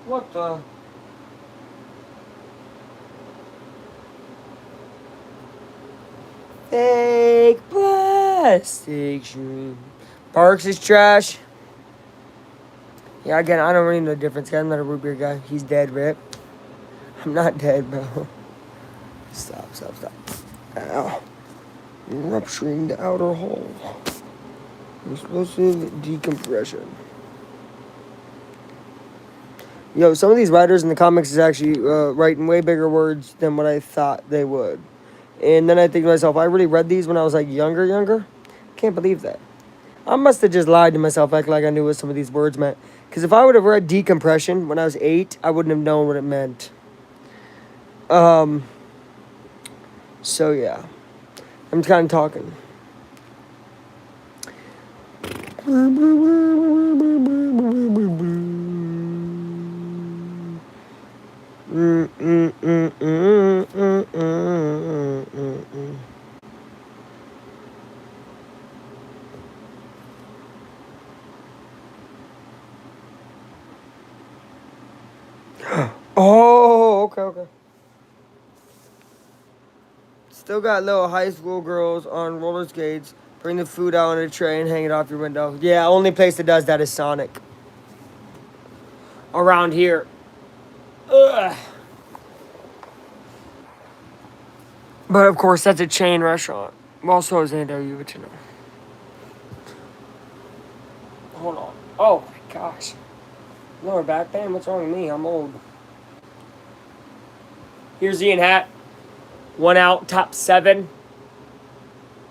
What the? Fake plastic dream. Parks is trash. Yeah, again, I don't really know the difference. I'm not a root beer guy. He's dead, Rip. I'm not dead, bro. Stop. Ow. Rupturing the outer hull. Explosive decompression. Yo, some of these writers in the comics is actually writing way bigger words than what I thought they would. And then I think to myself, I really read these when I was like younger. Can't believe that. I must have just lied to myself, acting like I knew what some of these words meant. Because if I would have read decompression when I was 8, I wouldn't have known what it meant. So yeah. I'm kind of talking. Oh, okay. Still got little high school girls on roller skates. Bring the food out on a tray and hang it off your window. Yeah, only place that does that is Sonic. Around here. Ugh. But of course, that's a chain restaurant. Well, so is A&W, but you know. Hold on. Oh my gosh. Lower back pain? What's wrong with me? I'm old. Here's Ian Happ. 1 out, top 7.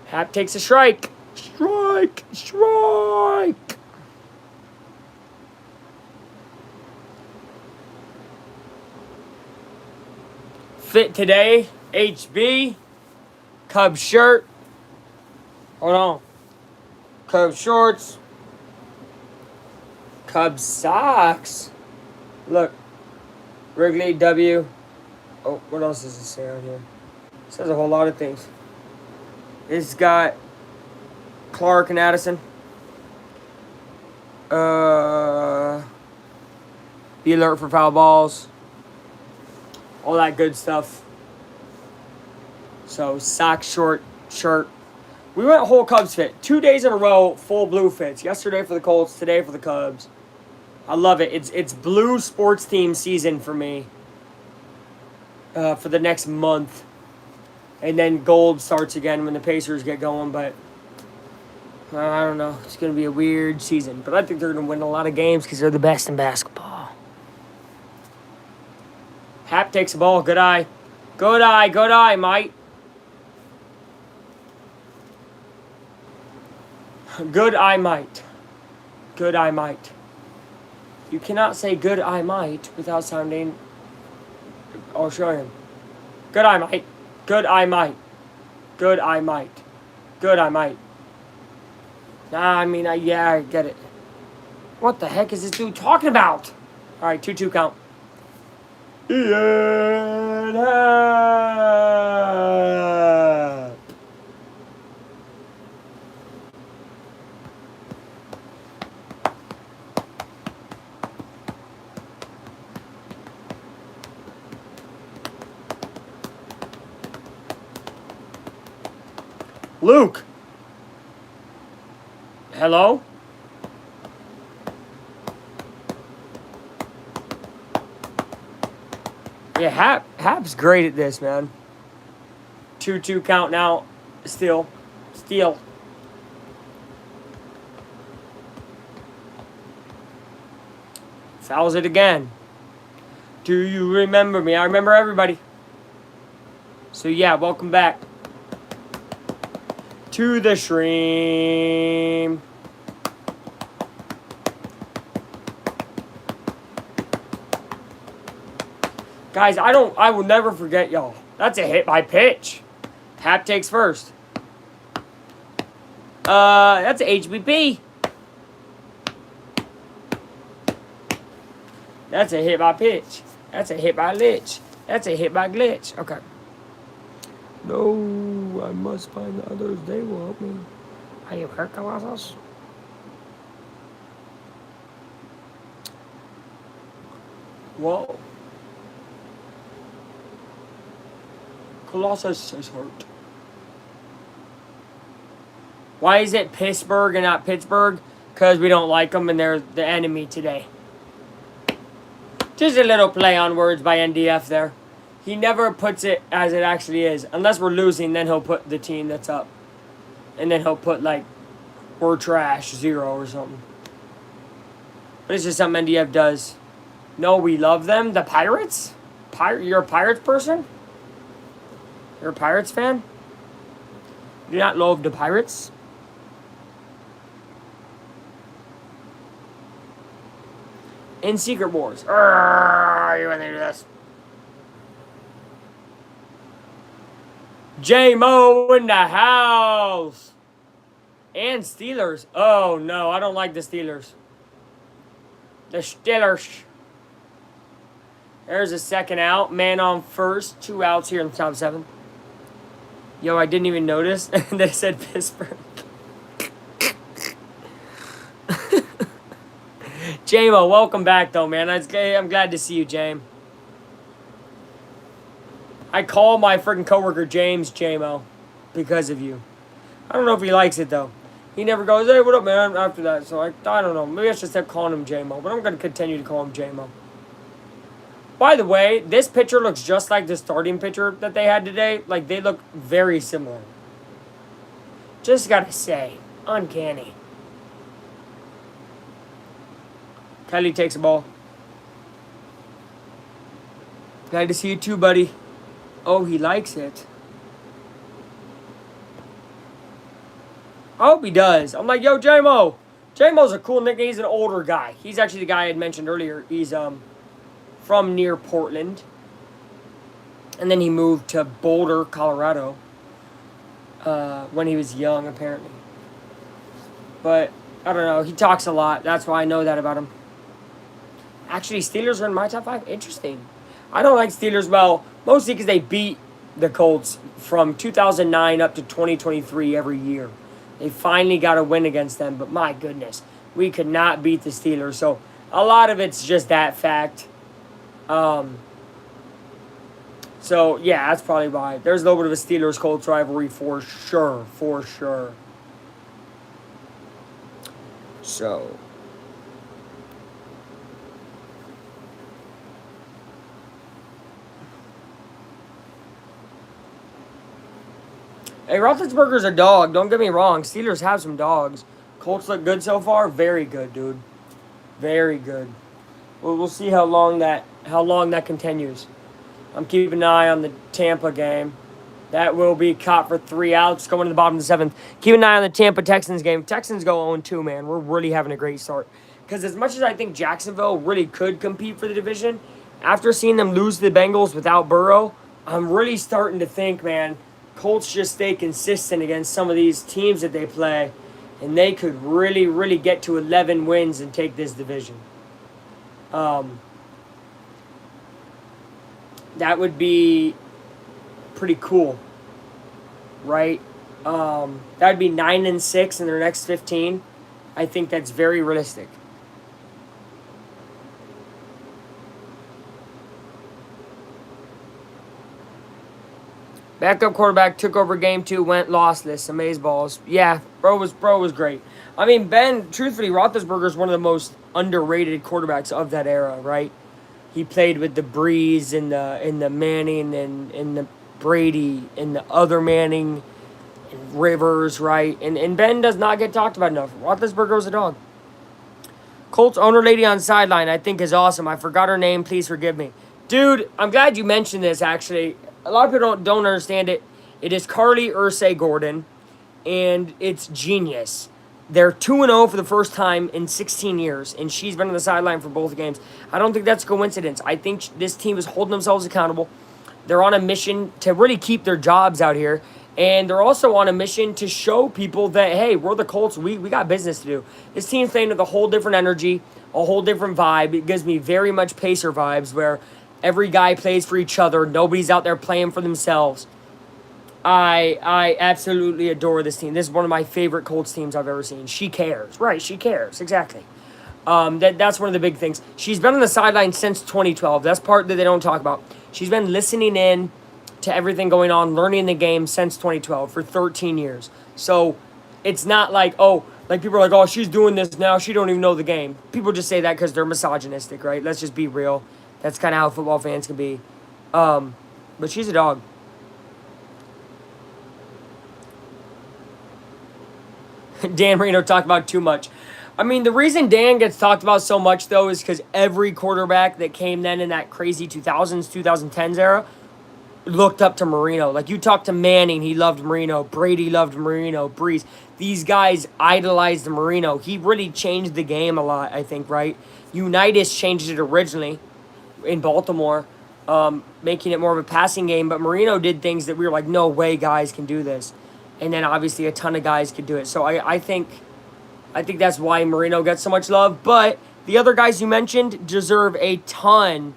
Happ takes a strike. Strike! Fit today, HB. Cubs shirt. Hold on. Cubs shorts. Cubs socks. Look. Wrigley W. Oh, what else does it say on here? It says a whole lot of things. It's got Clark and Addison. Be alert for foul balls. All that good stuff. So, sock, short, shirt. We went whole Cubs fit. 2 days in a row, full blue fits. Yesterday for the Colts, today for the Cubs. I love it. It's blue sports team season for me. For the next month. And then gold starts again when the Pacers get going, but I don't know. It's going to be a weird season. But I think they're going to win a lot of games because they're the best in basketball. Happ takes the ball. Good eye. Good eye, mate. Good eye, mate. Good eye, mate. You cannot say good eye, mate without sounding Australian. Good eye, mate. Good eye, mate. Good eye, mate. Good eye, mate. Nah, I mean, yeah, I get it. What the heck is this dude talking about? All right, 2-2 count. Ian Happ. Luke. Hello? Yeah, Happ's great at this, man. 2-2 count now. Steal. Fouls it again. Do you remember me? I remember everybody. So yeah, welcome back to the stream. Guys, I will never forget y'all. That's a hit by pitch. Happ takes first. That's a HBP. That's a hit by pitch. That's a hit by lich. That's a hit by glitch. Okay. No, I must find the others. They will help me. Are you hurt, Colossus? Whoa. Colossus is hurt. Why is it Pittsburgh and not Pittsburgh? Because we don't like them and they're the enemy today. Just a little play on words by NDF there. He never puts it as it actually is. Unless we're losing, then he'll put the team that's up. And then he'll put, like, we're trash, 0 or something. But it's just something NDF does. No, we love them. The Pirates? You're a Pirates person? You're a Pirates fan? You do not love the Pirates? In Secret Wars. Arrgh, you want to do this? J-Mo in the house. And Steelers. Oh, no. I don't like the Steelers. The Steelers. There's a second out. Man on first. 2 outs here in the top 7. Yo, I didn't even notice that it said Pittsburgh. J-Mo, welcome back, though, man. I'm glad to see you, James. I call my freaking coworker James J-Mo because of you. I don't know if he likes it, though. He never goes, hey, what up, man, after that. So I don't know. Maybe I should start calling him J-Mo, but I'm going to continue to call him J-Mo. By the way, this pitcher looks just like the starting pitcher that they had today. Like, they look very similar. Just got to say, uncanny. Kelly takes a ball. Glad to see you too, buddy. Oh, he likes it. I hope he does. I'm like, yo, J-Mo. J-Mo's a cool nickname. He's an older guy. He's actually the guy I had mentioned earlier. He's from near Portland. And then he moved to Boulder, Colorado. When he was young, apparently. But, I don't know. He talks a lot. That's why I know that about him. Actually, Steelers are in my top 5. Interesting. I don't like Steelers, well, mostly because they beat the Colts from 2009 up to 2023 every year. They finally got a win against them, but my goodness, we could not beat the Steelers. So a lot of it's just that fact. So, yeah, that's probably why. There's a little bit of a Steelers-Colts rivalry for sure, for sure. So... Hey, Roethlisberger's a dog. Don't get me wrong. Steelers have some dogs. Colts look good so far. Very good, dude. Very good. We'll see how long that continues. I'm keeping an eye on the Tampa game. That will be caught for 3 outs going to the bottom of the 7th. Keep an eye on the Tampa Texans game. Texans go 0-2, man. We're really having a great start. Because as much as I think Jacksonville really could compete for the division, after seeing them lose to the Bengals without Burrow, I'm really starting to think, man, Colts just stay consistent against some of these teams that they play, and they could really, really get to 11 wins and take this division. That would be pretty cool, right? That would be 9-6 in their next 15. I think that's very realistic. Backup quarterback took over game 2, went lossless. Amazeballs. Yeah, bro was great. I mean, Ben, truthfully, Roethlisberger is one of the most underrated quarterbacks of that era, right? He played with the Breeze and the Manning and the Brady and the other Manning and Rivers, right? And Ben does not get talked about enough. Roethlisberger was a dog. Colts owner lady on sideline, I think, is awesome. I forgot her name. Please forgive me. Dude, I'm glad you mentioned this, actually. A lot of people don't understand it. It is Carly Ursay-Gordon, and it's genius. They're 2-0 for the first time in 16 years, and she's been on the sideline for both games. I don't think that's a coincidence. I think this team is holding themselves accountable. They're on a mission to really keep their jobs out here, and they're also on a mission to show people that, hey, we're the Colts. We got business to do. This team's playing with a whole different energy, a whole different vibe. It gives me very much Pacer vibes where every guy plays for each other. Nobody's out there playing for themselves. I absolutely adore this team. This is one of my favorite Colts teams I've ever seen. She cares. Right, she cares. Exactly. That's one of the big things. She's been on the sideline since 2012. That's part that they don't talk about. She's been listening in to everything going on, learning the game since 2012 for 13 years. So it's not like, oh, like people are like, oh, she's doing this now. She don't even know the game. People just say that because they're misogynistic, right? Let's just be real. That's kind of how football fans can be. But she's a dog. Dan Marino talked about too much. I mean, the reason Dan gets talked about so much, though, is because every quarterback that came then in that crazy 2000s, 2010s era looked up to Marino. Like, you talk to Manning, he loved Marino. Brady loved Marino. Breeze. These guys idolized Marino. He really changed the game a lot, I think, right? Unitas changed it originally in Baltimore, making it more of a passing game. But Marino did things that we were like, no way guys can do this. And then, obviously, a ton of guys could do it. So, I think that's why Marino gets so much love. But the other guys you mentioned deserve a ton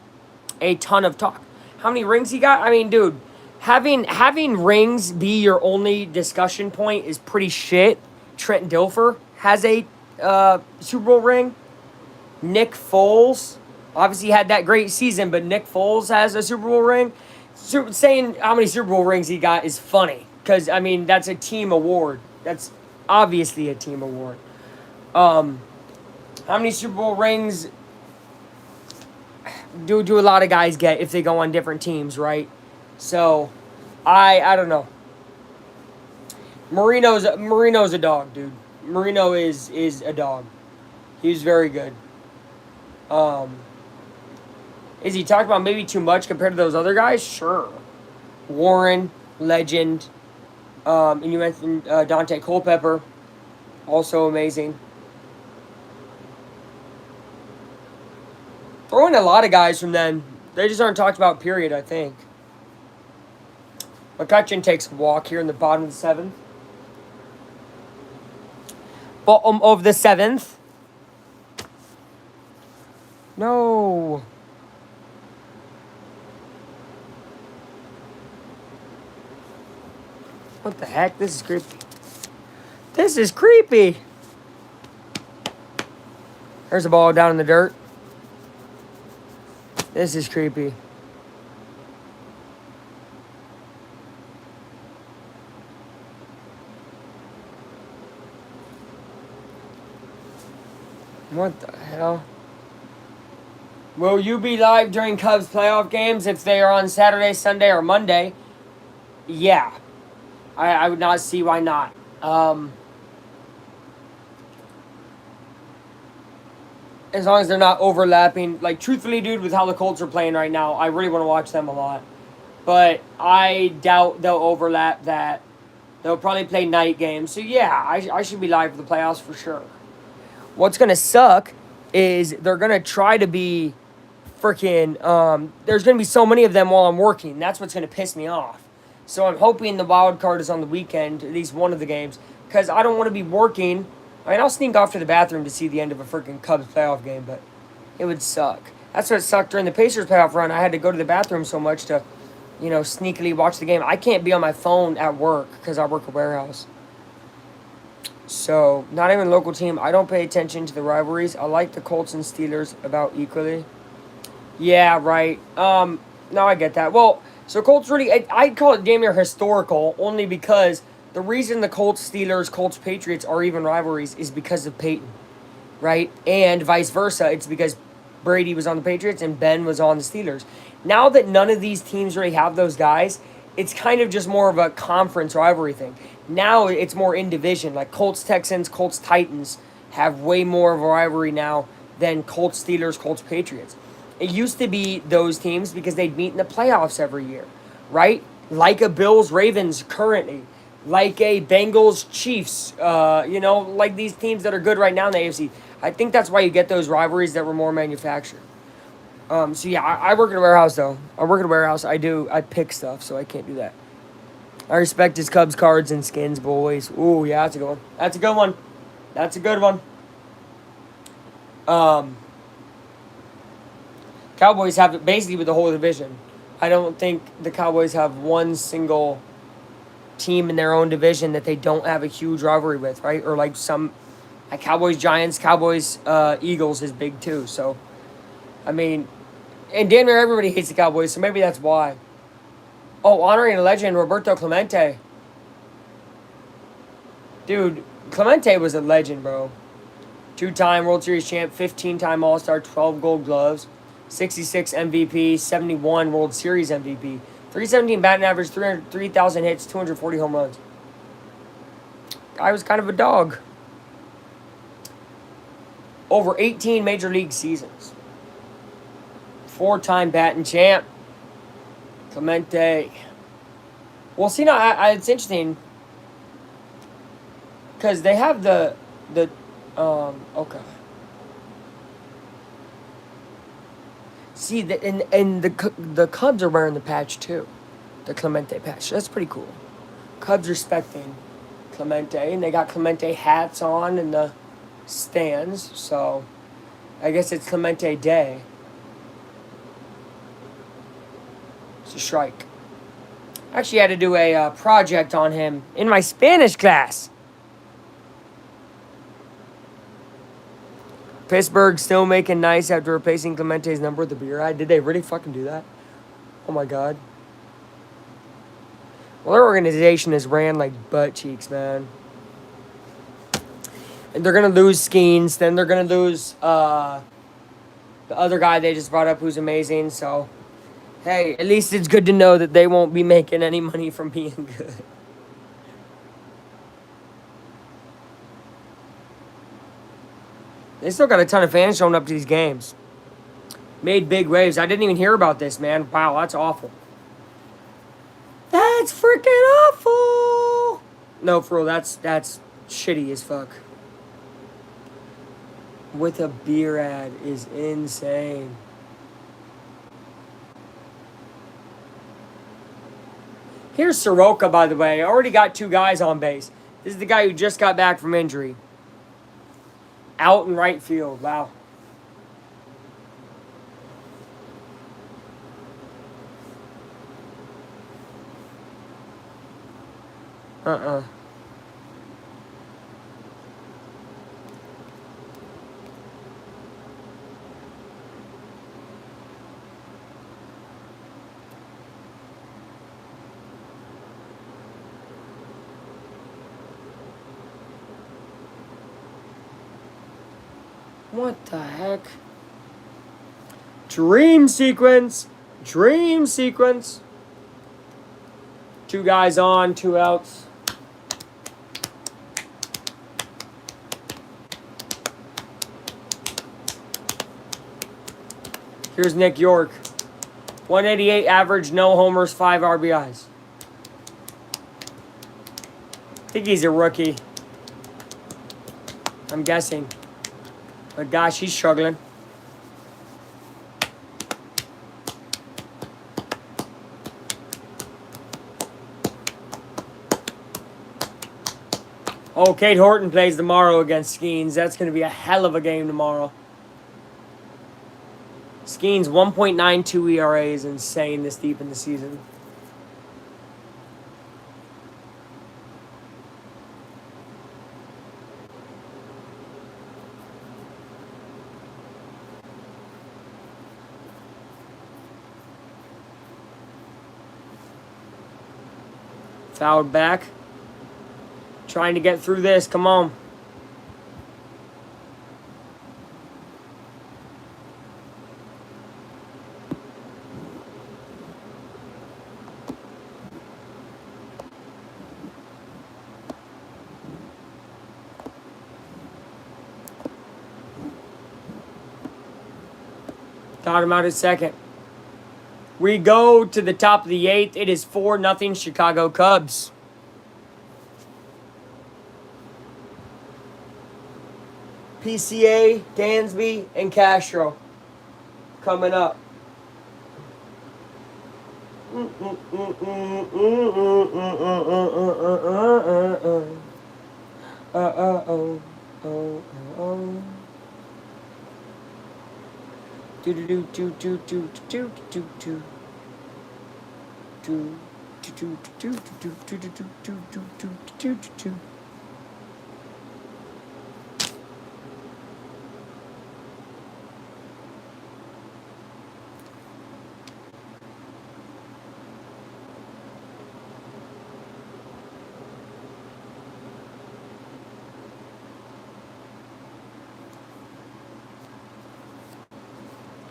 of talk. How many rings he got? I mean, dude, having rings be your only discussion point is pretty shit. Trent Dilfer has a Super Bowl ring. Nick Foles obviously had that great season, but Nick Foles has a Super Bowl ring. Saying how many Super Bowl rings he got is funny because, I mean, that's a team award. That's obviously a team award. How many Super Bowl rings do a lot of guys get if they go on different teams, right? So, I don't know. Marino's a dog, dude. Marino is a dog. He's very good. Is he talking about maybe too much compared to those other guys? Sure. Warren, legend. And you mentioned Dante Culpepper, also amazing. Throwing a lot of guys from then. They just aren't talked about, period, I think. McCutcheon takes a walk here in the bottom of the seventh. Bottom of the seventh. No. What the heck? This is creepy. This is creepy. There's a ball down in the dirt. This is creepy. What the hell? Will you be live during Cubs playoff games if they are on Saturday, Sunday, or Monday? Yeah. I would not see why not. As long as they're not overlapping. Like, truthfully, dude, with how the Colts are playing right now, I really want to watch them a lot. But I doubt they'll overlap that. They'll probably play night games. So, yeah, I should be live for the playoffs for sure. What's going to suck is they're going to try to be freaking... there's going to be so many of them while I'm working. That's what's going to piss me off. So I'm hoping the wild card is on the weekend, at least one of the games. Because I don't want to be working... I mean, I'll sneak off to the bathroom to see the end of a freaking Cubs playoff game, but it would suck. That's what sucked during the Pacers playoff run. I had to go to the bathroom so much to, sneakily watch the game. I can't be on my phone at work because I work a warehouse. So, not even a local team. I don't pay attention to the rivalries. I like the Colts and Steelers about equally. Yeah, right. No, I get that. Well, so Colts really, I'd call it damn near historical only because... The reason the Colts, Steelers, Colts, Patriots are even rivalries is because of Peyton, right? And vice versa. It's because Brady was on the Patriots and Ben was on the Steelers. Now that none of these teams really have those guys, it's kind of just more of a conference rivalry thing. Now it's more in division. Like Colts, Texans, Colts, Titans have way more of a rivalry now than Colts, Steelers, Colts, Patriots. It used to be those teams because they'd meet in the playoffs every year, right? Like a Bills, Ravens currently. Like a Bengals, Chiefs, like these teams that are good right now in the AFC. I think that's why you get those rivalries that were more manufactured. So yeah, I work in a warehouse though. I work in a warehouse. I pick stuff, so I can't do that. I respect his Cubs cards and skins, boys. Ooh, yeah, that's a good one. That's a good one. That's a good one. Cowboys have it basically with the whole division. I don't think the Cowboys have one single team in their own division that they don't have a huge rivalry with, right? Or like some Like Cowboys, Giants, Cowboys, Eagles is big too. So, I mean, and damn near everybody hates the Cowboys, so maybe that's why. Oh, honoring a legend, Roberto Clemente. Dude, Clemente was a legend, bro. 2-time World Series champ, 15-time All-Star, 12 Gold Gloves, 66 MVP, 71 World Series MVP, 317 batting average, 3,000 hits, 240 home runs. Guy was kind of a dog. Over 18 Major League seasons. 4-time batting champ. Clemente. Well, see, now it's interesting because they have the okay. See, and the Cubs are wearing the patch too, the Clemente patch. That's pretty cool. Cubs respecting Clemente, and they got Clemente hats on in the stands. So, I guess it's Clemente Day. It's a strike. Actually, I had to do a project on him in my Spanish class. Pittsburgh still making nice after replacing Clemente's number with the beer ad. Did they really fucking do that? Oh my god. Well, their organization is ran like butt cheeks, man. And they're gonna lose Skeens. Then they're gonna lose the other guy they just brought up who's amazing. So, hey, at least it's good to know that they won't be making any money from being good. They still got a ton of fans showing up to these games. Made big waves. I didn't even hear about this, man. Wow, that's awful. That's freaking awful. No, for real, that's shitty as fuck. With a beer ad is insane. Here's Soroka, by the way. I already got 2 guys on base. This is the guy who just got back from injury. Out in right field. Wow. What the heck? Dream sequence. Dream sequence. 2 guys on, 2 outs. Here's Nick York. 188 average, no homers, 5 RBIs. I think he's a rookie. I'm guessing. But gosh, he's struggling. Oh, Kate Horton plays tomorrow against Skeens. That's going to be a hell of a game tomorrow. Skeens' 1.92 ERA is insane this deep in the season. Fouled back. Trying to get through this. Come on. Got him out at second. We go to the top of the 8th. It is 4-0 Chicago Cubs. PCA, Dansby, and Castro coming up.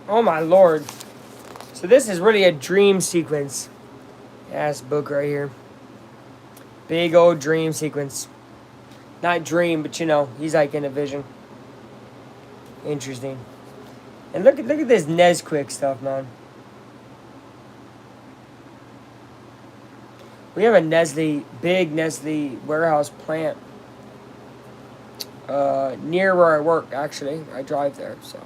Oh my lord. So this is really a dream sequence. Yes, book right here. Big old dream sequence. Not dream, but you know, he's like in a vision. Interesting. And look at this Nesquik stuff, man. We have a big Nestle warehouse plant near where I work. Actually, I drive there, so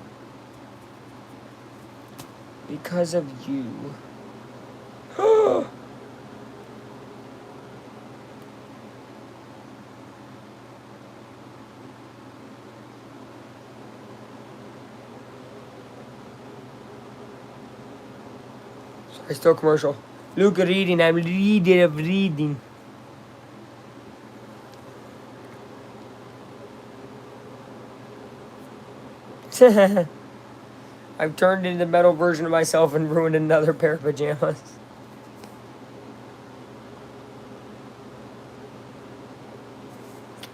because of you. Sorry, still commercial. Look at reading. I'm reading. I've turned into the metal version of myself and ruined another pair of pajamas.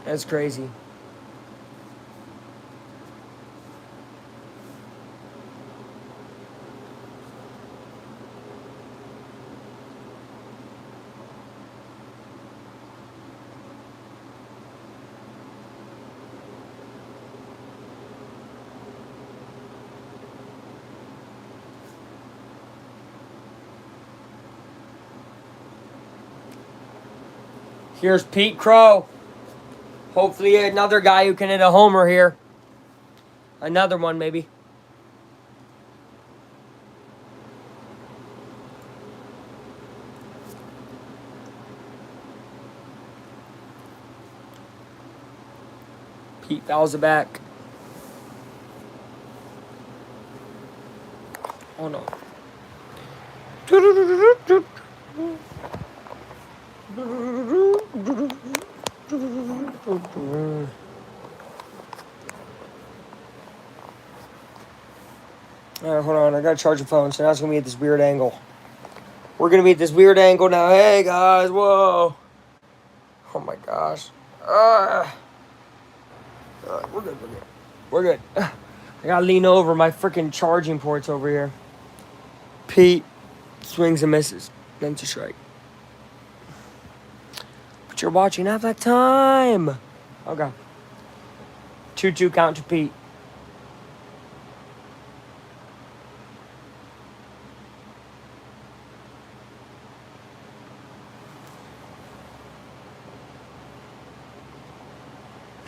That's crazy. Here's Pete Crow. Hopefully another guy who can hit a homer here. Another one, maybe. Pete fouls it back. Oh no. Alright, hold on. I gotta charge the phone, so now it's gonna be at this weird angle. We're gonna be at this weird angle now. Hey guys, whoa. Oh my gosh. We're good. We're good. I gotta lean over. My freaking charging port's over here. Pete swings and misses. Then it's a strike. But you're watching half that time. Okay. 2-2 count to Pete.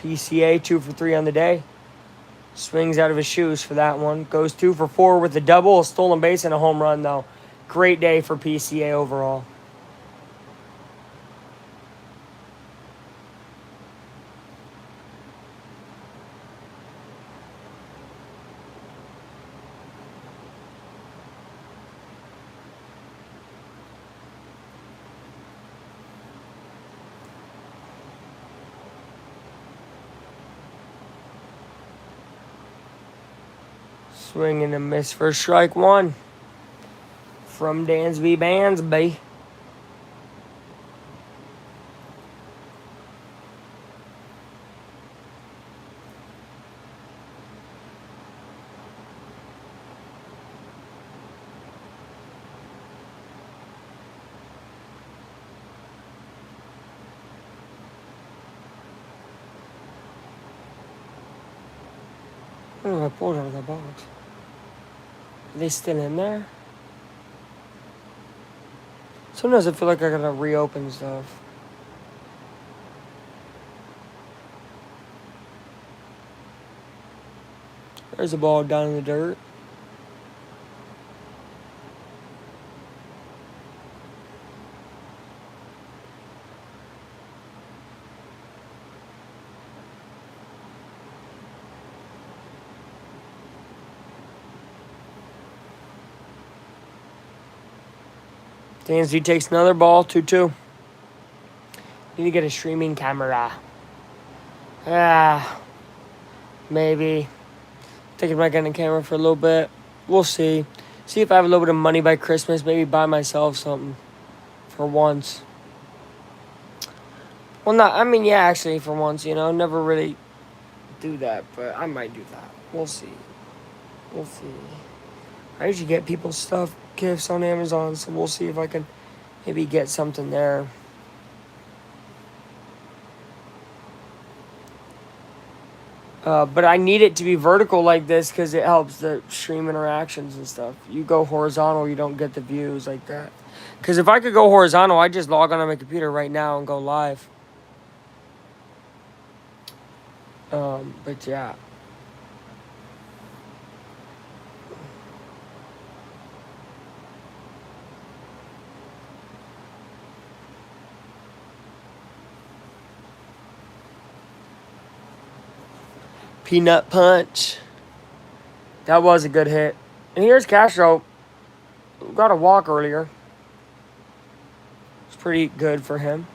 PCA 2 for 3 on the day. Swings out of his shoes for that one. Goes 2 for 4 with a double, a stolen base, and a home run, though. Great day for PCA overall. Swing and a miss for strike one. From Dansby Bansby. Oh, I pulled out of the box. Are they still in there? Sometimes I feel like I gotta reopen stuff. There's a ball down in the dirt. Dansby takes another ball, 2-2. Need to get a streaming camera. Maybe. Thinking about getting a camera for a little bit. We'll see. See if I have a little bit of money by Christmas. Maybe buy myself something for once. Well, actually, for once, never really do that, but I might do that. We'll see. I usually get people's stuff, gifts on Amazon, so we'll see if I can maybe get something there. But I need it to be vertical like this because it helps the stream interactions and stuff. You go horizontal, you don't get the views like that. Because if I could go horizontal, I'd just log on my computer right now and go live. But yeah. Peanut Punch. That was a good hit. And here's Castro. Got a walk earlier. It's pretty good for him.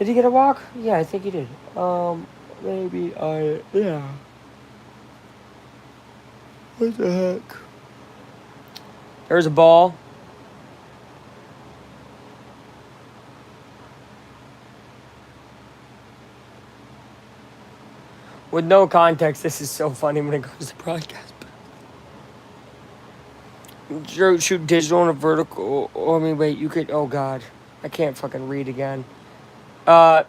Did he get a walk? Yeah, I think he did. Yeah. What the heck? There's a ball. With no context, this is so funny when it goes to broadcast. Shoot digital and a vertical. Oh, I mean, wait, you could. Oh, God. I can't fucking read again. I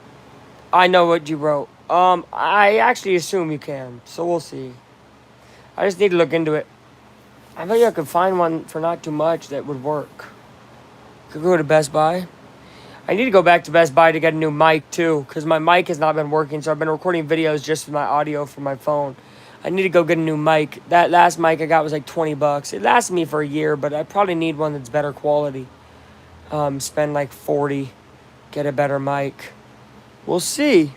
know what you wrote. I actually assume you can, so we'll see. I just need to look into it. I bet you I could find one for not too much that would work. Could go to Best Buy. I need to go back to Best Buy to get a new mic, too, because my mic has not been working, so I've been recording videos just with my audio from my phone. I need to go get a new mic. That last mic I got was like $20. It lasted me for a year, but I probably need one that's better quality. Spend like $40, get a better mic. We'll see.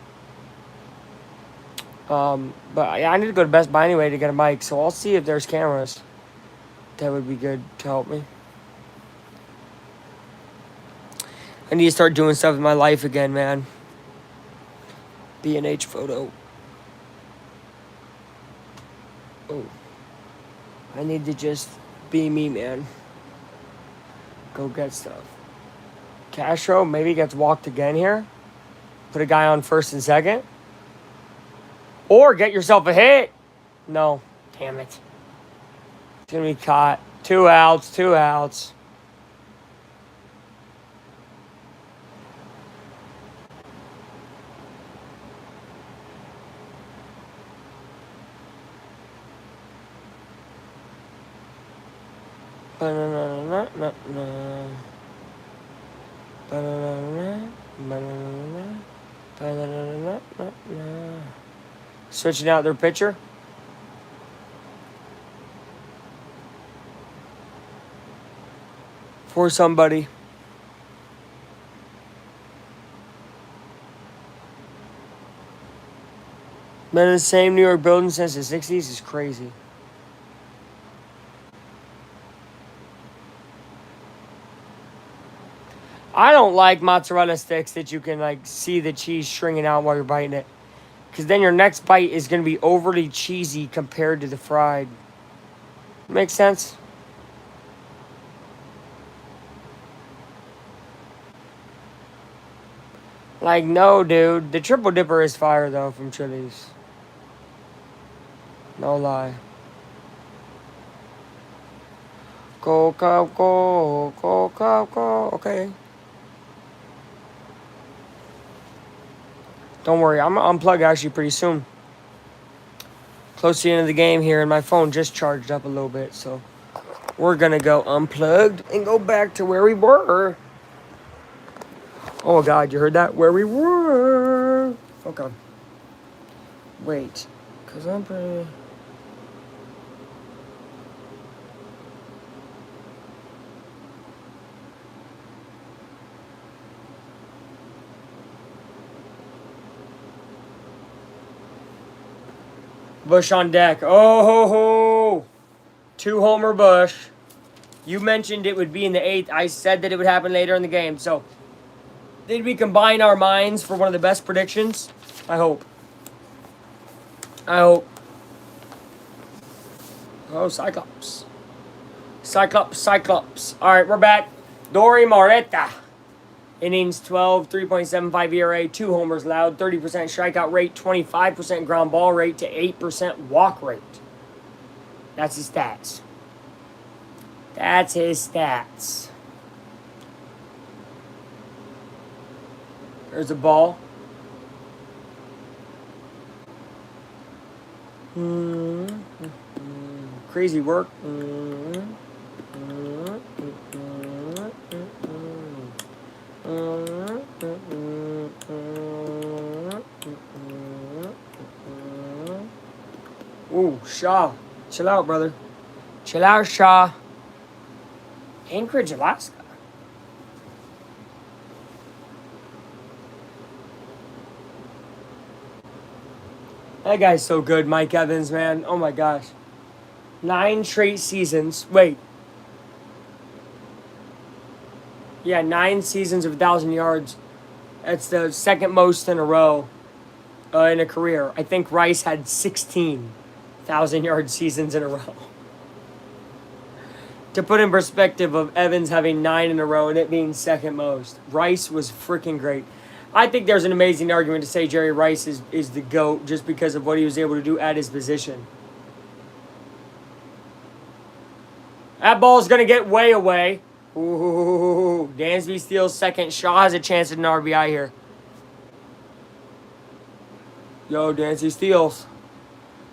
But yeah, I need to go to Best Buy anyway to get a mic, so I'll see if there's cameras. That would be good to help me. I need to start doing stuff in my life again, man. B&H photo. Oh. I need to just be me, man. Go get stuff. Castro maybe gets walked again here. Put a guy on first and second. Or get yourself a hit. No. Damn it. It's going to be caught. 2 outs, 2 outs. Switching out their pitcher. For somebody. Been in the same New York building since the 60s is crazy. I don't like mozzarella sticks that you can like see the cheese stringing out while you're biting it. Because then your next bite is going to be overly cheesy compared to the fried. Makes sense? Like, no, dude. The triple dipper is fire, though, from Chili's. No lie. Go, go, go, go, go, go. Okay. Don't worry, I'm going to unplug actually pretty soon. Close to the end of the game here, and my phone just charged up a little bit, so we're going to go unplugged and go back to where we were. Oh, God, you heard that? Where we were. Okay. Wait, because I'm pretty... Bush on deck. Oh, ho, ho. 2-homer Bush. You mentioned it would be in the 8th. I said that it would happen later in the game. So, did we combine our minds for one of the best predictions? I hope. I hope. Oh, Cyclops. Cyclops, Cyclops. All right, we're back. Dory Moreta. Innings 12, 3.75 ERA, 2 homers allowed, 30% strikeout rate, 25% ground ball rate to 8% walk rate. That's his stats. That's his stats. There's a ball. Crazy work. Ooh, Shaw. Chill out, brother. Chill out, Shaw. Anchorage, Alaska. That guy's so good, Mike Evans, man. Oh my gosh. 9 straight seasons. Wait. Yeah, 9 seasons of 1,000 yards. That's the second most in a row in a career. I think Rice had 16,000-yard seasons in a row. To put in perspective of Evans having 9 in a row and it being second most, Rice was freaking great. I think there's an amazing argument to say Jerry Rice is the GOAT just because of what he was able to do at his position. That ball's going to get way away. Ooh, Dansby steals second. Shaw has a chance at an RBI here. Yo, Dansby steals.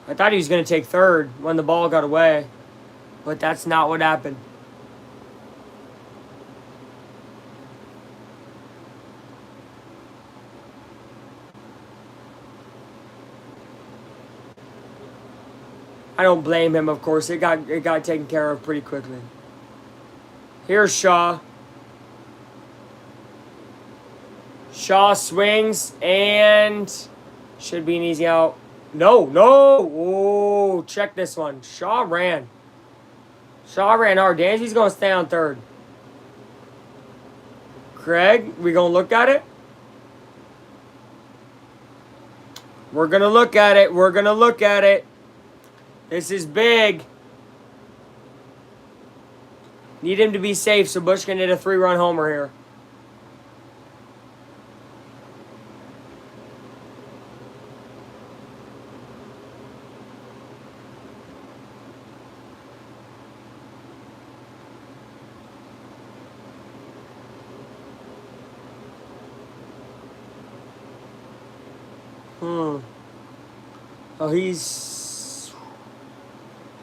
I thought he was going to take third when the ball got away, but that's not what happened. I don't blame him, of course. It got taken care of pretty quickly. Here's Shaw. Shaw swings and should be an easy out. No. Oh, check this one. Shaw ran hard. Dansby's going to stay on third. Craig, we going to look at it? We're going to look at it. This is big. Need him to be safe, so Bush can hit a 3-run homer here.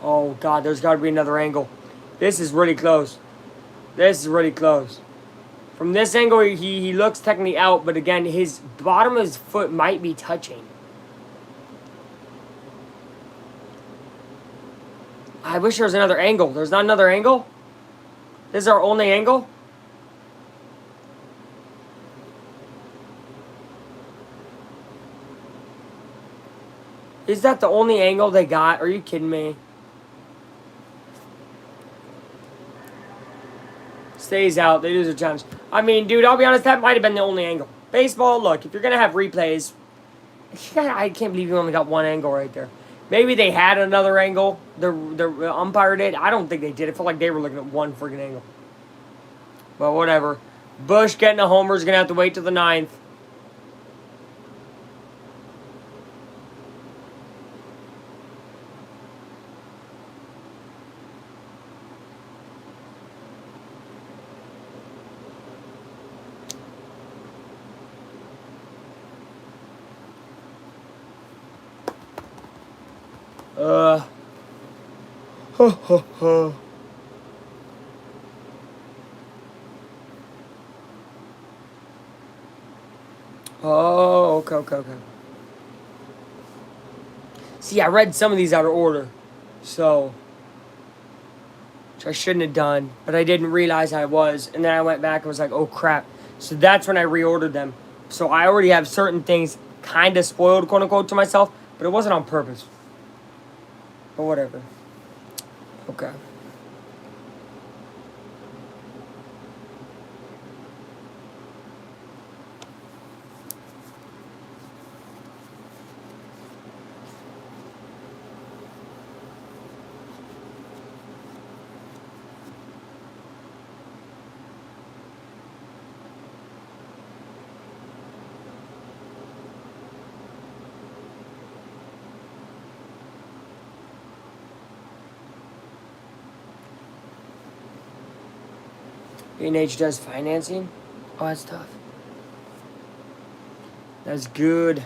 Oh, God, there's got to be another angle. This is really close. From this angle, he looks technically out, but again, his bottom of his foot might be touching. I wish there was another angle. There's not another angle? This is our only angle? Is that the only angle they got? Are you kidding me? Stays out. They lose a challenge. I mean, dude, I'll be honest, that might have been the only angle. Baseball, look, if you're going to have replays, I can't believe you only got one angle right there. Maybe they had another angle. The umpire did. I don't think they did. It felt like they were looking at one freaking angle. But whatever. Bush getting a homer is going to have to wait till the 9th. Oh, okay. See, I read some of these out of order. So, which I shouldn't have done, but I didn't realize I was. And then I went back and was like, oh, crap. So that's when I reordered them. So I already have certain things kind of spoiled, quote unquote, to myself, but it wasn't on purpose. But whatever. Okay. B&H does financing. Oh, that's tough. That's good.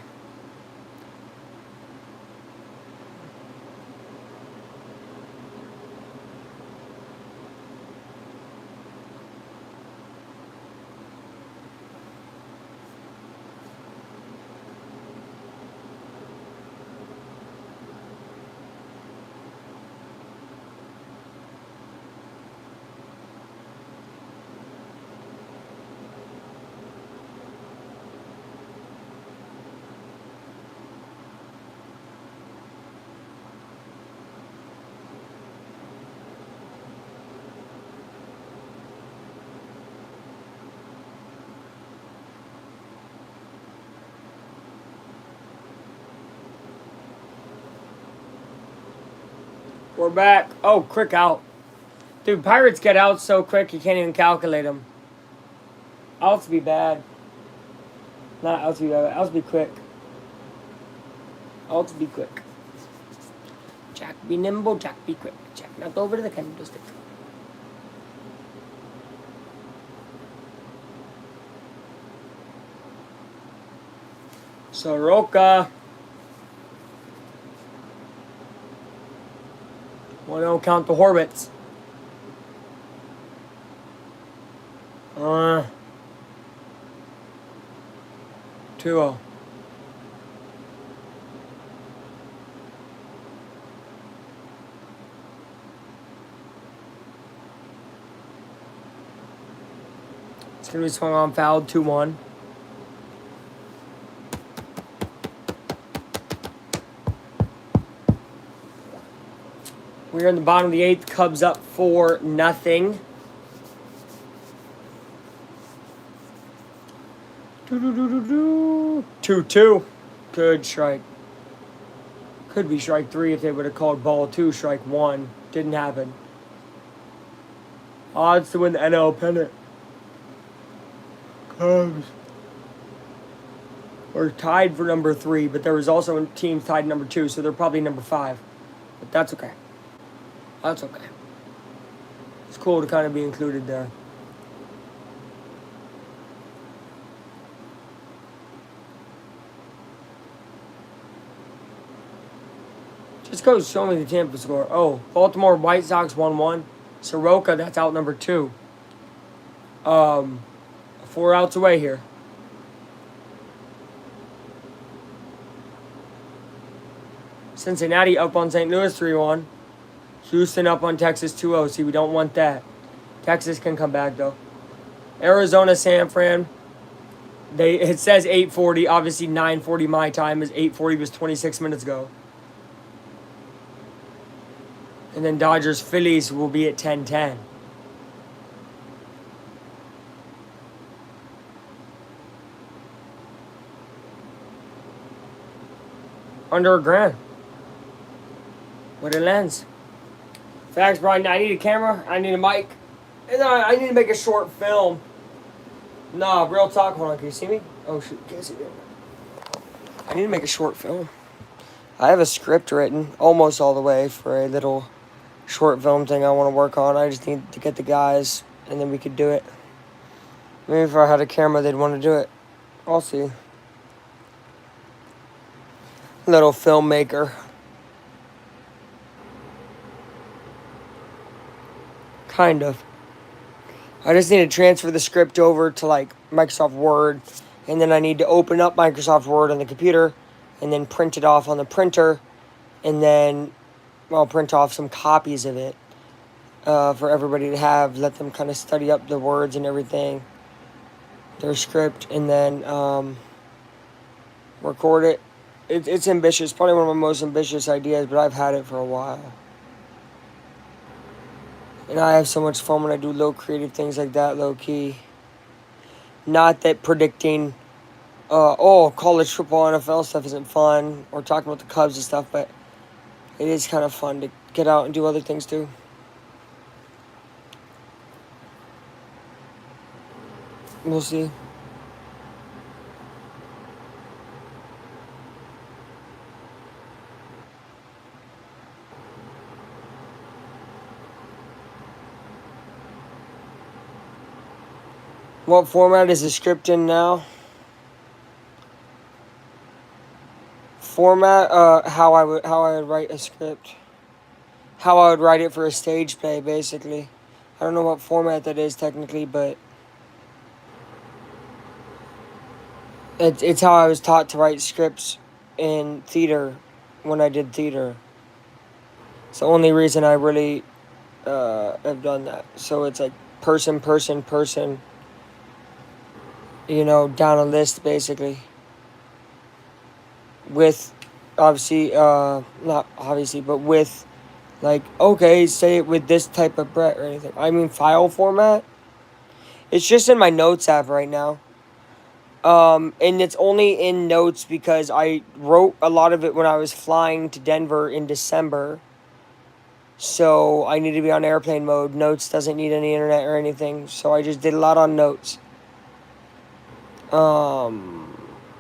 We're back. Oh, quick out. Dude, Pirates get out so quick you can't even calculate them. Outs be bad. Not outs be bad. Outs be quick. Outs be quick. Jack be nimble, Jack be quick. Jack knocked over to the candlestick. Soroka. 1-0 count the Horvitz. 2-0. It's going to be swung on foul, 2-1. We're in the bottom of the 8th. Cubs up 4-0. 2-2. Good strike. Could be strike 3 if they would have called ball 2, strike 1. Didn't happen. Odds to win the NL pennant. Cubs are tied for number 3, but there was also a team tied number 2, so they're probably number 5. But that's okay. That's okay. It's cool to kind of be included there. Just go show me the Tampa score. Oh, Baltimore White Sox 1-1. Soroka, that's out number 2. 4 outs away here. Cincinnati up on St. Louis 3-1. Houston up on Texas 2-0. See, we don't want that. Texas can come back, though. Arizona, San Fran. It says 8:40. Obviously, 9:40 my time. Is 8:40 was 26 minutes ago. And then Dodgers, Phillies will be at 10:10. Under $1,000. With a lens. Facts, Brian. I need a camera. I need a mic. And I need to make a short film. Nah, real talk. Hold on. Can you see me? Oh, shoot. Can't see me. I need to make a short film. I have a script written almost all the way for a little short film thing I want to work on. I just need to get the guys, and then we could do it. Maybe if I had a camera, they'd want to do it. I'll see. Little filmmaker. Kind of. I just need to transfer the script over to like Microsoft Word, and then I need to open up Microsoft Word on the computer and then print it off on the printer, and then I'll print off some copies of it for everybody to have, let them kind of study up the words and everything, their script, and then record it. It's ambitious, probably one of my most ambitious ideas, but I've had it for a while. And I have so much fun when I do little creative things like that, low key. Not that predicting, college football, NFL stuff isn't fun, or talking about the Cubs and stuff, but it is kind of fun to get out and do other things too. We'll see. What format is the script in now? Format, how I would write a script. How I would write it for a stage play, basically. I don't know what format that is technically, but it's how I was taught to write scripts in theater when I did theater. It's the only reason I really have done that. So it's like person, person, person, down a list basically. With, obviously, not obviously, but with, like, okay, say it with this type of Brett or anything. I mean, file format. It's just in my notes app right now. And it's only in notes because I wrote a lot of it when I was flying to Denver in December. So I need to be on airplane mode. Notes doesn't need any internet or anything. So I just did a lot on notes.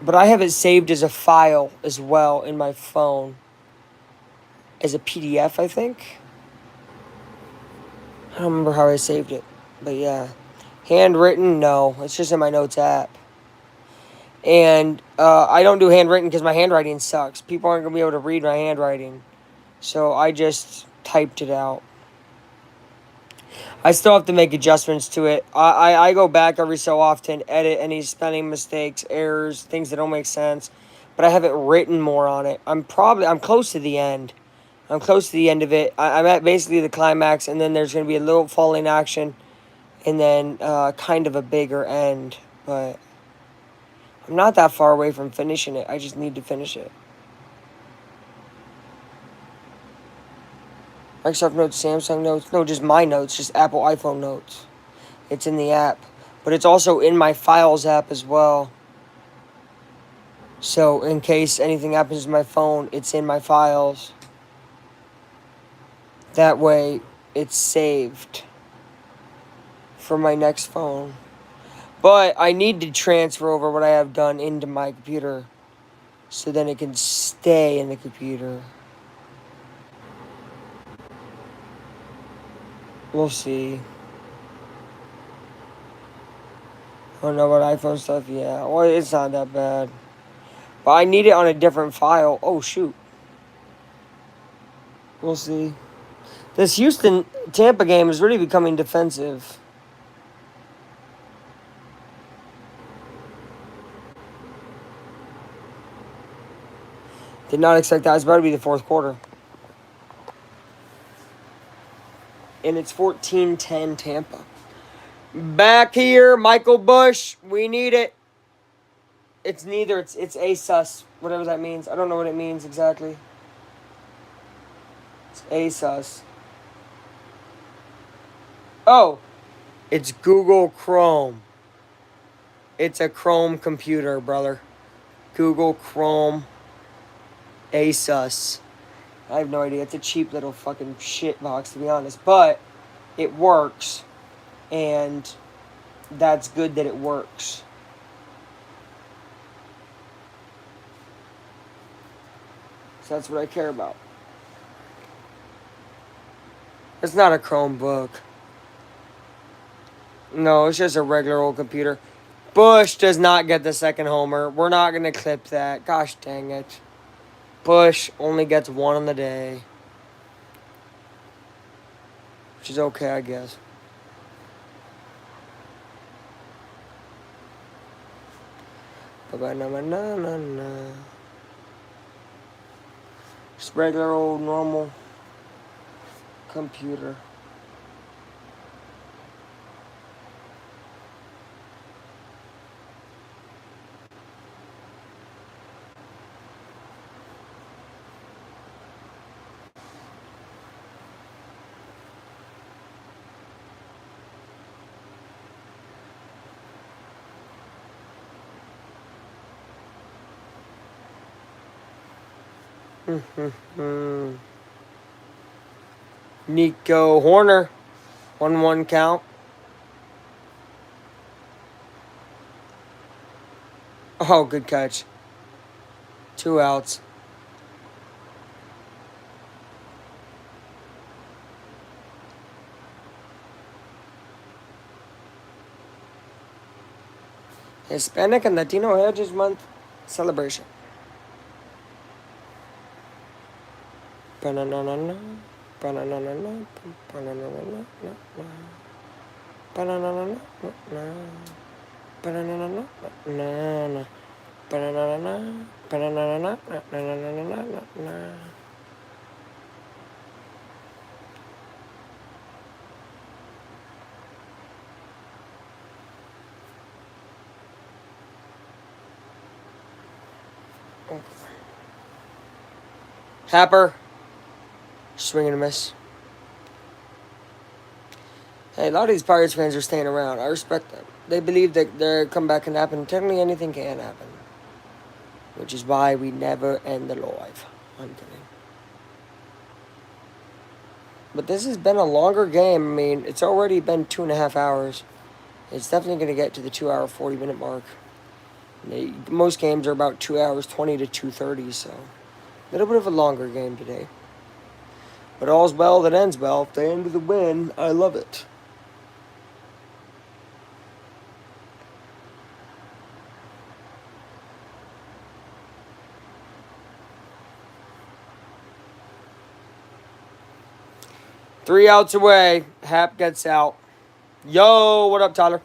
But I have it saved as a file as well in my phone. As a PDF, I think. I don't remember how I saved it. But yeah. Handwritten, no. It's just in my notes app. And I don't do handwritten because my handwriting sucks. People aren't going to be able to read my handwriting. So I just typed it out. I still have to make adjustments to it. I go back every so often, edit any spelling mistakes, errors, things that don't make sense. But I have it written more on it. I'm close to the end. I'm close to the end of it. I'm at basically the climax, and then there's going to be a little falling action, and then kind of a bigger end. But I'm not that far away from finishing it. I just need to finish it. Microsoft Notes, Samsung Notes. No, just my notes. Just Apple iPhone Notes. It's in the app. But it's also in my Files app as well. So in case anything happens to my phone, it's in my files. That way, it's saved for my next phone. But I need to transfer over what I have done into my computer so then it can stay in the computer. We'll see. Oh no, what iPhone stuff? Yeah, well, it's not that bad. But I need it on a different file. Oh, shoot. We'll see. This Houston-Tampa game is really becoming defensive. Did not expect that. It's about to be the fourth quarter. And it's 14-10 Tampa. Back here, Michael Bush. We need it. It's neither. It's ASUS. Whatever that means. I don't know what it means exactly. It's ASUS. Oh. It's Google Chrome. It's a Chrome computer, brother. Google Chrome. ASUS. I have no idea. It's a cheap little fucking shit box, to be honest. But it works. And that's good that it works. So that's what I care about. It's not a Chromebook. No, it's just a regular old computer. Bush does not get the second homer. We're not going to clip that. Gosh dang it. Bush only gets one on the day. Which is okay, I guess. Just regular old normal computer. Nico Horner. 1-1 count. Oh, good catch. 2 outs. Hispanic and Latino Heritage Month celebration. Ba-na-na-na-na, ba-na-na-na-na, ba-na-na-na-na, ba-na-na-na-na, ba-na-na-na-na, ba-na-na-na-na, ba-na-na-na-na, ba-na-na-na-na, ba-na-na-na-na. Happer. Swing and a miss. Hey, a lot of these Pirates fans are staying around. I respect them. They believe that their comeback can happen. Technically, anything can happen. Which is why we never end the live. I'm kidding. But this has been a longer game. I mean, it's already been 2.5 hours. It's definitely going to get to the 2 hour, 40-minute mark. Most games are about 2 hours, 20 to 2:30, so a little bit of a longer game today. But all's well that ends well. If they end with a win, I love it. Three outs away. Hap gets out. Yo, what up, Tyler?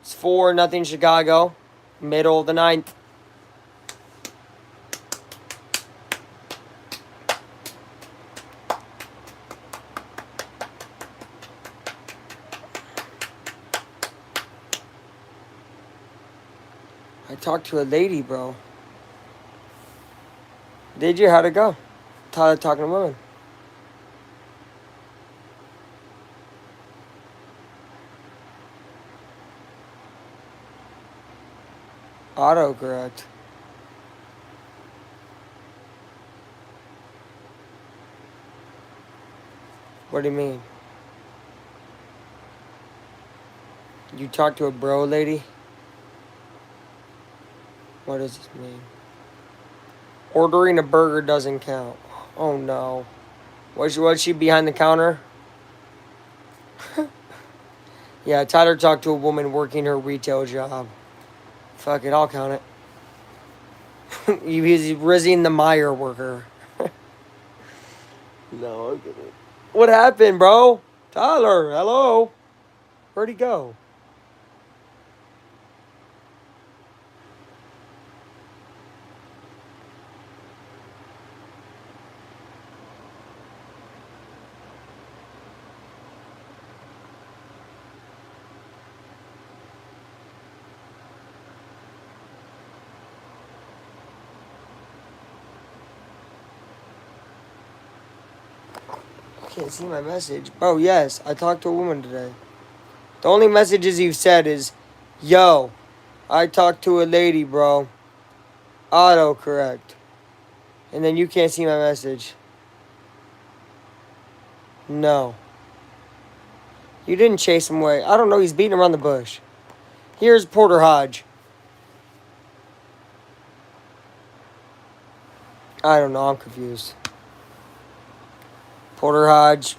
It's 4-0 Chicago. Middle of the ninth. I talked to a lady, bro. Did you? How'd it go? Tyler talking to women. Autocorrect. What do you mean? You talked to a bro lady? What does this mean? Ordering a burger doesn't count. Oh no. Was she behind the counter? Yeah, Tyler talked to a woman working her retail job. Fuck it, I'll count it. He's rizzing the Meyer worker. No, I'm kidding. What happened, bro? Tyler, hello? Where'd he go? Can't see my message. Bro, yes, I talked to a woman today. The only messages you've said is, yo, I talked to a lady, bro. Autocorrect. And then you can't see my message. No. You didn't chase him away. I don't know, he's beating around the bush. Here's Porter Hodge. I don't know, I'm confused. Porter Hodge,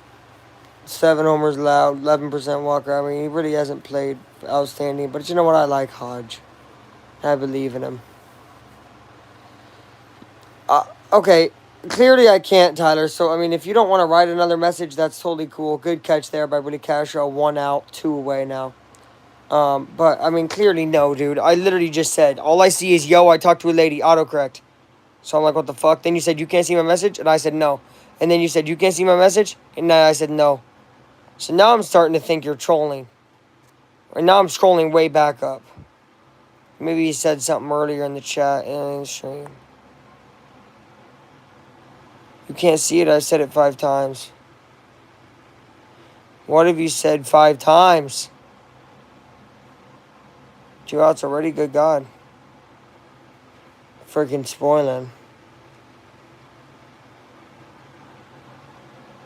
7 homers allowed, 11% walker. I mean, he really hasn't played outstanding. But you know what? I like Hodge. I believe in him. Okay, clearly I can't, Tyler. So, I mean, if you don't want to write another message, that's totally cool. Good catch there by Willie Castro. 1 out, 2 away now. But, I mean, clearly no, dude. I literally just said, all I see is, yo, I talked to a lady. Autocorrect. So I'm like, what the fuck? Then you said, you can't see my message? And I said, no. And then you said, you can't see my message? And then I said, no. So now I'm starting to think you're trolling. And now I'm scrolling way back up. Maybe you said something earlier in the chat and in the stream. You can't see it. I said it 5 times. What have you said 5 times? 2 outs already? Good God. Freaking spoiling.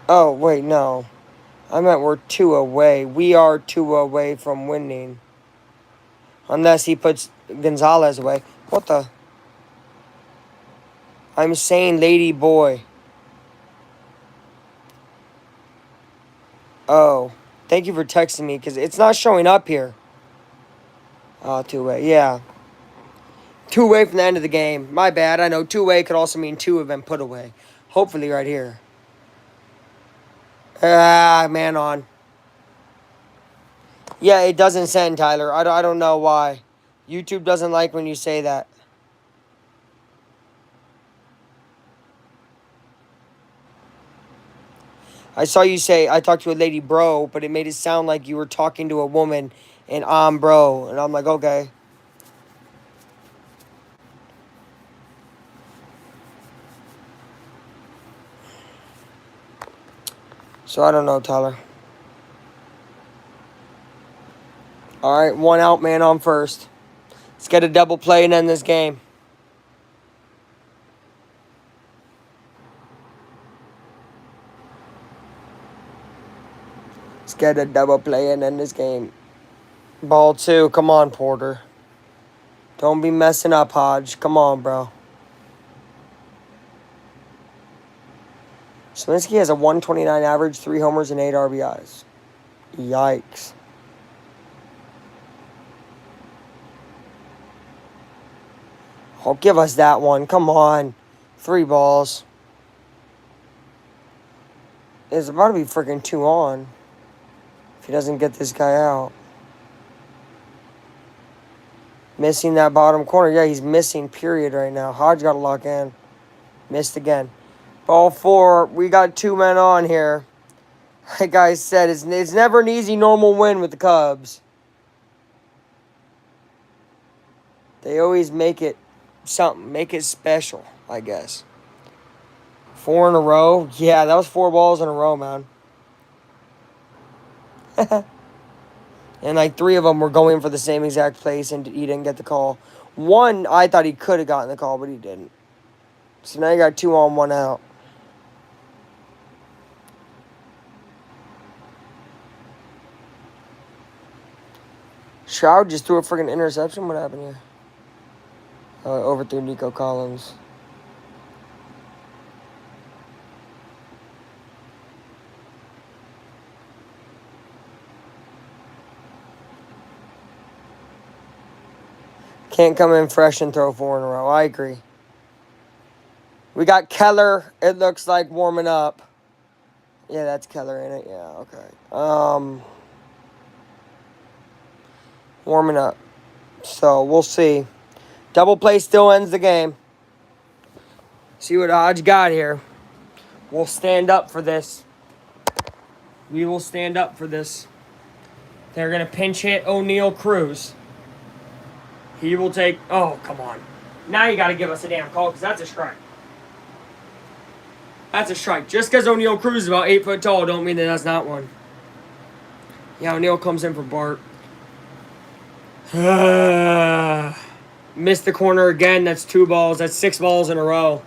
Oh, wait, no. I meant we're 2 away. We are 2 away from winning. Unless he puts Gonzalez away. What the? I'm saying lady boy. Oh. Thank you for texting me, because it's not showing up here. Two-way. Yeah. Two-way from the end of the game. My bad. I know two-way could also mean two have been put away. Hopefully right here. Man on. Yeah, it doesn't send, Tyler. I don't know why. YouTube doesn't like when you say that. I saw you say, I talked to a lady, bro, but it made it sound like you were talking to a woman, and I'm bro. And I'm like, okay. So I don't know, Tyler. All right, one out, man on first. Let's get a double play and end this game. Let's get a double play and end this game. Ball two. Come on, Porter. Don't be messing up, Hodge. Come on, bro. Sminsky has a 129 average, 3 homers, and 8 RBIs. Yikes. Oh, give us that one. Come on. 3 balls. It's about to be freaking 2 on. If he doesn't get this guy out. Missing that bottom corner. Yeah, he's missing, period, right now. Hodge got to lock in. Missed again. Ball 4. We got 2 men on here. Like I said, it's never an easy normal win with the Cubs. They always make it something. Make it special, I guess. 4 in a row? Yeah, that was 4 balls in a row, man. And like 3 of them were going for the same exact place, and he didn't get the call. 1, I thought he could have gotten the call, but he didn't. So now you got 2 on, 1 out. Stroud just threw a freaking interception. What happened here? Overthrew Nico Collins. Can't come in fresh and throw 4 in a row. I agree. We got Keller, it looks like, warming up. Yeah, that's Keller in it. Yeah, okay. Warming up. So, we'll see. Double play still ends the game. See what Hodge got here. We'll stand up for this. We will stand up for this. They're going to pinch hit O'Neal Cruz. He will take... Oh, come on. Now you got to give us a damn call because that's a strike. That's a strike. Just because O'Neal Cruz is about 8 foot tall don't mean that that's not one. Yeah, O'Neal comes in for Bart. Missed the corner again. That's 2 balls. That's 6 balls in a row.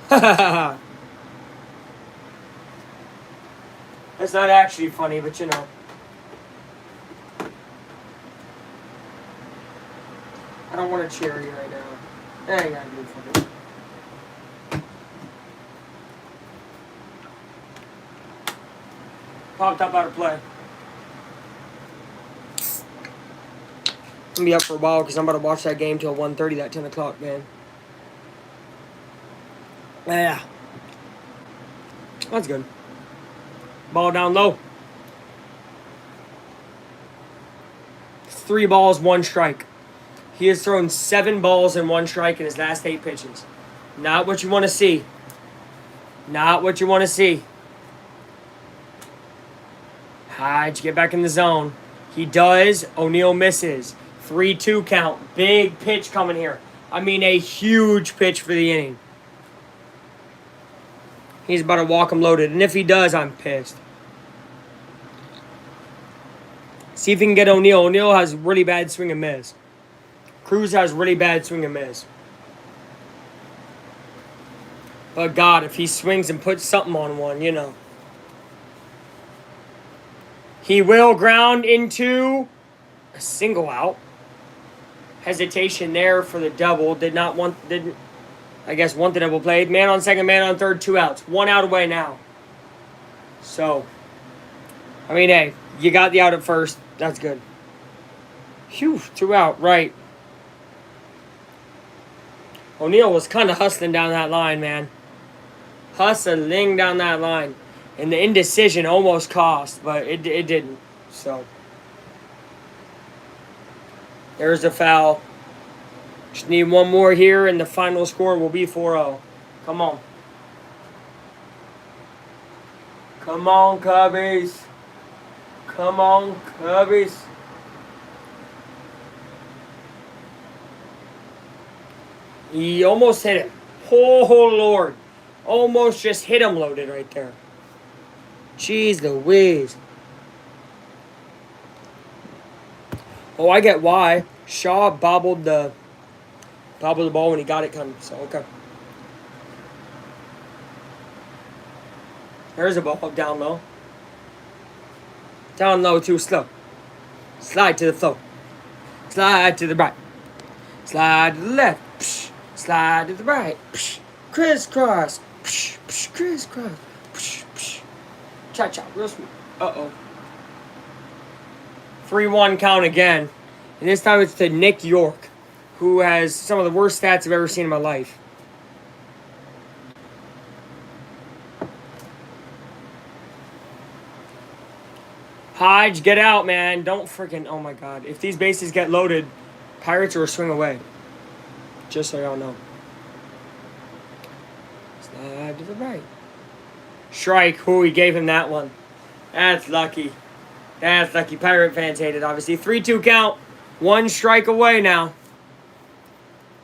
That's not actually funny, but you know. I don't want to cheer you right now. I ain't gotta do it. Popped up out of play. I'm gonna be up for a while because I'm about to watch that game till 1:30, that 10 o'clock game. Yeah. That's good. Ball down low. 3 balls, 1 strike. He has thrown 7 balls and 1 strike in his last 8 pitches. Not what you want to see. Not what you want to see. Hodge, get back in the zone. He does. O'Neal misses. 3-2 count. Big pitch coming here. I mean, a huge pitch for the inning. He's about to walk him loaded. And if he does, I'm pissed. See if he can get O'Neal. O'Neal has really bad swing and miss. Cruz has really bad swing and miss. But God, if he swings and puts something on one, you know. He will ground into a single out. Hesitation there for the double. I guess want the double play. Man on second, man on third, 2 outs. 1 out away now. So, I mean, hey, you got the out at first. That's good. Phew, 2 out, right. O'Neill was kind of hustling down that line, man. Hustling down that line. And the indecision almost cost, but it didn't. So, there's a foul. Just need one more here, and the final score will be 4-0. Come on. Come on, Cubbies. Come on, Cubbies. He almost hit it. Oh, Lord. Almost just hit him loaded right there. Jeez Louise. Oh, I get why. Shaw bobbled the ball when he got it coming. So, okay. There's a ball down low. Down low, too slow. Slide to the floor. Slide to the right. Slide to the left. Psh. Slide to the right. Psh. Crisscross. Psh. Psh. Crisscross. Psh. Psh. Cha-cha. Real sweet. Uh-oh. 3-1 count again. And this time it's to Nick York, who has some of the worst stats I've ever seen in my life. Hodge, get out, man. Don't freaking... Oh, my God. If these bases get loaded, Pirates are a swing away. Just so y'all know. Slide to the right. Strike. Who he gave him that one. That's lucky. That's lucky. Pirate fans hate it, obviously. 3-2 count. 1 strike away now.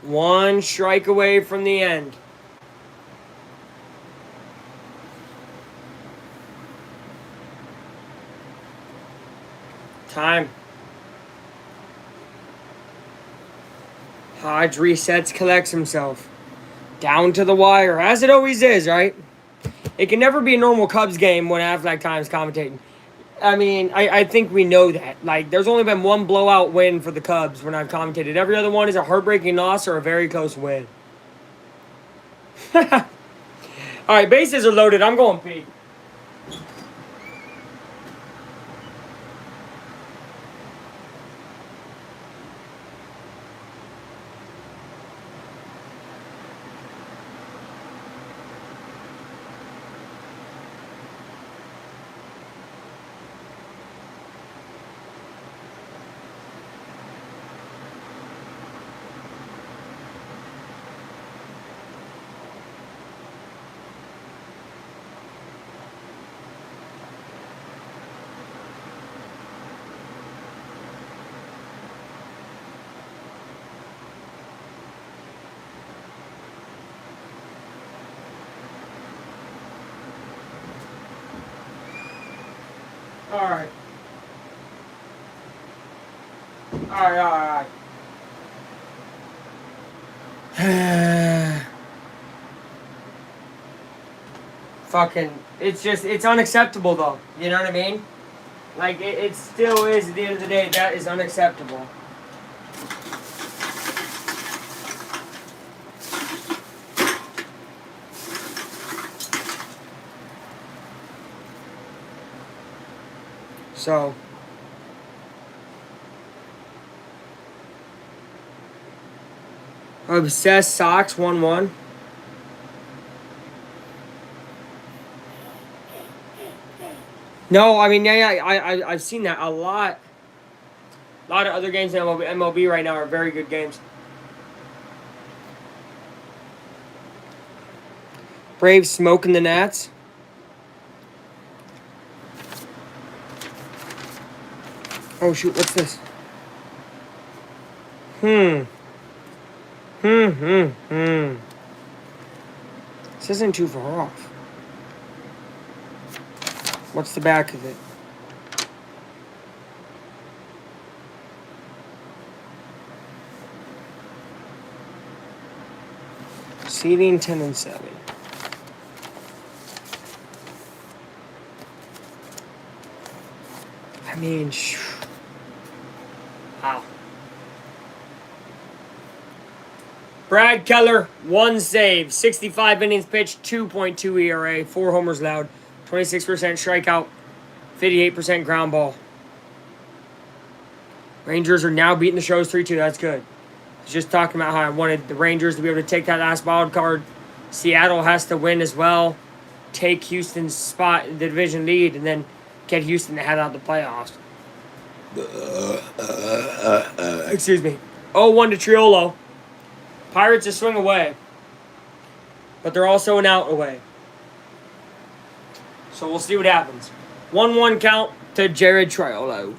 1 strike away from the end. Time. Hodge resets, collects himself. Down to the wire, as it always is, right? It can never be a normal Cubs game when Affleck Time's commentating. I mean, I think we know that. Like, there's only been 1 blowout win for the Cubs when I've commentated. Every other one is a heartbreaking loss or a very close win. All right, bases are loaded. I'm going pee. Alright. Alright. Fucking, it's unacceptable though. You know what I mean? Like, it still is, at the end of the day, that is unacceptable. So, Obsessed Sox 1-1. No, I mean, yeah, I've seen that a lot. A lot of other games in MLB right now are very good games. Braves smoking the Nats. Oh, shoot, what's this? This isn't too far off. What's the back of it? Seeding 10-7. I mean, wow. Brad Keller, 1 save, 65 innings pitched, 2.2 ERA, 4 homers allowed, 26% strikeout, 58% ground ball. Rangers are now beating the Stros 3-2. That's good. I was just talking about how I wanted the Rangers to be able to take that last wild card. Seattle has to win as well, take Houston's spot in the division lead, and then get Houston to head out the playoffs. Excuse me. 0-1 to Triolo. Pirates a swing away, but they're also an out away. So we'll see what happens. 1-1 count to Jared Triolo.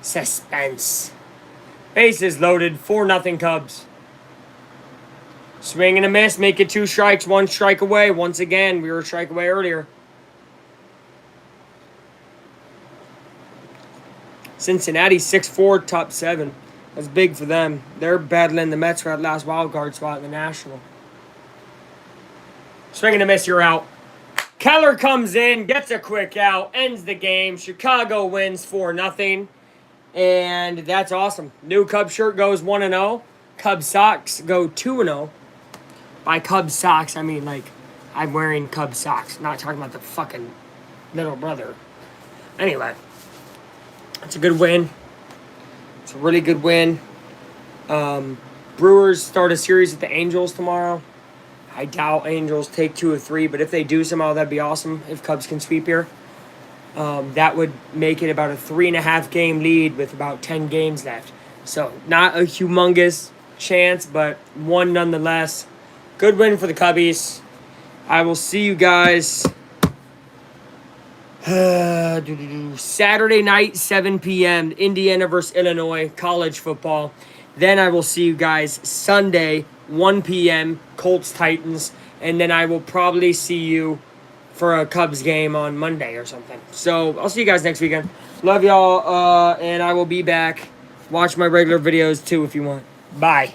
Suspense. Bases loaded. 4-0 Cubs. Swing and a miss. Make it 2 strikes. 1 strike away. Once again, we were a strike away earlier. Cincinnati 6-4, top 7. That's big for them. They're battling the Mets for that last wild card spot in the National. Swing and a miss. You're out. Keller comes in, gets a quick out, ends the game. Chicago wins 4-0. And that's awesome. New Cubs shirt goes 1-0. Cubs socks go 2-0. By Cubs socks, I mean, like, I'm wearing Cubs socks. Not talking about the fucking little brother. Anyway, it's a good win. It's a really good win. Brewers start a series with the Angels tomorrow. I doubt Angels take 2 of 3, but if they do somehow, that'd be awesome if Cubs can sweep here. That would make it about a 3.5 game lead with about 10 games left. So not a humongous chance, but one nonetheless. Good win for the Cubbies. I will see you guys Saturday night, 7 p.m. Indiana versus Illinois, college football. Then I will see you guys Sunday, 1 p.m., Colts Titans. And then I will probably see you for a Cubs game on Monday or something. So I'll see you guys next weekend. Love y'all, and I will be back. Watch my regular videos too if you want. Bye.